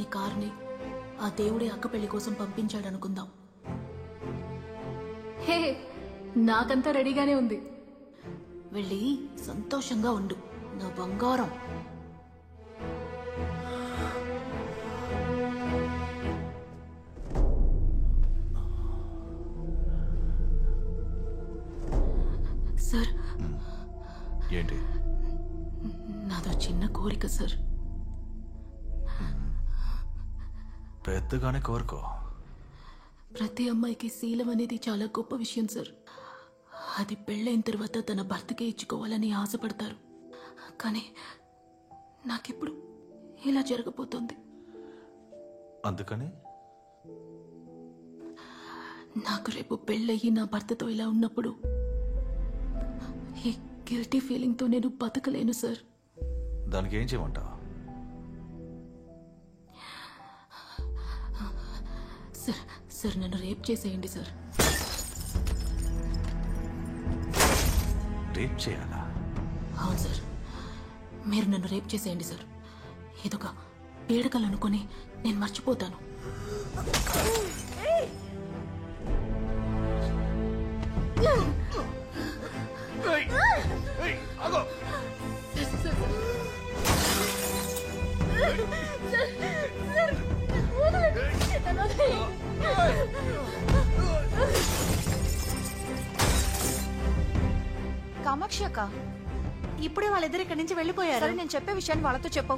[SPEAKER 2] ఈ కార్ని ఆ దేవుడే అక్క పెళ్లి కోసం పంపించాడనుకుందాం. హే, నాకంతా రెడీగానే ఉంది. వెళ్ళి సంతోషంగా ఉండు నా బంగారం. సార్,
[SPEAKER 10] ఏంటి?
[SPEAKER 2] నాదో చిన్న కోరిక సార్.
[SPEAKER 10] పెద్దగానే కోరుకో.
[SPEAKER 2] ప్రతి అమ్మాయికి శీలం అనేది చాలా గొప్ప విషయం సార్. అది పెళ్ళైన తర్వాత తన భర్తకే ఇచ్చుకోవాలని ఆశపడతారు. కానీ నాకిప్పుడు ఇలా జరగబోతోంది.
[SPEAKER 10] అందుకని
[SPEAKER 2] నాకు రేపు పెళ్ళయ్యి నా భర్తతో ఇలా ఉన్నప్పుడు ఈ గిల్టీ ఫీలింగ్తో నేను బతకలేను సార్.
[SPEAKER 10] దానికి ఏం చేయమంటావు?
[SPEAKER 2] సార్ సార్ నన్ను రేప్ చేసేయండి సార్.
[SPEAKER 10] రేప్ చేయాలా?
[SPEAKER 2] అవును సార్, మీరు నన్ను రేప్ చేసేయండి సార్. ఇదొక పీడకలు అనుకొని నేను మర్చిపోతాను.
[SPEAKER 1] కామాక్షి అక్క,
[SPEAKER 11] ఇప్పుడే వాళ్ళిద్దరు ఇక్కడి నుంచి వెళ్ళిపోయారు.
[SPEAKER 1] సరే, నేను చెప్పే విషయాన్ని వాళ్ళతో చెప్పు.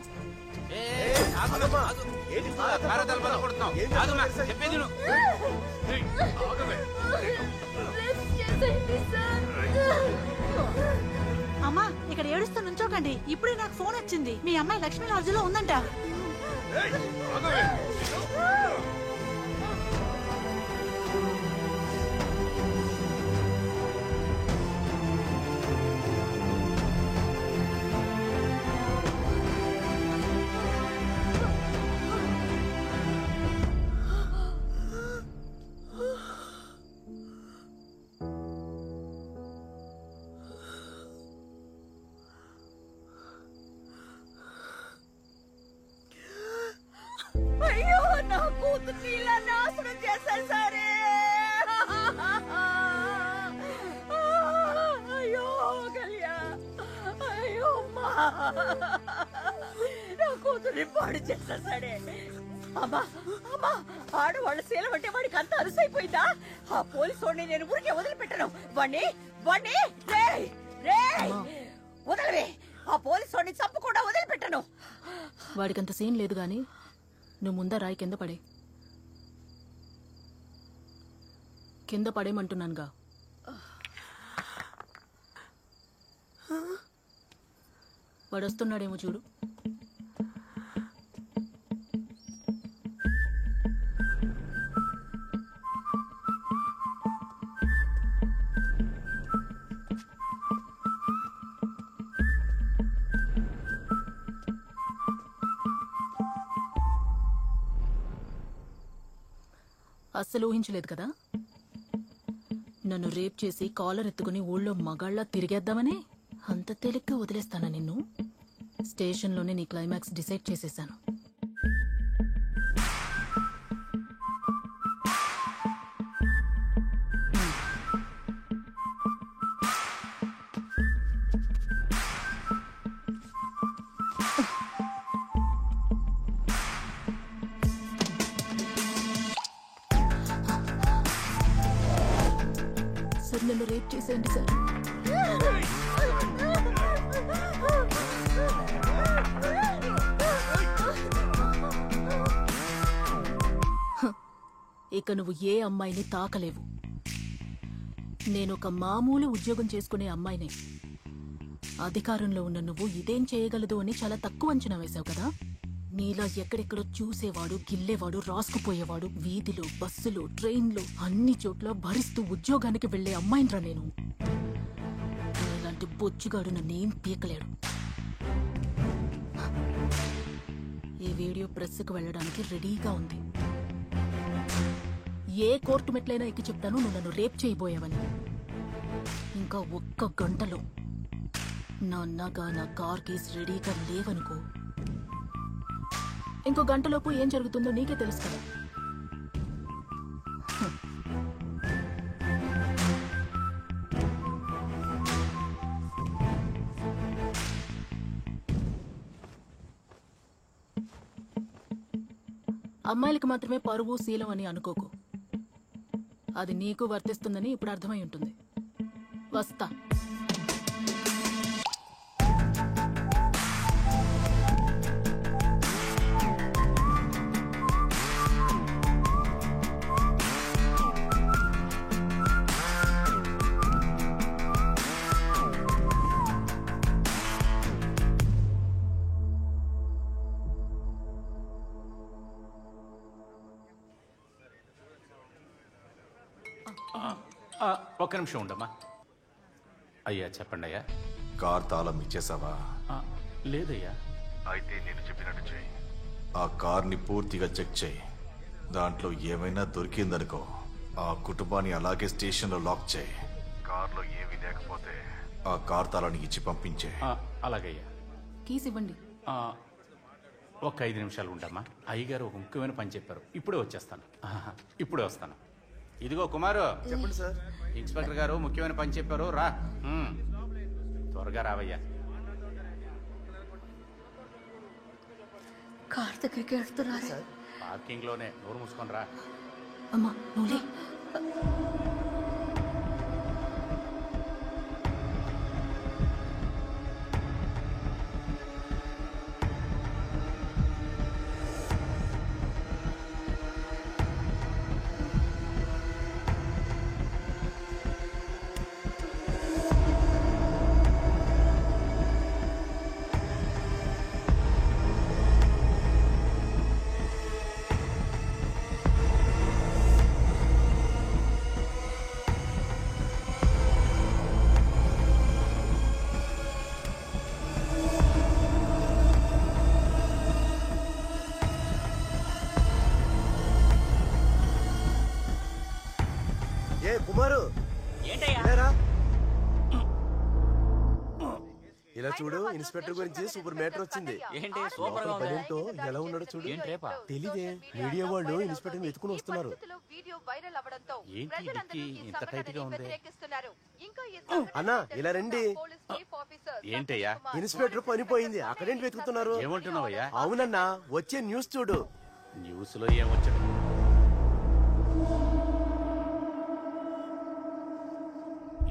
[SPEAKER 11] అమ్మా, ఇక్కడ ఏడుస్తూ నుంచోకండి. ఇప్పుడే నాకు ఫోన్ వచ్చింది. మీ అమ్మాయి లక్ష్మీ లాడ్జిలో ఉందంట.
[SPEAKER 5] అయ్యో, నా కూతుర్ని ఇలా నాశనం చేశారు సరే. అయ్యో కళ్యాణ్, అయ్యో అమ్మా, నా కూతుర్ని పాడు చేశారు సరే. అమ్మా అమ్మా, ఆడవాళ్ళ శీలం అంటే వాడికి అంత అరుసైపోయిందా? ఆ పోలీసు వాడిని నేను ఊరికే వదిలిపెట్టను. వాణ్ణి వాణ్ణి రేయ్ రేయ్ వదలవే. ఆ పోలీసు వాడిని చంపకుండా వదిలిపెట్టను.
[SPEAKER 2] వాడికంత సీన్ లేదు గాని నువ్వు ముందా రాయి కింద పడే. కింద పడేమంటున్నానుగా. వాడు వస్తున్నాడేమో చూడు. అస్సలు ఊహించలేదు కదా నన్ను రేప్ చేసి కాలర్ ఎత్తుకుని ఊళ్ళో మగాళ్ళ తిరిగేద్దామని. అంత తేలిగ్గా వదిలేస్తానా నిన్ను? స్టేషన్లోనే నీ క్లైమాక్స్ డిసైడ్ చేసేసాను. సార్, నన్ను రేప్ చేసేయండి సార్. ఇక నువ్వు ఏ అమ్మాయిని తాకలేవు. నేను ఒక మామూలు ఉద్యోగం చేసుకునే అమ్మాయినే. అధికారంలో ఉన్న నువ్వు ఇదేం చేయగలదు అని చాలా తక్కువ అంచనా వేశావు కదా. నీలా ఎక్కడెక్కడో చూసేవాడు, గిల్లేవాడు, రాసుకుపోయేవాడు, వీధిలో, బస్సులో, ట్రైన్లో అన్ని చోట్ల భరిస్తూ ఉద్యోగానికి వెళ్లే అమ్మాయినరా నేను. ఇలాంటి బొచ్చుగాడు నన్నేం పీకలేడు. ఈ వీడియో ప్రెస్కి వెళ్ళడానికి రెడీగా ఉంది. ఏ కోర్టు మెట్లైనా ఎక్కి చెప్తాను నువ్వు నన్ను రేప్ చేయబోయావని. ఇంకా ఒక్క గంటలో నా నగ, నా కార్ కేస్ రెడీగా లేవనుకో, ఇంకో గంటలోపు ఏం జరుగుతుందో నీకే తెలుసు కదా. అమ్మాయిలకి మాత్రమే పరువు శీలం అని అనుకోకు. అది నీకు వర్తిస్తుందని ఇప్పుడు అర్థమై ఉంటుంది. వస్తా.
[SPEAKER 19] ఒక్క నిమిషం ఉండమ్మా. అయ్యా చెప్పండి అయ్యా.
[SPEAKER 10] కార్ తాళం ఇచ్చేసావా?
[SPEAKER 19] లేదయ్యా.
[SPEAKER 10] అయితే నేను చెప్పినట్టు చేయి. ఆ కార్ని పూర్తిగా చెక్ చేయి. దాంట్లో ఏమైనా దొరికిందనుకో, ఆ కుటుంబాన్ని అలాగే స్టేషన్లో లాక్ చేయి. కార్లో ఏమీ లేకపోతే ఆ కార్ తాళాన్ని ఇచ్చి పంపించే.
[SPEAKER 19] అలాగయ్యా.
[SPEAKER 2] కీస్ ఇవ్వండి.
[SPEAKER 19] ఒక 5 నిమిషాలు ఉండమ్మా. అయ్యగారు ఒక ముఖ్యమైన పని చెప్పారు. ఇప్పుడే వచ్చేస్తాను. ఇప్పుడే వస్తాను. ఇదిగో కుమారు.
[SPEAKER 14] చెప్పండి సార్.
[SPEAKER 19] ఇన్స్పెక్టర్ గారు ముఖ్యమైన పని చెప్పారు, రా. త్వరగా రావయ్యా.
[SPEAKER 5] కార్ దగ్గరికి వెళ్తున్నారు.
[SPEAKER 19] పార్కింగ్ లోనే. నోరు మూసుకొని రా.
[SPEAKER 2] అమ్మా నువ్వులే.
[SPEAKER 14] ఏ కుమారు,
[SPEAKER 4] ఏంటయ్యా?
[SPEAKER 14] ఇలా చూడు, ఇన్స్పెక్టర్ గురించి సూపర్ మ్యాటర్ వచ్చింది.
[SPEAKER 4] ఏంటి సూపర్ గా ఉంది?
[SPEAKER 14] భయంతో ఎలా ఉన్నాడో చూడు.
[SPEAKER 4] ఏంటి రేపా?
[SPEAKER 14] తెలీదే, మీడియా వాళ్ళు ఇన్స్పెక్టర్ వెతుకుని వస్తున్నారు.
[SPEAKER 19] ఏంటి డిక్కీ ఇంత టైట్ గా ఉంది?
[SPEAKER 14] అన్నా ఇలా రండి.
[SPEAKER 19] ఏంటయ్యా?
[SPEAKER 14] ఇన్స్పెక్టర్ పనిపోయింది, అక్కడేంటి వెతుకుతున్నారు?
[SPEAKER 19] ఏమంటున్నావయ్యా?
[SPEAKER 14] అవునన్నా, వచ్చే న్యూస్ చూడు.
[SPEAKER 19] న్యూస్ లో ఏమొచ్చాడు?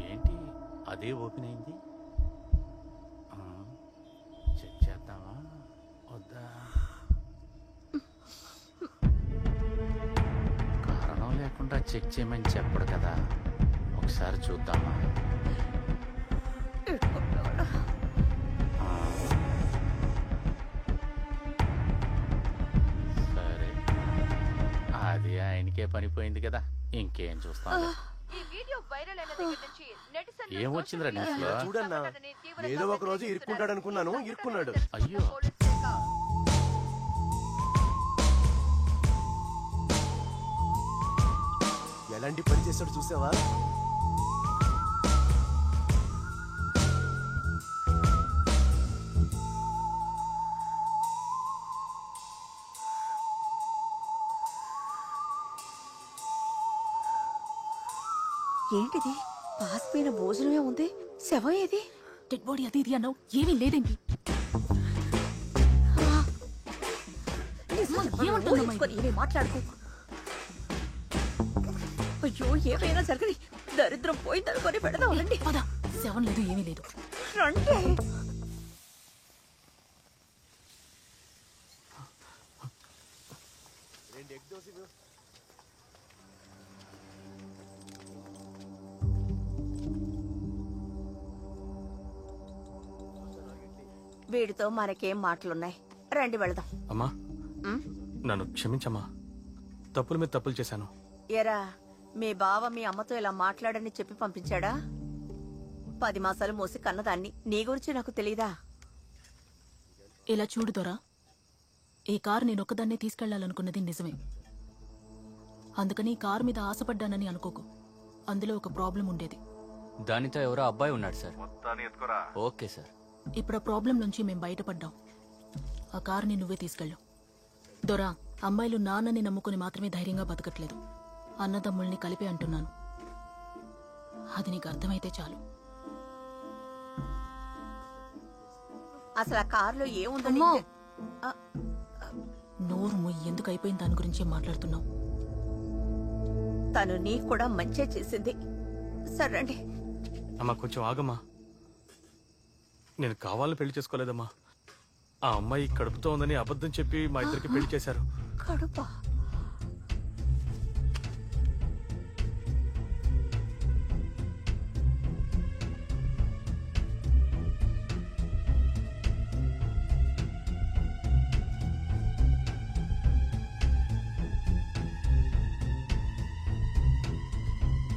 [SPEAKER 19] ఏంటి అదే ఓపెన్ అయింది? చెక్ చేద్దామా వద్దా? కారణం లేకుండా చెక్ చేయమని చెప్పడు కదా, ఒకసారి చూద్దామా? సరే, అది ఆయనకే పనిపోయింది కదా, ఇంకేం చూస్తాను. ఏమొచ్చిందిరా న్యూస్ లో?
[SPEAKER 14] చూడన్నా, ఏదో ఒక రోజు ఇరుక్కుంటాడు అనుకున్నాను, ఇరుక్కున్నాడు.
[SPEAKER 19] అయ్యో,
[SPEAKER 14] ఎలాంటి పని చేస్తాడు చూసావా?
[SPEAKER 5] ఏంటిది? పాసిపోయిన భోజనమే ఉంది, శవం ఏది?
[SPEAKER 2] డెడ్ బాడీ అది ఇది అన్నావు, ఏమీ లేదేంటి?
[SPEAKER 5] ఏమీ మాట్లాడుకో. అయ్యో, ఏమైనా జరగని, దరిద్రం పోయిందనుకొని పెడదాం. రండి.
[SPEAKER 2] పద. శవం లేదు, ఏమీ లేదు.
[SPEAKER 5] రండి. వీడితో మనకేం మాటలున్నాయి? రండి వెళదాం.
[SPEAKER 9] అమ్మా
[SPEAKER 5] ఉమ్,
[SPEAKER 9] నన్ను క్షమించమ్మా, తప్పుల మీద తప్పులు చేశాను.
[SPEAKER 5] ఏరా మీ బావ మీ అమ్మతో ఇలా మాట్లాడని చెప్పి పంపించాడా? 10 మాసాలు మోసి కన్నదాన్ని, నీ గురించి నాకు తెలీదా?
[SPEAKER 2] ఇలా చూడు దొరా, ఈ కారు నేనొక్కదాన్నే తీసుకెళ్లాలనుకున్నది నిజమే. అందుకని ఈ కారు మీద ఆశపడ్డానని అనుకోకు. అందులో ఒక ప్రాబ్లం ఉండేది.
[SPEAKER 4] దానితో ఎవరో అబ్బాయి ఉన్నాడు సార్. Okay sir.
[SPEAKER 2] ఇప్పుడు ఆ ప్రాబ్లం నుంచి మేం బయటపడ్డాం. ఆ కారుని నువ్వే తీసుకెళ్ళు. దొరా, అమ్మాయిలు నాన్నని నమ్ముకుని మాత్రమే ధైర్యంగా బతకట్లేదు. అన్నదమ్ముల్ని కలిపి అంటున్నాను. అది నీకు అర్థమైతే చాలు.
[SPEAKER 5] అసలు ఆ కారులో ఏముందని
[SPEAKER 2] నోరు మొయ్యి, ఎందుకు అయిపోయిన దాని గురించే మాట్లాడుతున్నావు?
[SPEAKER 5] తను నీకు కూడా మంచే చేసింది. సరండి.
[SPEAKER 9] అమ్మా కొంచెం ఆగమ్మా. నేను కావాలని పెళ్లి చేసుకోలేదమ్మా. ఆ అమ్మాయి కడుపుతో ఉందని అబద్ధం చెప్పి మా ఇద్దరికి పెళ్లి చేశారు.
[SPEAKER 5] కడుపా?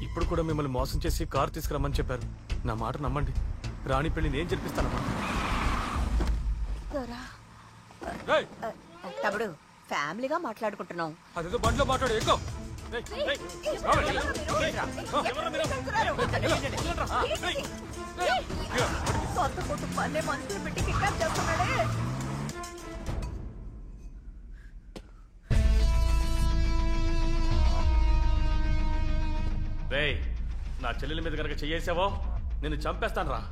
[SPEAKER 9] ఇప్పుడు కూడా మిమ్మల్ని మోసం చేసి కారు తీసుకురమ్మని చెప్పారు. నా మాట నమ్మండి, రాణి పెళ్లి నేను జరిపిస్తానమ్మా.
[SPEAKER 5] తమ్ముడు, ఫ్యామిలీగా మాట్లాడుకుంటున్నాం.
[SPEAKER 9] అదేదో బండిలో మాట్లాడు. ఎక్కువ
[SPEAKER 5] సొంత కుటుంబాన్ని మనుషులు పెట్టి కిడ్నాప్ చేస్తున్నాడే.
[SPEAKER 9] రేయ్, నా చెల్లెల మీద కనుక చెయ్యేసావో నిన్ను చంపేస్తాను రా.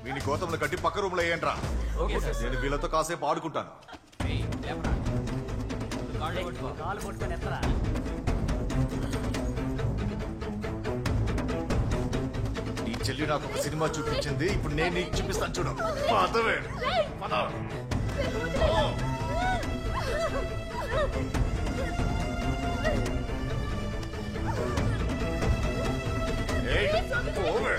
[SPEAKER 10] వీని గోతంలో కట్టి పక్క రూమ్ లో వేయండి రా. నేను వీళ్ళతో కాసేపు ఆడుకుంటాను. నీ చెల్లి నాకు ఒక సినిమా చూపించింది, ఇప్పుడు నేను నీకు చూపిస్తాను చూడు. పదవే, పద. ఓవే.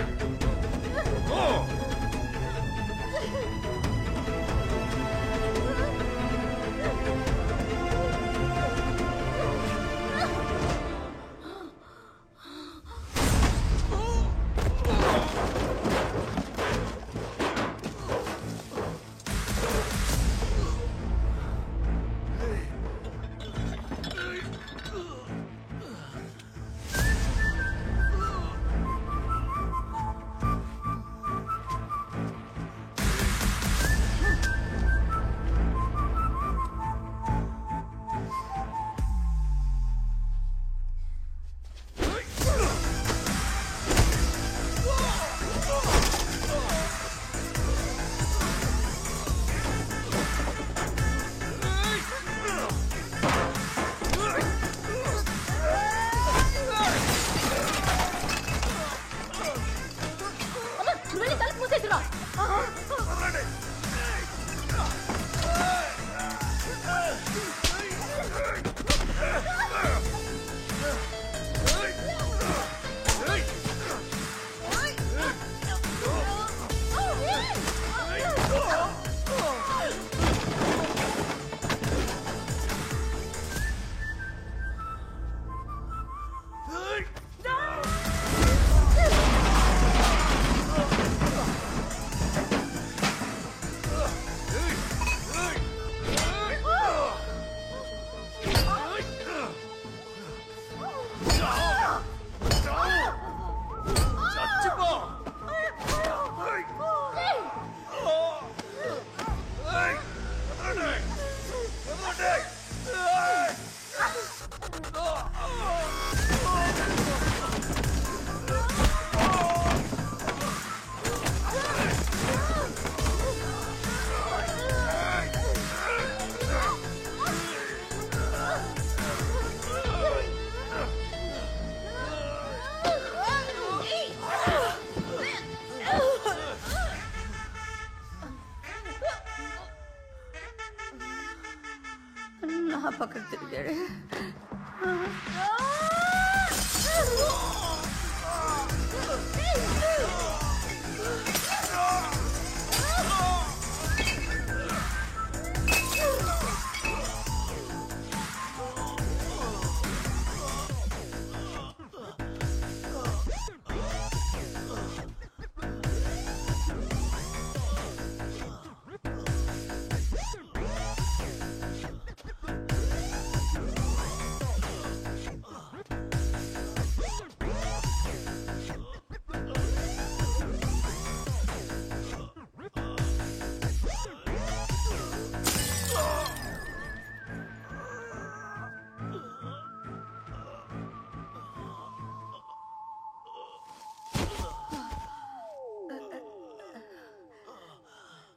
[SPEAKER 5] పక్కకు తిరిగాడు.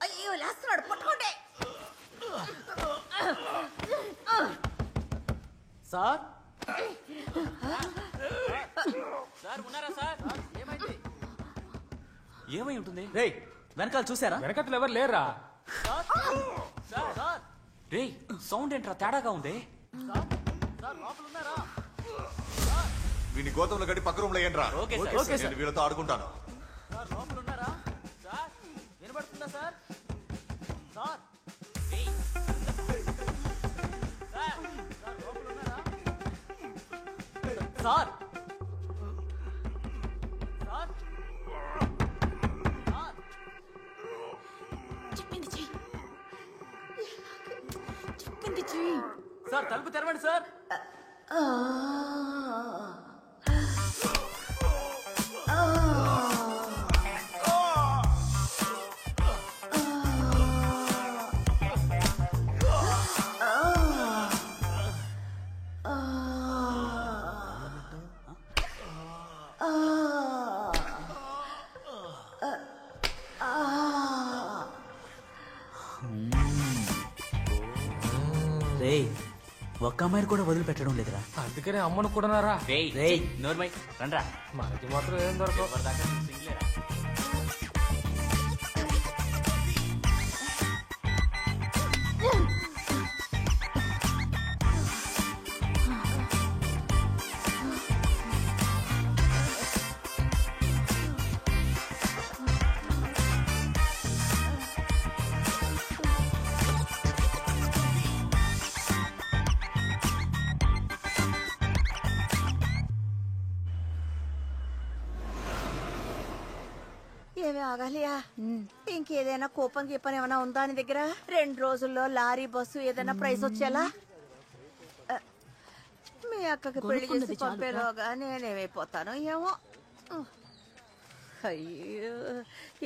[SPEAKER 5] అయ్యో లేస్తున్నాడు, పట్టుకోండి.
[SPEAKER 4] సార్ సార్ ఉన్నారా సార్? ఏమైంది? ఏమై ఉంటుంది?
[SPEAKER 7] రేయ్ వెనకాల చూసారా?
[SPEAKER 3] వెనకట్లు ఎవరు లేరా?
[SPEAKER 4] సార్ రే సౌండ్ ఏంట్రా తేడాగా ఉంది?
[SPEAKER 10] వీని గోతంలో గడి పక్క రూమ్ లో ఏంట్రా?
[SPEAKER 4] Okay sir.
[SPEAKER 10] ఓకే సార్, నేను వీళ్ళతో ఆడుకుంటాను.
[SPEAKER 4] వినబడుతుందా సార్? సార్ సార్ సార్ తలుపు తెరవండి సార్.
[SPEAKER 7] రేయ్ ఒక్క అమ్మాయిని కూడా వదిలిపెట్టడం లేదురా.
[SPEAKER 3] అందుకనే అమ్మను కూడానారా?
[SPEAKER 4] రేయ్ నోర్మై రండ్రా.
[SPEAKER 3] మనకి మాత్రం ఏం దొరకవు.
[SPEAKER 5] ఏమి ఆగాలియా? ఇంకేదైనా కూపన్ గీపన్ ఏమైనా ఉందా నీ దగ్గర? 2 రోజుల్లో లారీ బస్సు ఏదైనా ప్రైస్ వచ్చేలా? మీ అక్కకి పెళ్లి చేసి పంపేలోగా నేనేమైపోతాను ఏమో. అయ్యో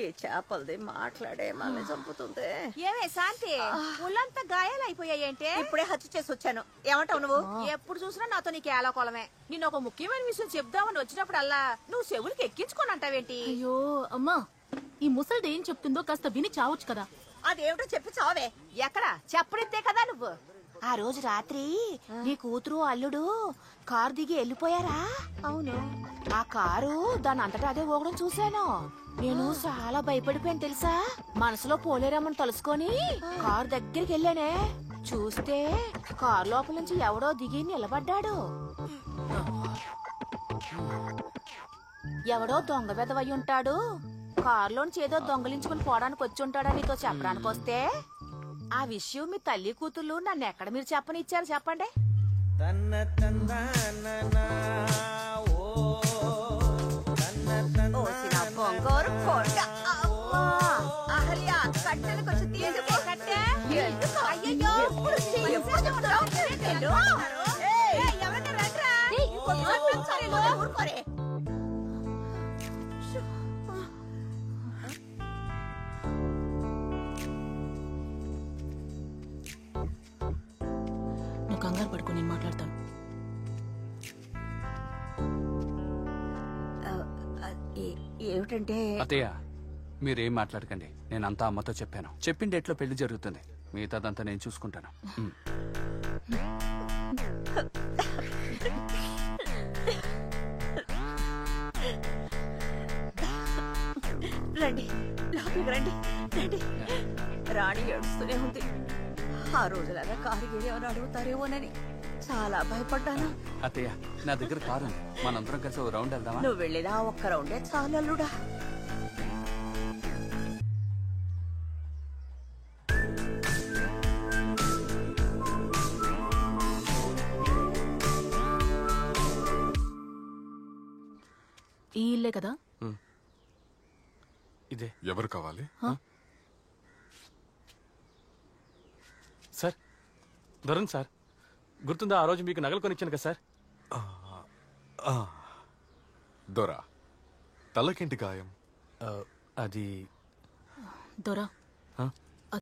[SPEAKER 5] ఈ చేపలది మాట్లాడే మమ్మల్ని చంపుతుంది.
[SPEAKER 1] ఏమే శాంతి, ఒళ్ళంతా గాయాలైపోయాయంటే?
[SPEAKER 5] ఇప్పుడే హత్య చేసి వచ్చాను. ఏమంటావు నువ్వు?
[SPEAKER 1] ఎప్పుడు చూసినా నాతో నీకు ఏలాకోలమే. నేను ఒక ముఖ్యమైన విషయం చెప్దామని వచ్చినప్పుడల్లా నువ్వు చెవులకి ఎక్కించుకొని అంటావేంటి?
[SPEAKER 2] అయ్యో అమ్మా, ఈ ముసలిది ఏం చెప్తుందో కాస్త విని చావచ్చు కదా.
[SPEAKER 5] అదేమిటో చెప్పి చావే.
[SPEAKER 1] ఎక్కడ చెప్పడితే కదా నువ్వు.
[SPEAKER 20] ఆ రోజు రాత్రి నీ కూతురు అల్లుడు కారు దిగి వెళ్ళిపోయారా?
[SPEAKER 5] అవును.
[SPEAKER 20] ఆ కారు దాని అంతటా అదే పోవడం చూశాను. నేను చాలా భయపడిపోయాను తెలుసా. మనసులో పోలేరమ్మని తలుసుకొని కారు దగ్గరికి వెళ్ళానే. చూస్తే కారు లోపల నుంచి ఎవడో దిగి నిలబడ్డాడు. ఎవడో దొంగ వెదవై ఉంటాడు. కారులోంచి ఏదో దొంగలించుకుని పోవడానికి వచ్చి ఉంటాడని నీతో చెప్పడానికి వస్తే ఆ విషయం మీ తల్లి కూతుళ్ళు నన్ను ఎక్కడ మీరు చెప్పనిచ్చారు చెప్పండి.
[SPEAKER 2] నువ్వు కంగారు పడుకో, నేను మాట్లాడతాను.
[SPEAKER 5] ఏమిటంటే
[SPEAKER 8] అత్తయ్య మీరేం మాట్లాడకండి. నేనంతా అమ్మతో చెప్పాను. చెప్పిన డేట్లో పెళ్లి జరుగుతుంది. మిగతాదంతా నేను చూసుకుంటాను.
[SPEAKER 5] రండి లోపలికి రండి రండి. రాణి ఏడుస్తూనే ఉంది. ఆ రోజులాగా కారు ఏమైనా అడుగుతారేమోనని చాలా భయపడ్డాను.
[SPEAKER 8] అత్తయ్య నా దగ్గర కారు ఉంది, మనందరం కలిసి ఓ రౌండ్ వెళ్దామా?
[SPEAKER 5] నువ్వు వెళ్ళినా ఒక్క రౌండే చాలు అల్లుడా.
[SPEAKER 2] ఈ ఇల్లే కదా?
[SPEAKER 3] ఇదే.
[SPEAKER 12] ఎవరు కావాలి?
[SPEAKER 9] సార్ దొరండి సార్, గుర్తుందా ఆ రోజు మీకు నగలు కొనిచ్చాను కదా సార్?
[SPEAKER 12] దొరా, తలకేంటి గాయం?
[SPEAKER 3] అది
[SPEAKER 2] దొరా